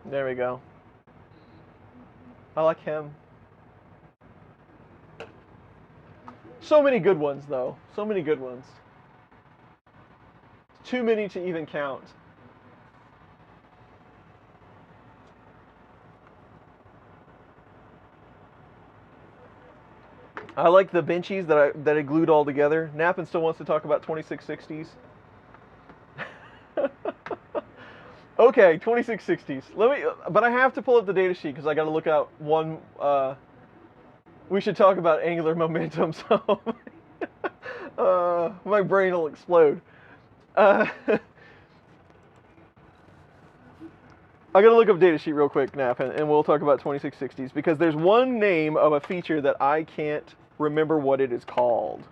There we go. I like him. So many good ones, though. So many good ones. Too many to even count. I like the Benchies that I glued all together. Nappin still wants to talk about 2660s. Okay, 2660s. But I have to pull up the data sheet because I got to look out one. We should talk about angular momentum. So my brain will explode. I gotta look up datasheet real quick, Nap, and we'll talk about 2660s, because there's one name of a feature that I can't remember what it is called.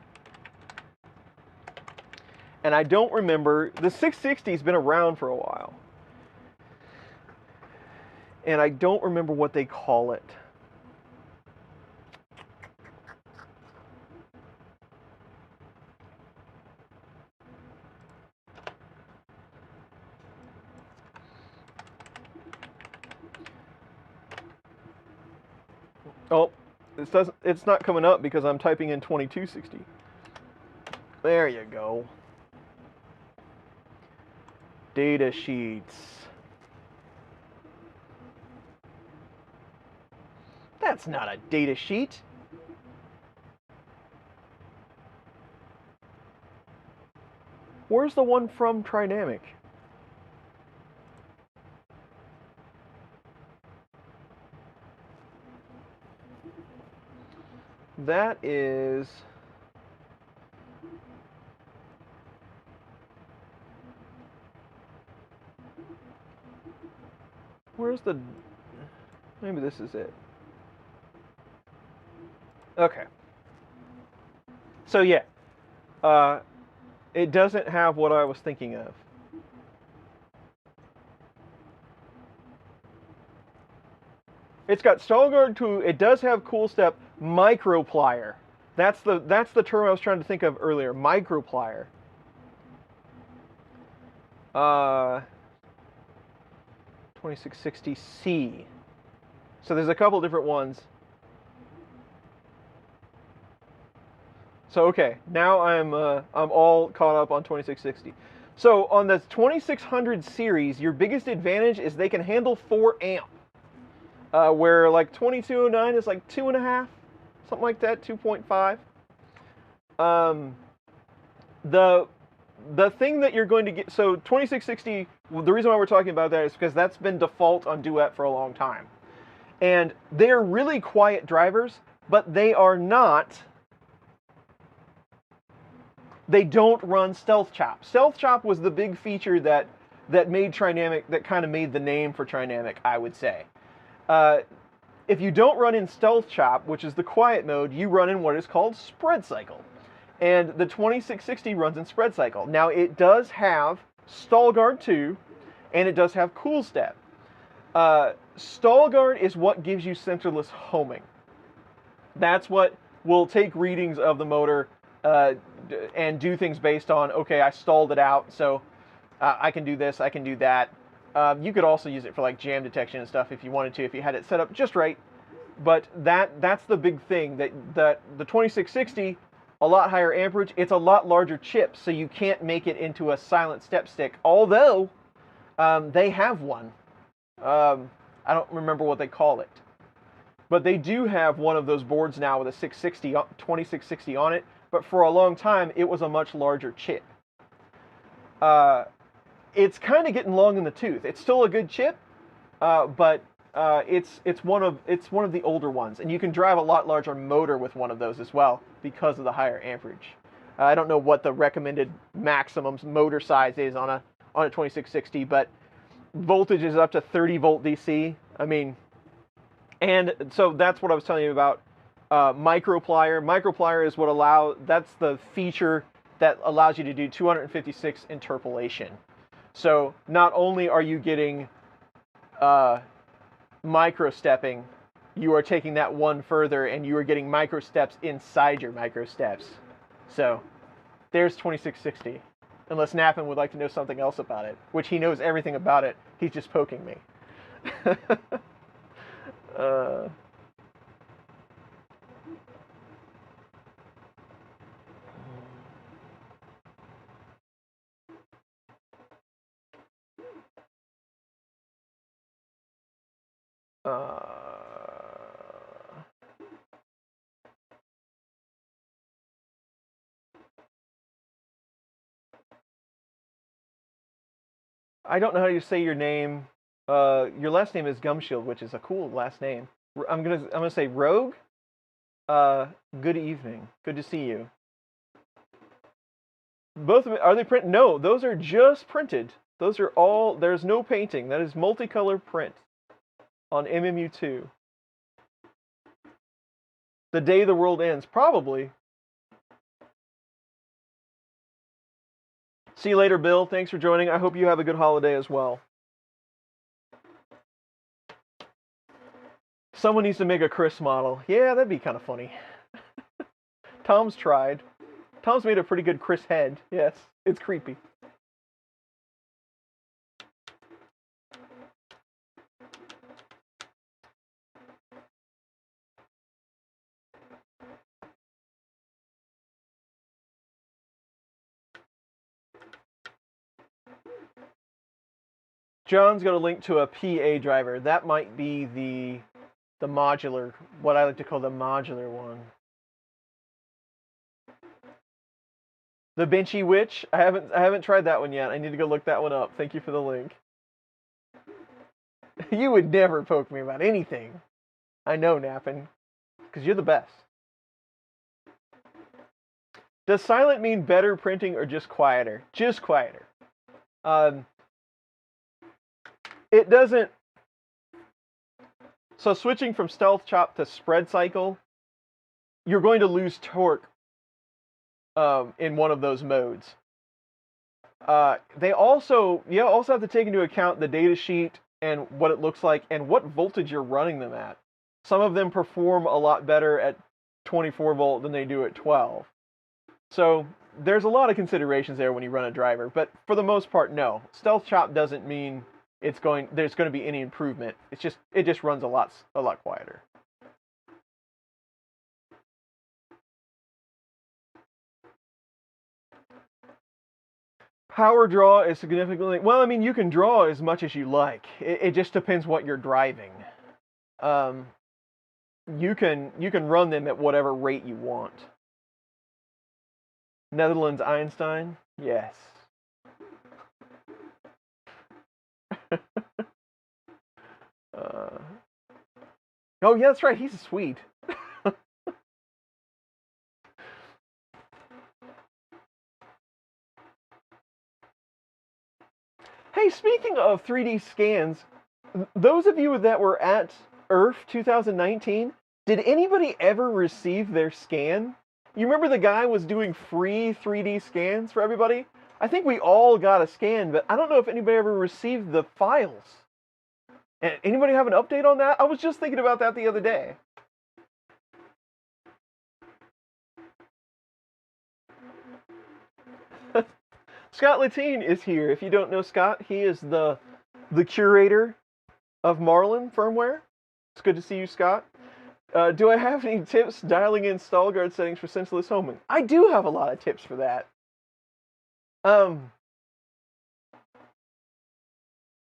And I don't remember, the 660's been around for a while. And I don't remember what they call it. Oh, it's not coming up because I'm typing in 2260. There you go. Data sheets. That's not a data sheet. Where's the one from Trinamic? That is... Where's the... Maybe this is it. Okay. So yeah. It doesn't have what I was thinking of. It's got stall guard 2. It does have cool step microplier. That's the term I was trying to think of earlier. Microplier. 2660C. So there's a couple different ones. So okay, now I'm all caught up on 2660. So on the 2600 series, your biggest advantage is they can handle 4 amp. Where like 2209 is like 2.5, something like that, 2.5. The thing that you're going to get, so 2660, the reason why we're talking about that is because that's been default on Duet for a long time. And they're really quiet drivers, but they are not, they don't run Stealth Chop. Stealth Chop was the big feature that made Trinamic, that kind of made the name for Trinamic, I would say. If you don't run in Stealth Chop, which is the quiet mode, you run in what is called Spread Cycle. And the 2660 runs in Spread Cycle. Now, it does have Stall Guard 2, and it does have Cool Step. Stall Guard is what gives you centerless homing. That's what will take readings of the motor and do things based on, okay, I stalled it out, so I can do this, I can do that. You could also use it for like jam detection and stuff if you wanted to, if you had it set up just right. But that's the big thing, that the 2660, a lot higher amperage, it's a lot larger chip, so you can't make it into a silent step stick, although they have one. I don't remember what they call it. But they do have one of those boards now with a 2660 on it, but for a long time, it was a much larger chip. It's kind of getting long in the tooth. It's still a good chip, but it's one of the older ones, and you can drive a lot larger motor with one of those as well because of the higher amperage. I don't know what the recommended maximum motor size is on a 2660, but voltage is up to 30 volt DC. I mean, and so that's what I was telling you about. Microplier. Microplier is that's the feature that allows you to do 256 interpolation. So not only are you getting micro-stepping, you are taking that one further, and you are getting micro-steps inside your micro-steps. So there's 2660. Unless Nappin would like to know something else about it, which he knows everything about it. He's just poking me. I don't know how you say your name. Your last name is Gumshield, which is a cool last name. I'm gonna say Rogue. Good evening. Good to see you. Both of them, are they printed? No, those are just printed. Those are all, there's no painting. That is multicolor print on MMU2. The day the world ends, probably. See you later, Bill. Thanks for joining. I hope you have a good holiday as well. Someone needs to make a Chris model. Yeah, that'd be kind of funny. Tom's tried. Tom's made a pretty good Chris head. Yes, it's creepy. John's got a link to a PA driver. That might be the modular, what I like to call the modular one. The Benchy Witch. I haven't tried that one yet. I need to go look that one up. Thank you for the link. You would never poke me about anything. I know, Nappin, because you're the best. Does silent mean better printing or just quieter? Just quieter. It doesn't. So switching from stealth chop to spread cycle, you're going to lose torque in one of those modes. You also have to take into account the data sheet and what it looks like and what voltage you're running them at. Some of them perform a lot better at 24 volt than they do at 12. So there's a lot of considerations there when you run a driver, but for the most part, no. Stealth chop doesn't mean there's going to be any improvement. It just runs a lot quieter. Power draw is significantly, well, I mean, you can draw as much as you like. It just depends what you're driving. You can run them at whatever rate you want. Netherlands Einstein? Yes. Oh yeah, that's right, he's a Swede. Hey, speaking of 3D scans, those of you that were at ERF 2019, did anybody ever receive their scan? You remember the guy was doing free 3D scans for everybody? I think we all got a scan, but I don't know if anybody ever received the files. And anybody have an update on that? I was just thinking about that the other day. Scott Latine is here. If you don't know Scott, he is the curator of Marlin firmware. It's good to see you, Scott. Do I have any tips dialing in stall guard settings for sensorless homing? I do have a lot of tips for that.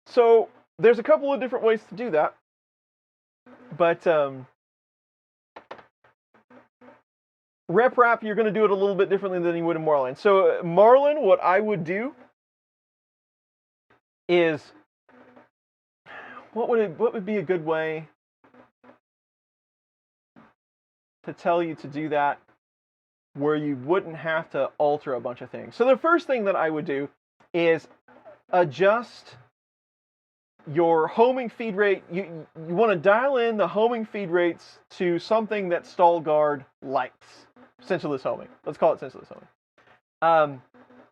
So there's a couple of different ways to do that, but RepRap, you're going to do it a little bit differently than you would in Marlin. So Marlin, what I would do is, what would be a good way to tell you to do that where you wouldn't have to alter a bunch of things. So the first thing that I would do is adjust your homing feed rate. You want to dial in the homing feed rates to something that stall guard likes. Sensorless homing. Let's call it sensorless homing.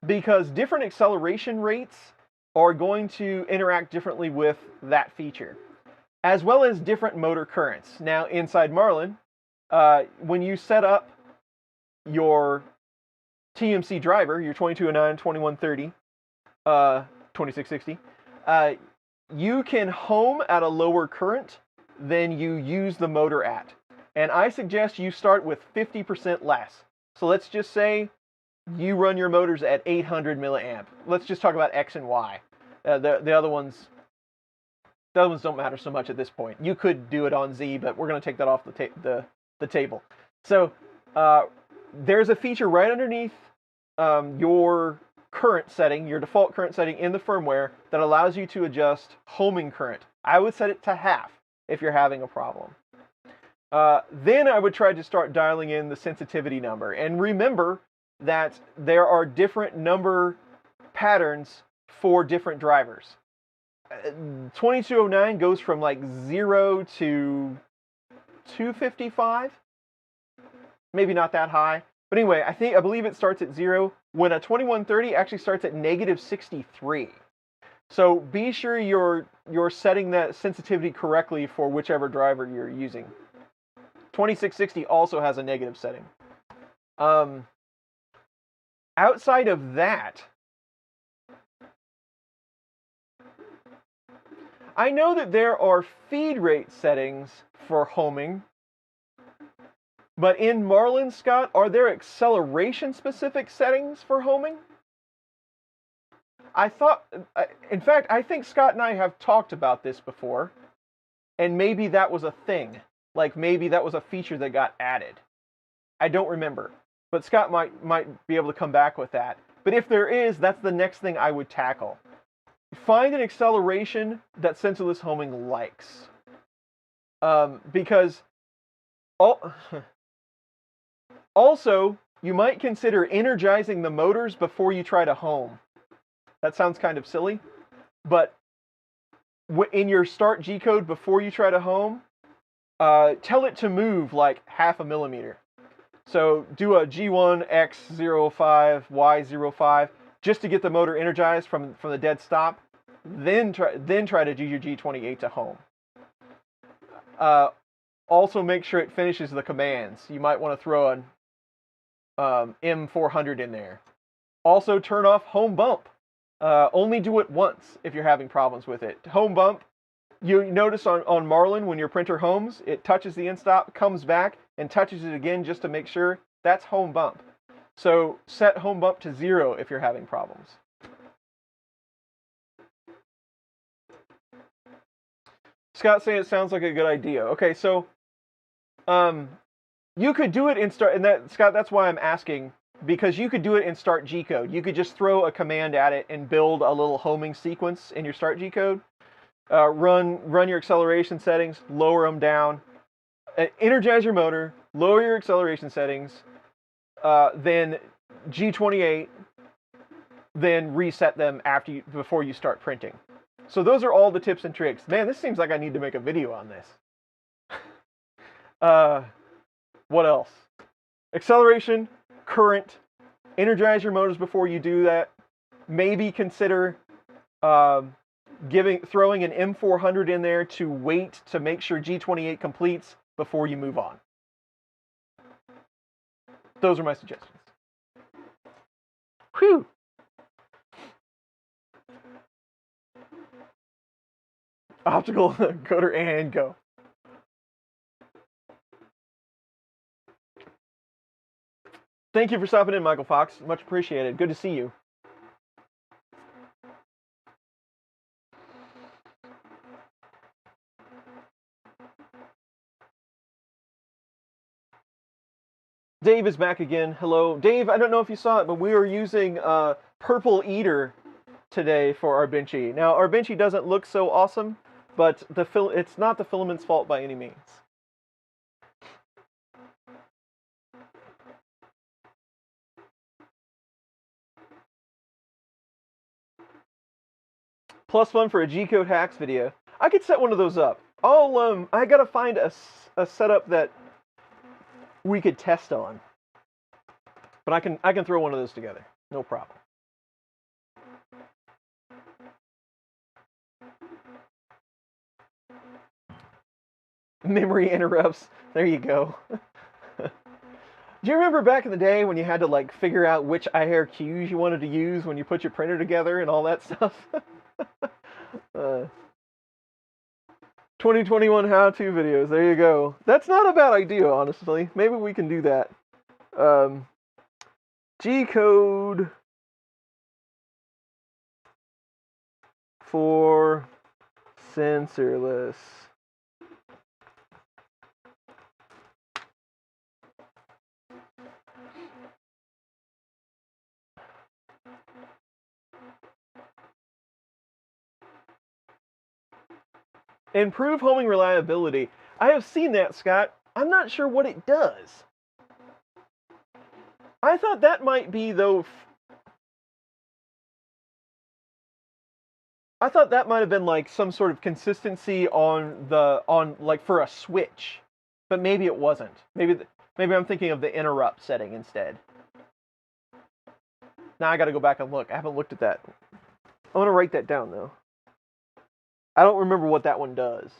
Because different acceleration rates are going to interact differently with that feature, as well as different motor currents. Now, inside Marlin, when you set up your TMC driver, your 2209, 2130, 2660, you can home at a lower current than you use the motor at. And I suggest you start with 50% less. So let's just say you run your motors at 800 milliamp. Let's just talk about X and Y. The other ones don't matter so much at this point. You could do it on Z, but we're going to take that off the table. So there's a feature right underneath your current setting, your default current setting in the firmware, that allows you to adjust homing current. I would set it to half if you're having a problem. Then I would try to start dialing in the sensitivity number. And remember that there are different number patterns for different drivers. 2209 goes from like 0 to 255. Maybe not that high. But anyway, I believe it starts at 0, when a 2130 actually starts at -63. So be sure you're setting that sensitivity correctly for whichever driver you're using. 2660 also has a negative setting. Outside of that, I know that there are feed rate settings for homing, but in Marlin, Scott, are there acceleration-specific settings for homing? In fact, I think Scott and I have talked about this before, and maybe that was a thing. Like, maybe that was a feature that got added. I don't remember, but Scott might be able to come back with that. But if there is, that's the next thing I would tackle. Find an acceleration that sensorless homing likes. Because also, you might consider energizing the motors before you try to home. That sounds kind of silly, but in your start G code before you try to home, tell it to move like 0.5 millimeter. So do a G1 X05 Y05 just to get the motor energized from the dead stop. Then try to do your G28 to home. Also make sure it finishes the commands. You might want to throw an M400 in there. Also turn off home bump. Only do it once if you're having problems with it. Home bump, you notice on Marlin when your printer homes, it touches the in-stop, comes back, and touches it again just to make sure. That's home bump. So set home bump to 0 if you're having problems. Scott saying it sounds like a good idea. Okay, so you could do it in start, and Scott, that's why I'm asking, because you could do it in start G code. You could just throw a command at it and build a little homing sequence in your start G code. Run your acceleration settings, lower them down, energize your motor, lower your acceleration settings, then G28, then reset them before you start printing. So those are all the tips and tricks. Man, this seems like I need to make a video on this. What else? Acceleration, current, energize your motors before you do that. Maybe consider throwing an M400 in there to wait to make sure G28 completes before you move on. Those are my suggestions. Whew. Optical coder and go. Thank you for stopping in, Michael Fox. Much appreciated. Good to see you. Dave is back again. Hello. Dave, I don't know if you saw it, but we were using Purple Eater today for our Benchy. Now, our Benchy doesn't look so awesome, but it's not the filament's fault by any means. +1 for a G-code hacks video. I could set one of those up. I gotta find a setup that we could test on. But I can throw one of those together. No problem. Memory interrupts. There you go. Do you remember back in the day when you had to like figure out which IRQs you wanted to use when you put your printer together and all that stuff? 2021 how-to videos. There you go. That's not a bad idea, honestly. Maybe we can do that. G-code for sensorless. Improve homing reliability. I have seen that, Scott. I'm not sure what it does. I thought that might be, though, I thought that might have been like some sort of consistency on like for a switch, but maybe it wasn't. Maybe I'm thinking of the interrupt setting instead. Now I got to go back and look. I haven't looked at that. I'm gonna write that down though. I don't remember what that one does.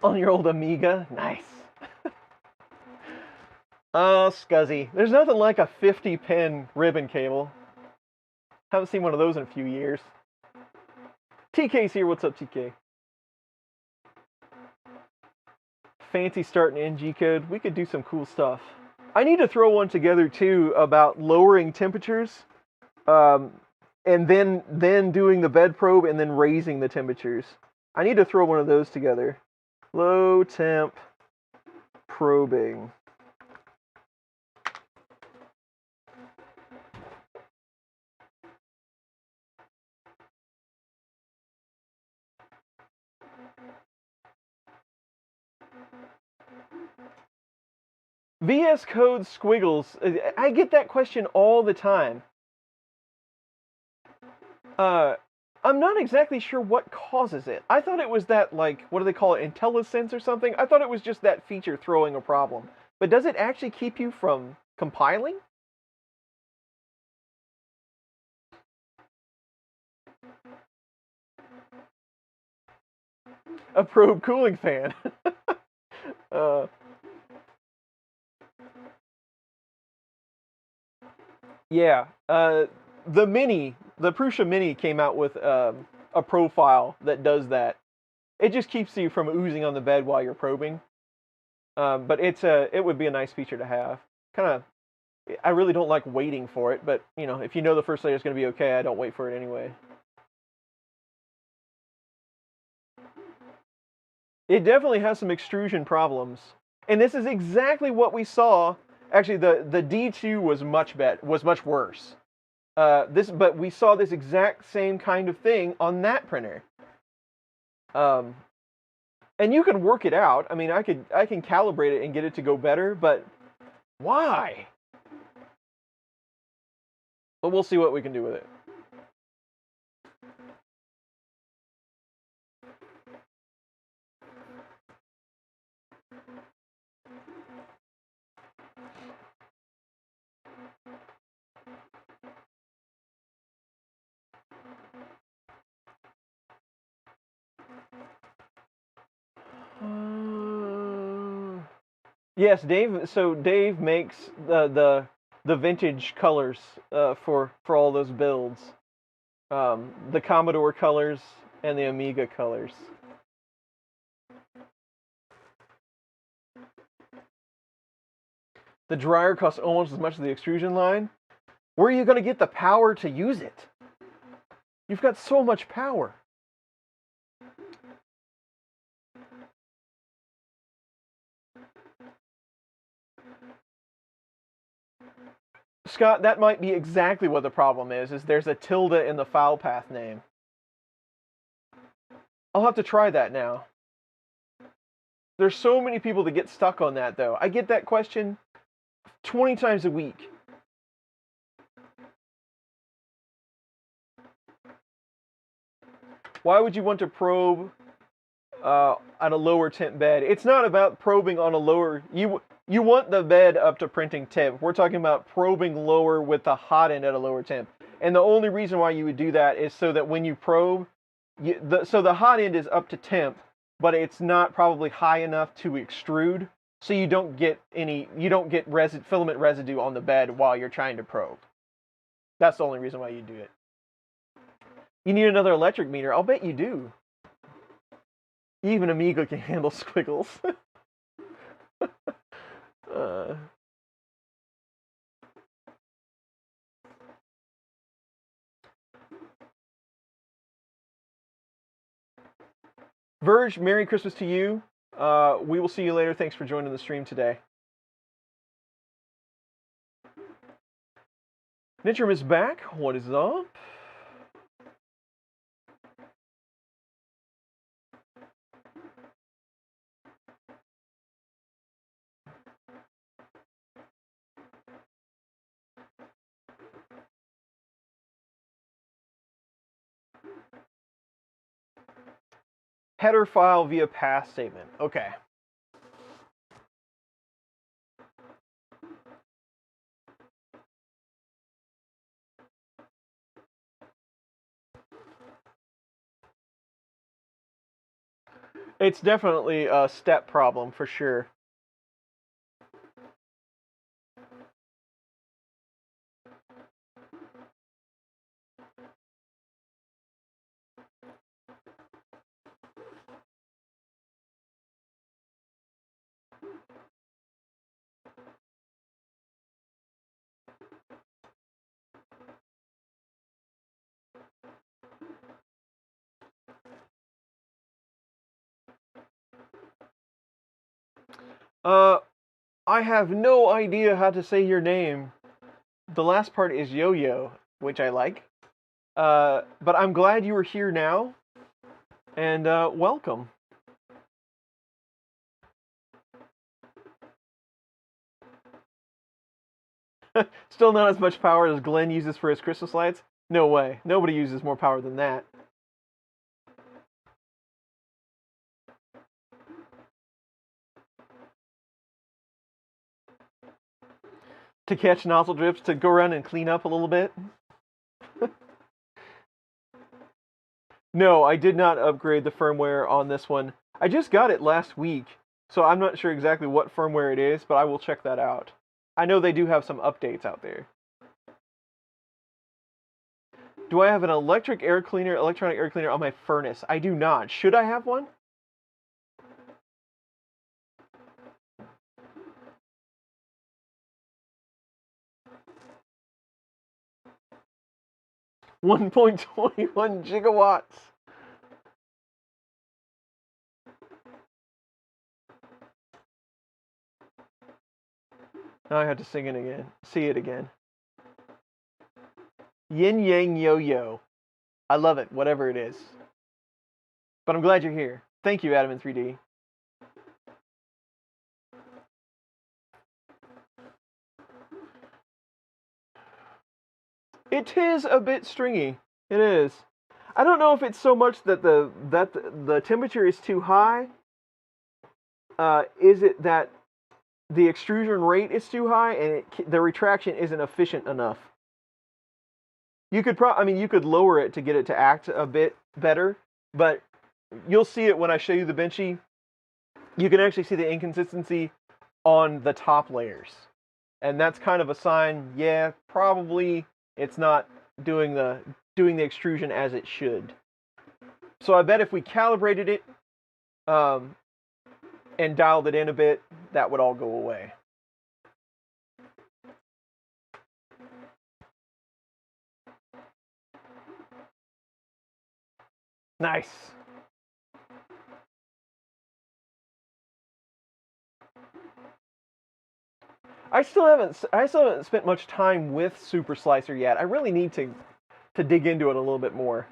On your old Amiga? Nice. Oh, scuzzy. There's nothing like a 50-pin ribbon cable. Haven't seen one of those in a few years. TK's here. What's up, TK? Fancy starting NG code. We could do some cool stuff. I need to throw one together, too, about lowering temperatures. And then doing the bed probe and then raising the temperatures. I need to throw one of those together. Low temp probing. VS Code squiggles. I get that question all the time. I'm not exactly sure what causes it. I thought it was that, like, what do they call it, IntelliSense or something? I thought it was just that feature throwing a problem. But does it actually keep you from compiling? A probe cooling fan. Yeah. The Prusa Mini came out with a profile that does that. It just keeps you from oozing on the bed while you're probing. But it would be a nice feature to have. I really don't like waiting for it, but you know, if you know the first layer is going to be okay, I don't wait for it anyway. It definitely has some extrusion problems, and this is exactly what we saw. Actually, the D2 was much worse. But we saw this exact same kind of thing on that printer. And you can work it out. I mean, I can calibrate it and get it to go better, but why? But we'll see what we can do with it. Yes, Dave. So Dave makes the vintage colors for all those builds, the Commodore colors and the Amiga colors. The dryer costs almost as much as the extrusion line. Where are you going to get the power to use it? You've got so much power. Scott, that might be exactly what the problem is there's a tilde in the file path name. I'll have to try that now. There's so many people that get stuck on that, though. I get that question 20 times a week. Why would you want to probe on a lower temp bed? It's not about probing on a lower... You want the bed up to printing temp. We're talking about probing lower with the hot end at a lower temp. And the only reason why you would do that is so that when you probe, so the hot end is up to temp, but it's not probably high enough to extrude, so you don't get filament residue on the bed while you're trying to probe. That's the only reason why you do it. You need another electric meter. I'll bet you do. Even Amiga can handle squiggles. Verge, Merry Christmas to you. We will see you later. Thanks for joining the stream today. Nitram is back. What is up? Header file via pass statement. Okay. It's definitely a step problem for sure. I have no idea how to say your name. The last part is Yo-Yo, which I like. But I'm glad you were here now, and welcome. Still not as much power as Glenn uses for his crystal slides? No way. Nobody uses more power than that. To catch nozzle drips, to go around and clean up a little bit? No, I did not upgrade the firmware on this one. I just got it last week, so I'm not sure exactly what firmware it is, but I will check that out. I know they do have some updates out there. Do I have an electronic air cleaner on my furnace? I do not. Should I have one? $1.21 gigawatts. Now I have to sing it again. See it again. Yin Yang Yo-Yo. I love it, whatever it is. But I'm glad you're here. Thank you, Adam in 3D. It is a bit stringy. It is. I don't know if it's so much that the temperature is too high. Is it that the extrusion rate is too high and the retraction isn't efficient enough? You could you could lower it to get it to act a bit better, but you'll see it when I show you the Benchy. You can actually see the inconsistency on the top layers. And that's kind of a sign, yeah, probably it's not doing the extrusion as it should. So I bet if we calibrated it and dialed it in a bit, that would all go away. Nice. I still haven't spent much time with Super Slicer yet. I really need to dig into it a little bit more.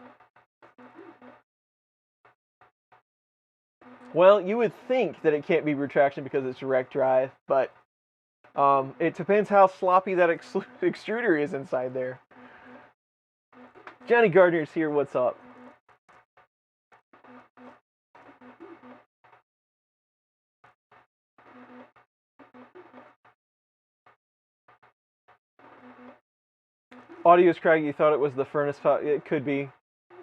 Well, you would think that it can't be retraction because it's direct drive, but it depends how sloppy that extruder is inside there. Johnny Gardner's here. What's up? Audio's craggy. You thought it was the furnace. It could be.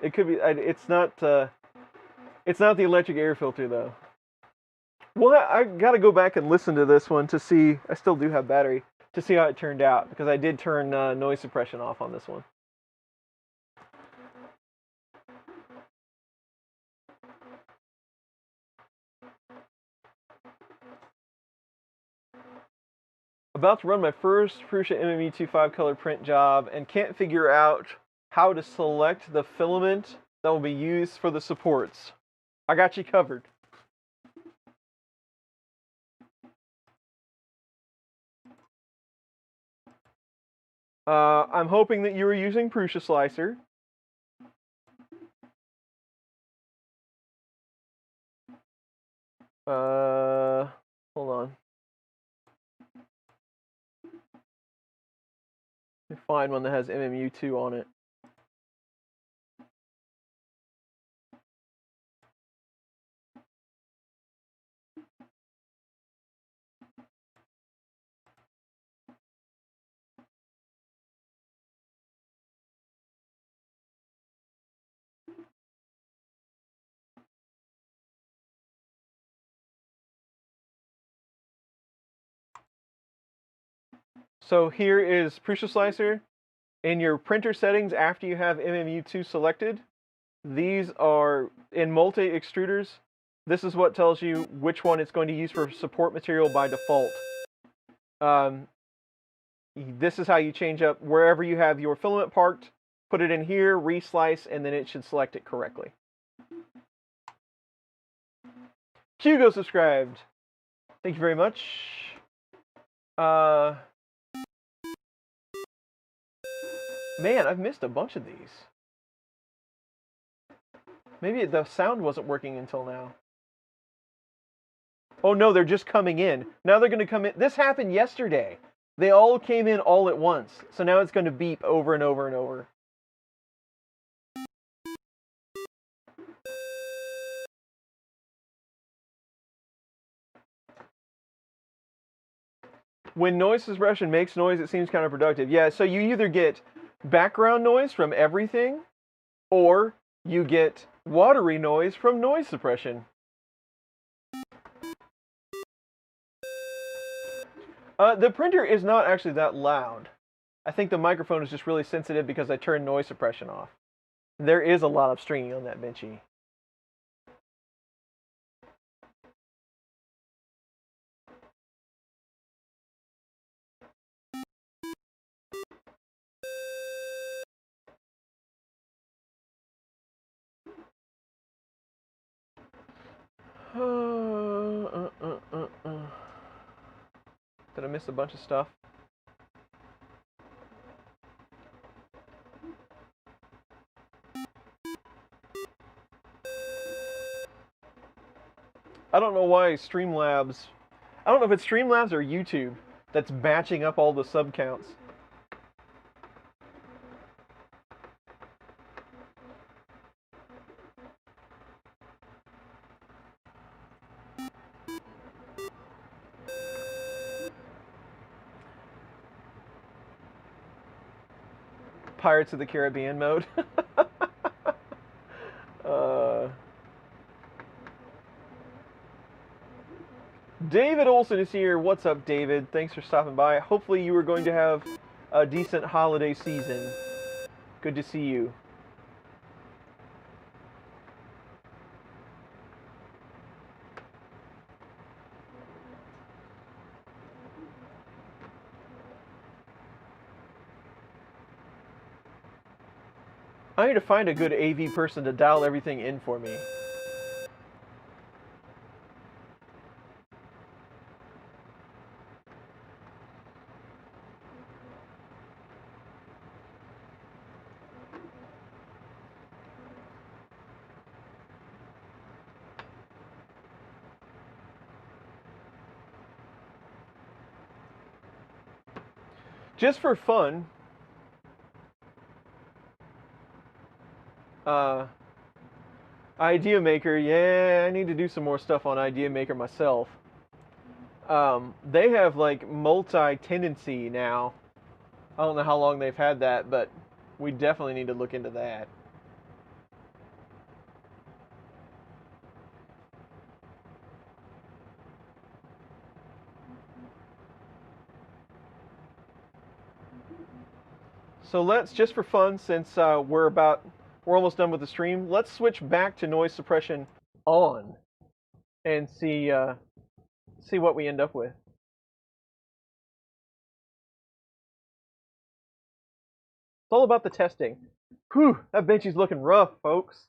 It could be. It's not. It's not the electric air filter though. Well, I gotta go back and listen to this one to see. I still do have battery to see how it turned out because I did turn noise suppression off on this one. About to run my first Prusa MME25 color print job and can't figure out how to select the filament that will be used for the supports. I got you covered. I'm hoping that you were using Prusa Slicer. Hold on. Let me find one that has MMU2 on it. So here is Prusa Slicer. In your printer settings, after you have MMU2 selected, these are in multi-extruders. This is what tells you which one it's going to use for support material by default. This is how you change up wherever you have your filament parked. Put it in here, reslice, and then it should select it correctly. Hugo subscribed. Thank you very much. Man, I've missed a bunch of these. Maybe the sound wasn't working until now. Oh no, they're just coming in. Now they're going to come in. This happened yesterday. They all came in all at once. So now it's going to beep over and over and over. When noise suppression makes noise, it seems counterproductive. Yeah, so you either get background noise from everything, or you get watery noise from noise suppression. The printer is not actually that loud. I think the microphone is just really sensitive because I turned noise suppression off. There is a lot of stringing on that Benchy. Did I miss a bunch of stuff? I don't know why Streamlabs... I don't know if it's Streamlabs or YouTube that's batching up all the sub counts. Pirates of the Caribbean mode. David Olson is here. What's up, David? Thanks for stopping by. Hopefully you are going to have a decent holiday season. Good to see you. I need to find a good AV person to dial everything in for me. Just for fun, Idea Maker, yeah, I need to do some more stuff on Idea Maker myself. They have like multi-tendency now. I don't know how long they've had that, but we definitely need to look into that. So let's, just for fun, since we're almost done with the stream, let's switch back to noise suppression on and see what we end up with. It's all about the testing. Whew, that Benchy's looking rough, folks.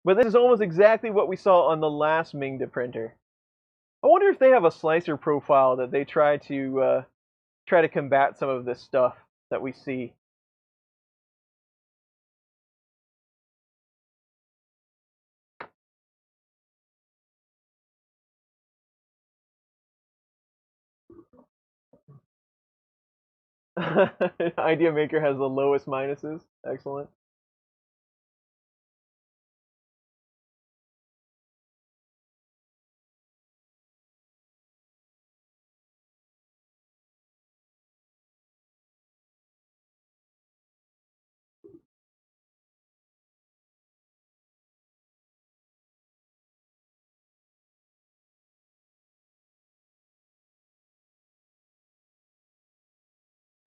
But this is almost exactly what we saw on the last Mingda printer. I wonder if they have a slicer profile that they try to try to combat some of this stuff that we see. Idea Maker has the lowest minuses. Excellent.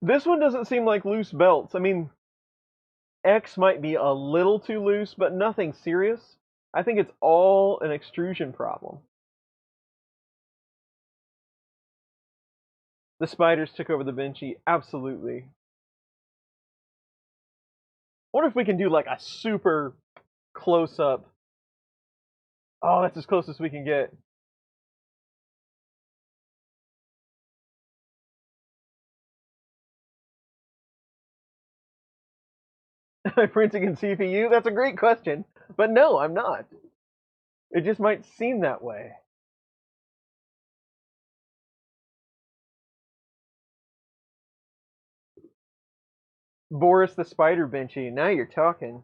This one doesn't seem like loose belts. I mean, X might be a little too loose, but nothing serious. I think it's all an extrusion problem. The spiders took over the Benchy. Absolutely. What if we can do like a super close up? Oh, that's as close as we can get. Am I printing in CPU? That's a great question. But no, I'm not. It just might seem that way. Boris the Spider Benchy. Now you're talking.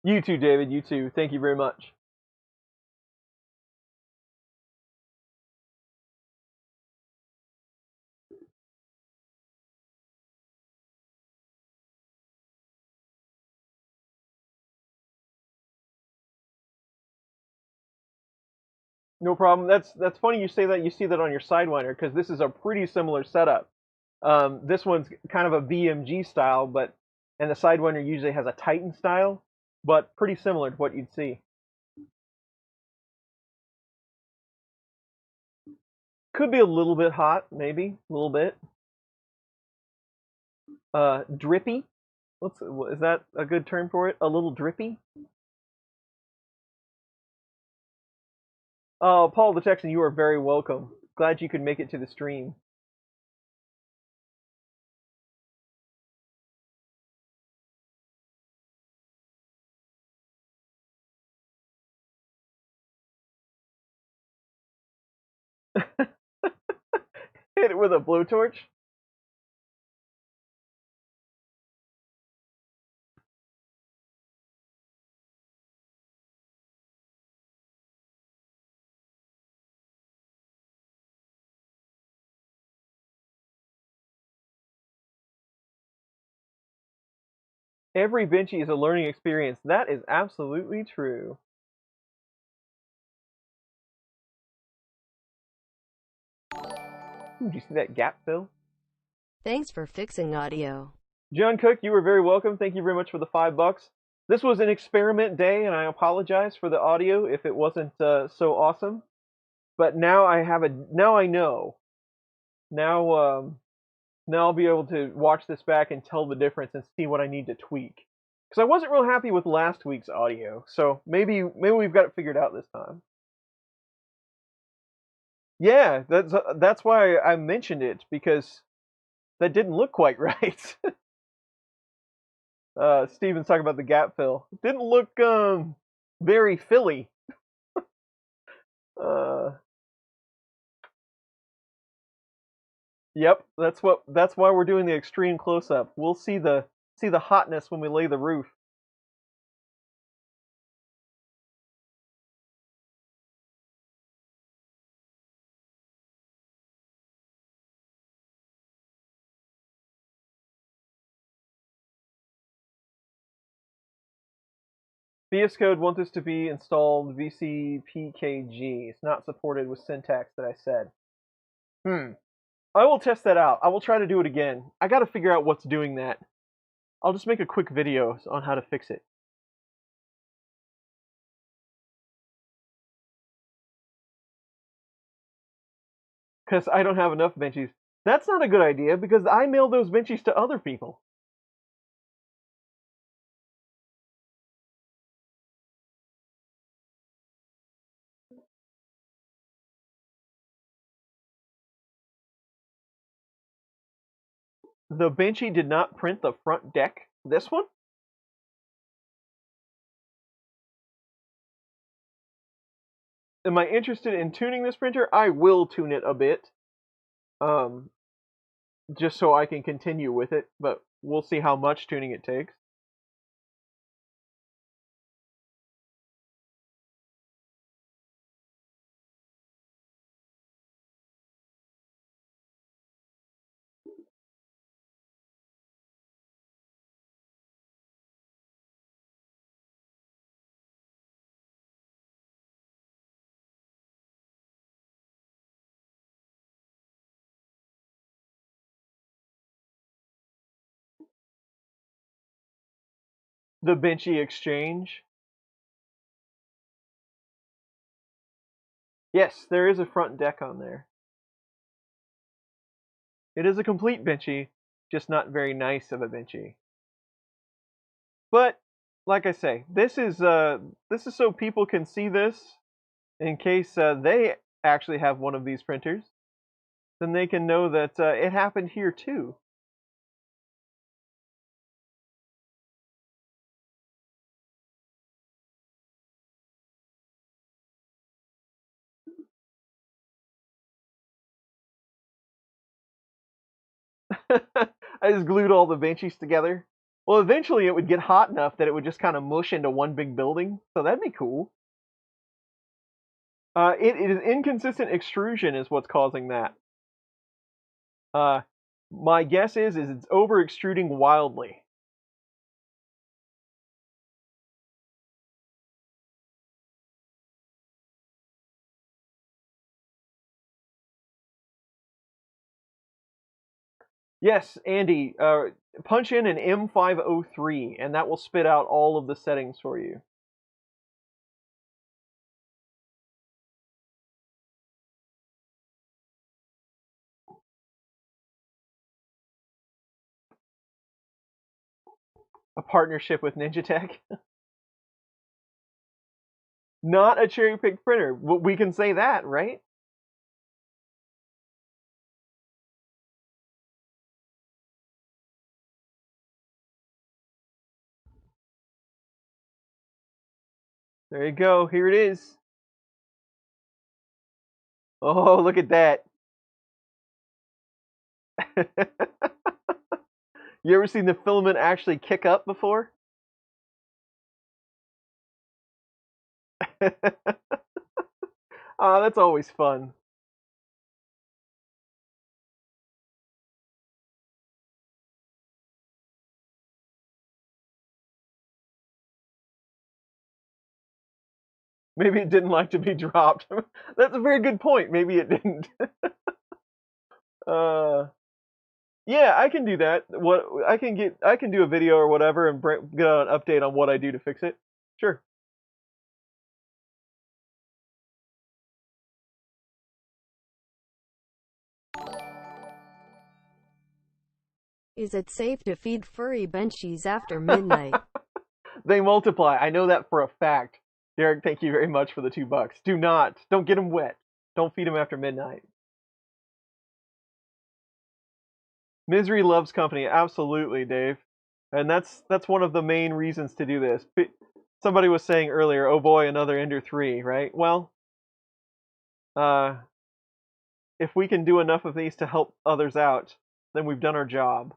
You too, David. You too. Thank you very much. No problem. That's funny you say that. You see that on your Sidewinder because this is a pretty similar setup. This one's kind of a BMG style, but and the Sidewinder usually has a Titan style, but pretty similar to what you'd see. Could be a little bit hot, maybe a little bit. Drippy. Is that a good term for it? A little drippy. Oh, Paul the Texan, you are very welcome. Glad you could make it to the stream. Hit it with a blowtorch. Every Benchy is a learning experience. That is absolutely true. Ooh, did you see that gap fill? Thanks for fixing audio. John Cook, you were very welcome. Thank you very much for the $5. This was an experiment day, and I apologize for the audio if it wasn't so awesome. But now I have a now I know. Now I'll be able to watch this back and tell the difference and see what I need to tweak. Because I wasn't real happy with last week's audio, so maybe we've got it figured out this time. Yeah, that's why I mentioned it because that didn't look quite right. Steven's talking about the gap fill. It didn't look very filly. Yep, that's why we're doing the extreme close up. We'll see the hotness when we lay the roof. VS Code wants this to be installed VCPKG. It's not supported with syntax that I said. I will test that out. I will try to do it again. I got to figure out what's doing that. I'll just make a quick video on how to fix it. Because I don't have enough Benchies. That's not a good idea because I mail those Benchies to other people. the Benchy did not print the front deck. This one? Am I interested in tuning this printer? I will tune it a bit. Just so I can continue with it, but we'll see how much tuning it takes. The Benchy exchange. Yes, there is a front deck on there. It is a complete Benchy, just not very nice of a Benchy. But like I say, this is so people can see this in case they actually have one of these printers. Then they can know that it happened here too. I just glued all the Benchies together. Well, eventually it would get hot enough that it would just kind of mush into one big building, so that'd be cool. It is inconsistent extrusion is what's causing that. My guess is it's over extruding wildly. Yes, Andy, punch in an M503, and that will spit out all of the settings for you. A partnership with Ninja Tech. Not a cherry pick printer. We can say that, right? There you go. Here it is. Oh, look at that. You ever seen the filament actually kick up before? That's always fun. Maybe it didn't like to be dropped. That's a very good point. Maybe it didn't. Yeah, I can do that. What I can do a video or whatever and get an update on what I do to fix it. Sure. Is it safe to feed furry Benchies after midnight? They multiply. I know that for a fact. Derek, thank you very much for the $2. Do not. Don't get them wet. Don't feed them after midnight. Misery loves company. Absolutely, Dave. And that's one of the main reasons to do this. Somebody was saying earlier, oh boy, another Ender 3, right? Well, if we can do enough of these to help others out, then we've done our job.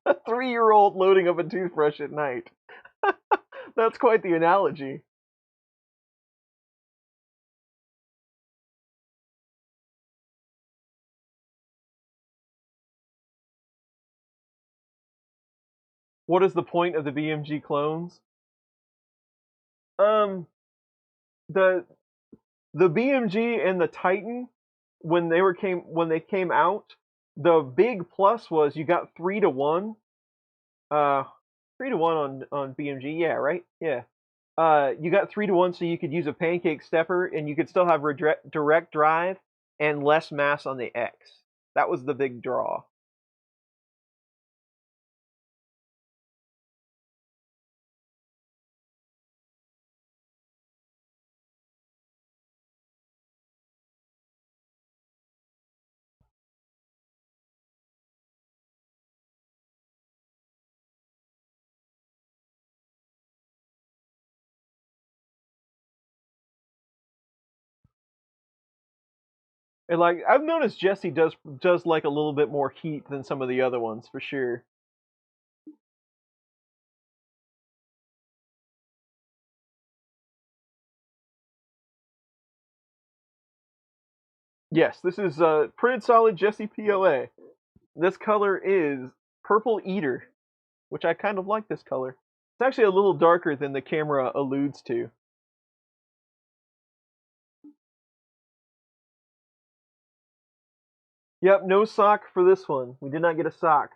A 3-year-old loading up a toothbrush at night. That's quite the analogy. What is the point of the BMG clones? The BMG and the Titan, when they came out, the big plus was you got 3-to-1. 3-to-1 on BMG, yeah, right? Yeah. you got 3-to-1, so you could use a pancake stepper, and you could still have direct drive and less mass on the X. That was the big draw. And like I've noticed Jesse does like a little bit more heat than some of the other ones for sure. Yes, this is printed solid Jesse PLA. This color is Purple Eater, which I kind of like this color. It's actually a little darker than the camera alludes to. Yep, no sock for this one. We did not get a sock.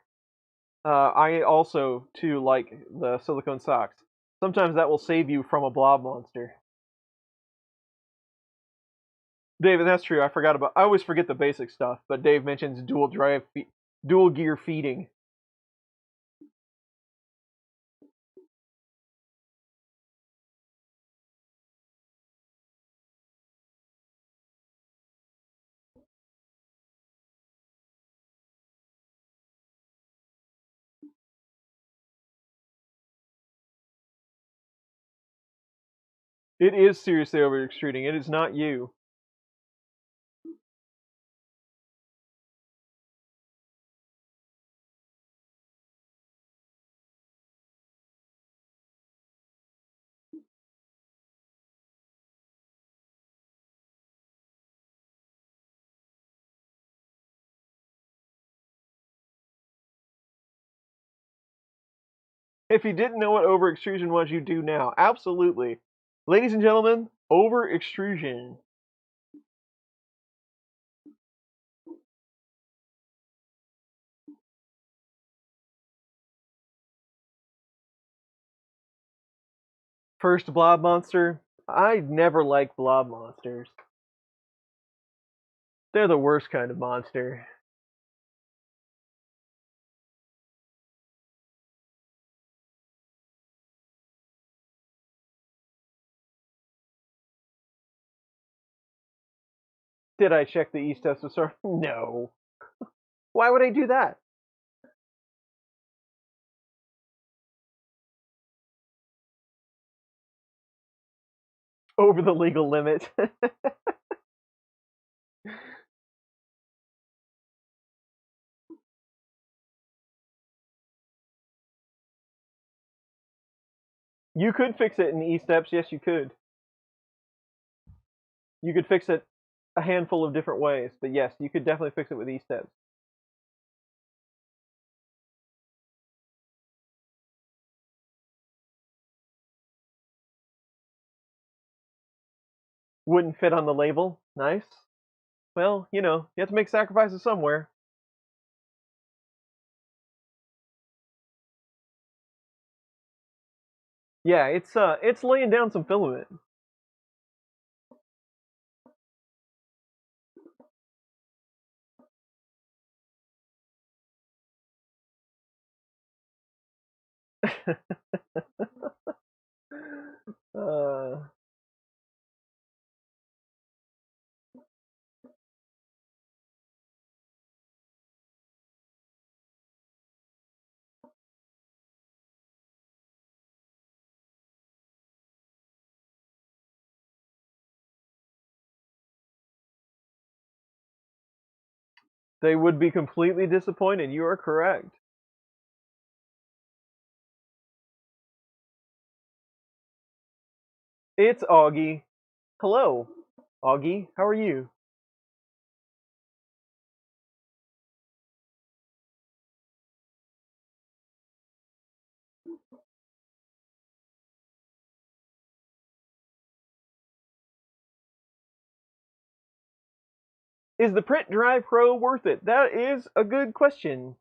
I also, too, like the silicone socks. Sometimes that will save you from a blob monster. David, that's true. I always forget the basic stuff, but Dave mentions dual gear feeding. It is seriously over extruding. It is not you. If you didn't know what over extrusion was, you do now. Absolutely. Ladies and gentlemen, over extrusion. First blob monster. I never like blob monsters. They're the worst kind of monster. Did I check the E-steps with Star? No. Why would I do that? Over the legal limit. You could fix it in E-steps. Yes, you could. You could fix it a handful of different ways, but yes, you could definitely fix it with E-steps. Wouldn't fit on the label. Nice. Well, you have to make sacrifices somewhere. Yeah, it's laying down some filament. uh, they would be completely disappointed. You are correct. It's Augie. Hello, Augie. How are you? Is the Print Dry Pro worth it? That is a good question.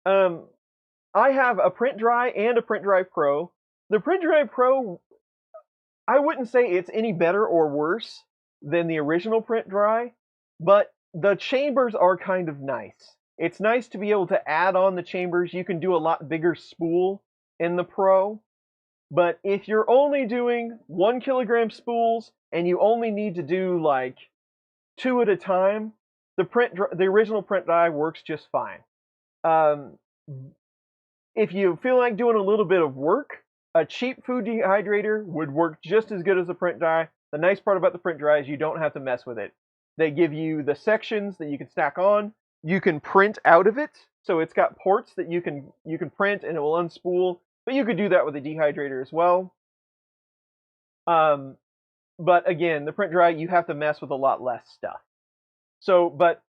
Um, I have a Print Dry and a Print Dry Pro. The Print Dry Pro I wouldn't say it's any better or worse than the original print dry, but the chambers are kind of nice. It's nice to be able to add on the chambers. You can do a lot bigger spool in the Pro, but if you're only doing 1 kilogram spools and you only need to do like 2 at a time, the original print dry works just fine. If you feel like doing a little bit of work, a cheap food dehydrator would work just as good as the print dry. The nice part about the print dry is you don't have to mess with it. They give you the sections that you can stack on. You can print out of it, so it's got ports that you can print and it will unspool. But you could do that with a dehydrator as well. But again, the print dry, you have to mess with a lot less stuff. So, but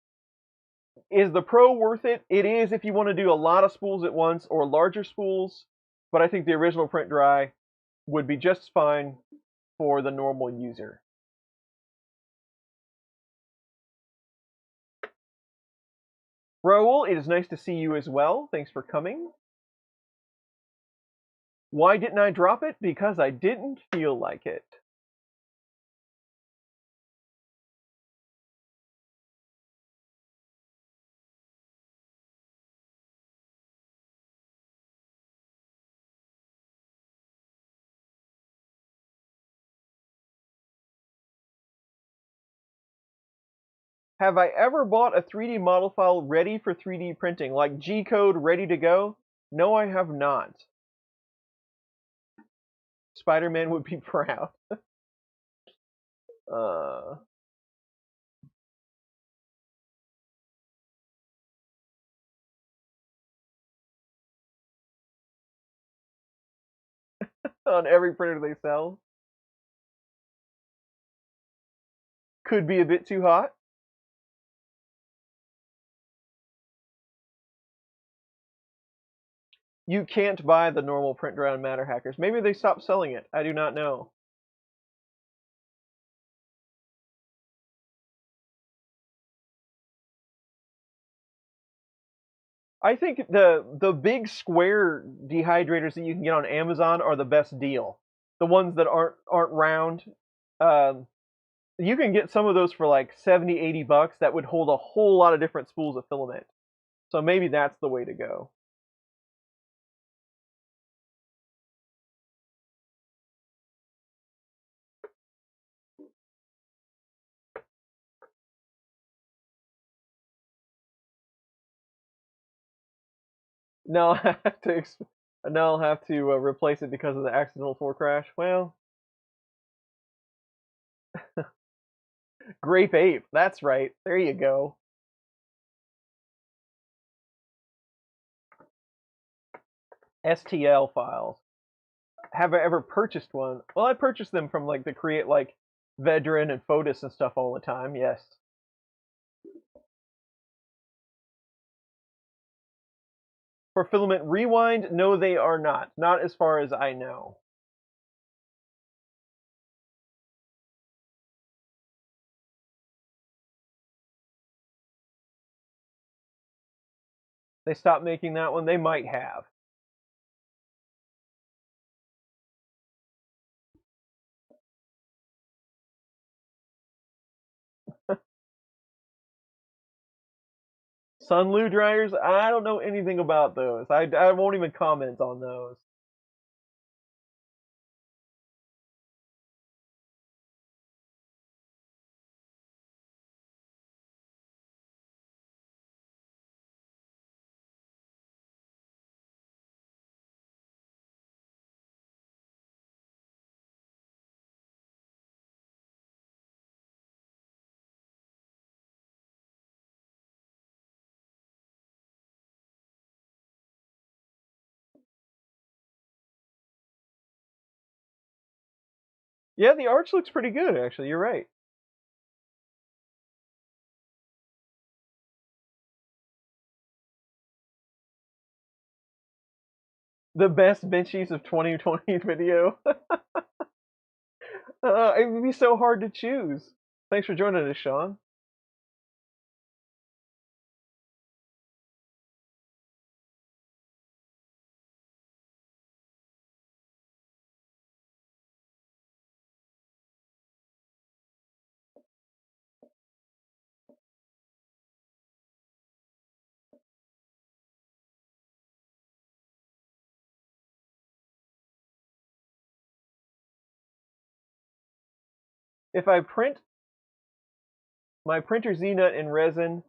is the Pro worth it? It is if you want to do a lot of spools at once or larger spools, but I think the original print dry would be just fine for the normal user. Raul, it is nice to see you as well. Thanks for coming. Why didn't I drop it? Because I didn't feel like it. Have I ever bought a 3D model file ready for 3D printing, like G-code ready to go? No, I have not. Spider-Man would be proud. On every printer they sell. Could be a bit too hot. You can't buy the normal print dry on Matter Hackers. Maybe they stopped selling it. I do not know. I think the big square dehydrators that you can get on Amazon are the best deal. The ones that aren't round. You can get some of those for like 70, 80 bucks that would hold a whole lot of different spools of filament. So maybe that's the way to go. No, I'll have to replace it because of the accidental floor crash. Well, Grape Ape. That's right. There you go. STL files. Have I ever purchased one? Well, I purchased them from like the create like Vedran and Fotis and stuff all the time. Yes. For filament rewind, no, they are not. Not as far as I know. They stopped making that one. They might have. Sunlu dryers, I don't know anything about those. I won't even comment on those. Yeah, the arch looks pretty good, actually. You're right. The best Benchies of 2020 video. It would be so hard to choose. Thanks for joining us, Sean. if I print my printer Z-nut in resin,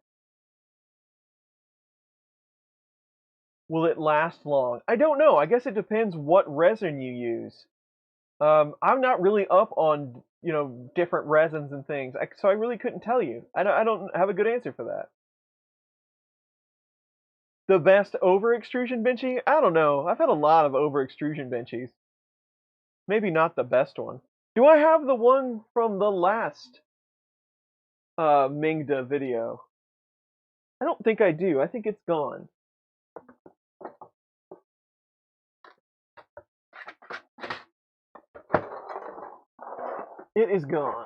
will it last long? I don't know. I guess it depends what resin you use. I'm not really up on, different resins and things, so I really couldn't tell you. I don't have a good answer for that. The best over extrusion benchy? I don't know. I've had a lot of over extrusion benchies. Maybe not the best one. Do I have the one from the last Mingda video? I don't think I do. I think it's gone. It is gone.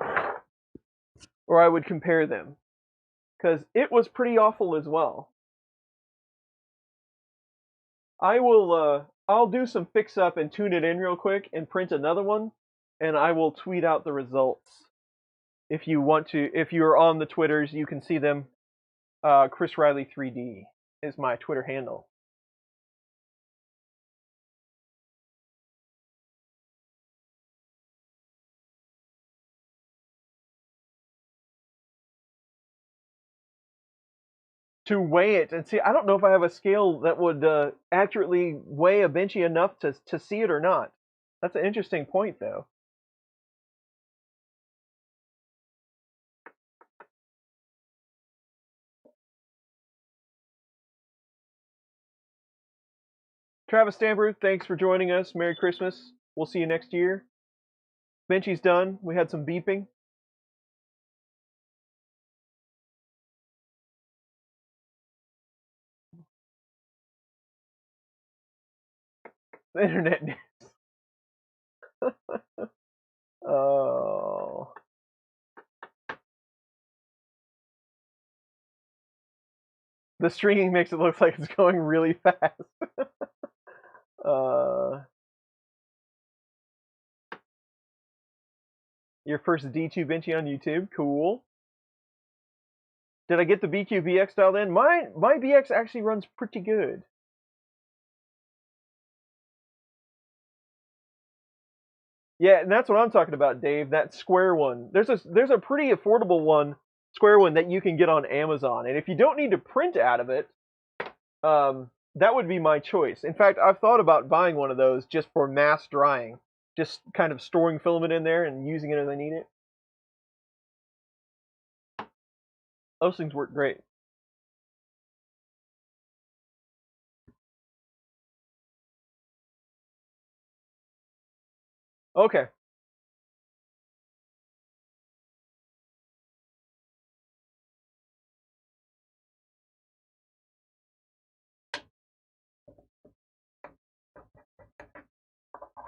Or I would compare them. Because it was pretty awful as well. I'll do some fix up and tune it in real quick and print another one, and I will tweet out the results. If you want to, if you're on the Twitters, you can see them. Chris Riley 3D is my Twitter handle. To weigh it and see, I don't know if I have a scale that would accurately weigh a benchy enough to see it or not. That's an interesting point, though. Travis Stamper, thanks for joining us. Merry Christmas. We'll see you next year. Benchy's done. We had some beeping. The internet news. Oh. The stringing makes it look like it's going really fast. Your first D2 Benchy on YouTube. Cool. Did I get the BQ BX dialed in? My BX actually runs pretty good. Yeah, and that's what I'm talking about, Dave. That square one. There's a pretty affordable one, square one that you can get on Amazon. And if you don't need to print out of it, that would be my choice. In fact, I've thought about buying one of those just for mass drying, just kind of storing filament in there and using it as I need it. Those things work great. Okay.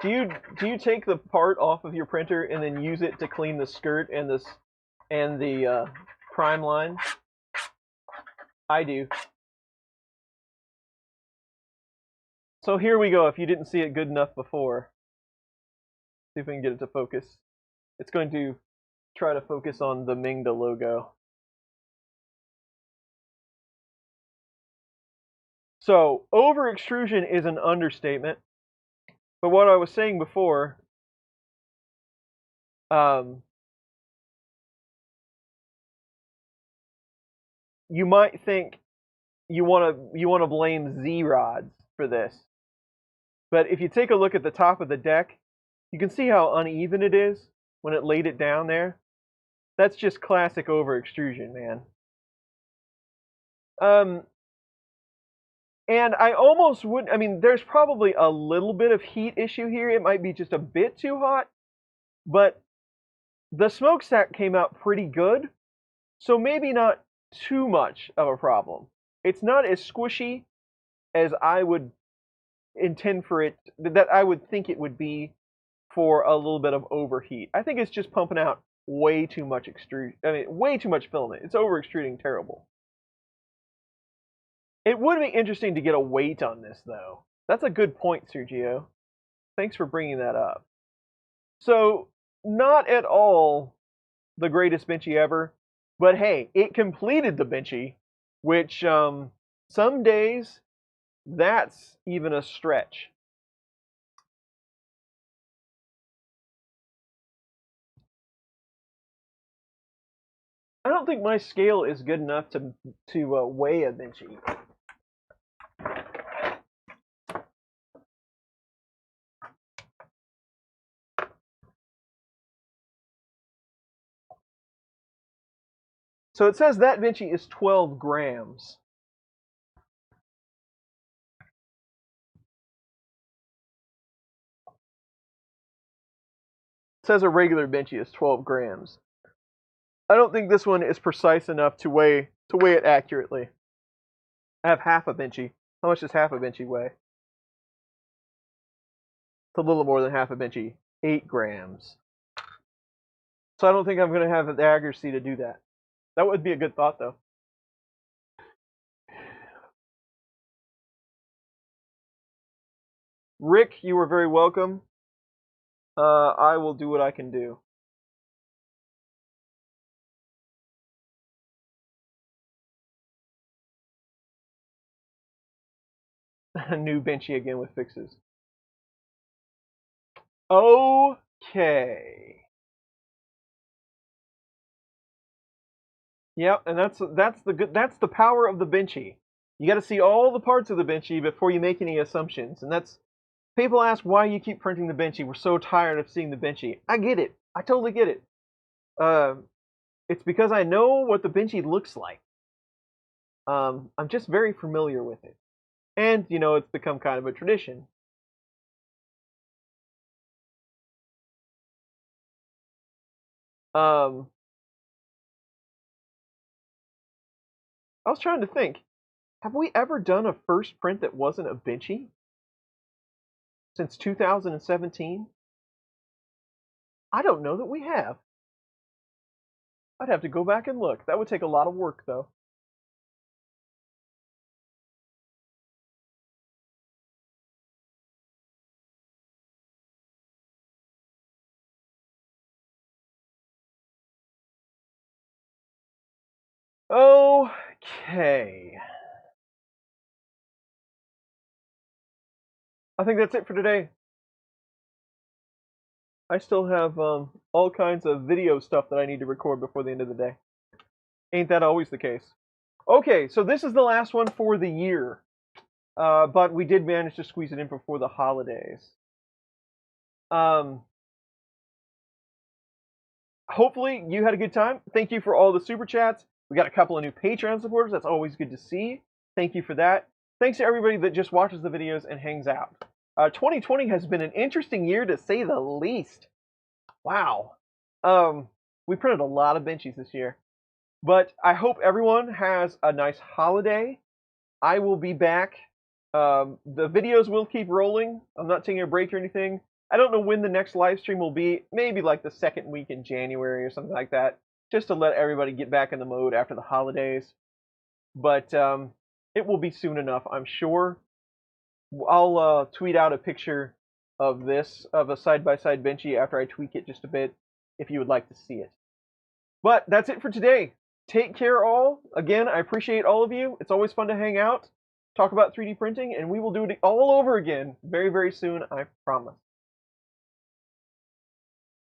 Do you take the part off of your printer and then use it to clean the skirt and the prime line? I do. So here we go. If you didn't see it good enough before, see if we can get it to focus. It's going to try to focus on the Mingda logo. So over extrusion is an understatement. But what I was saying before, you might think you want to blame Z-rods for this. But if you take a look at the top of the deck, you can see how uneven it is when it laid it down there. That's just classic over extrusion, man. And I almost would, I mean, there's probably a little bit of heat issue here. It might be just a bit too hot, but the smokestack came out pretty good, so maybe not too much of a problem. It's not as squishy as I would intend for it, that I would think it would be for a little bit of overheat. I think it's just pumping out way too much way too much filament. It's over extruding terrible. It would be interesting to get a weight on this, though. That's a good point, Sergio. Thanks for bringing that up. So, not at all the greatest benchy ever, but hey, it completed the benchy, which some days that's even a stretch. don't think my scale is good enough to weigh a Benchy. So it says that Benchy is 12 grams. It says a regular Benchy is 12 grams. I don't think this one is precise enough to weigh it accurately. I have half a Benchy. How much does half a Benchy weigh? It's a little more than half a Benchy. 8 grams. So I don't think I'm going to have the accuracy to do that. That would be a good thought, though. Rick, you are very welcome. I will do what I can do. A new Benchy again with fixes. Okay. Yep, and that's the power of the Benchy. You got to see all the parts of the Benchy before you make any assumptions. And that's people ask why you keep printing the Benchy. We're so tired of seeing the Benchy. I get it. I totally get it. It's because I know what the Benchy looks like. I'm just very familiar with it. And, you know, it's become kind of a tradition. I was trying to think. Have we ever done a first print that wasn't a Benchy? Since 2017? I don't know that we have. I'd have to go back and look. That would take a lot of work, though. Okay. I think that's it for today. I still have all kinds of video stuff that I need to record before the end of the day. Ain't that always the case? Okay, so this is the last one for the year. But we did manage to squeeze it in before the holidays. Hopefully you had a good time. Thank you for all the super chats. We got a couple of new Patreon supporters. That's always good to see. Thank you for that. Thanks to everybody that just watches the videos and hangs out. 2020 has been an interesting year to say the least. Wow. We printed a lot of Benchies this year. But I hope everyone has a nice holiday. I will be back. The videos will keep rolling. I'm not taking a break or anything. I don't know when the next live stream will be. Maybe like the second week in January or something like that. Just to let everybody get back in the mode after the holidays. But it will be soon enough, I'm sure. I'll tweet out a picture of this, of a side-by-side Benchy after I tweak it just a bit, if you would like to see it. But that's it for today. Take care, all. Again, I appreciate all of you. It's always fun to hang out, talk about 3D printing, and we will do it all over again very, very soon, I promise.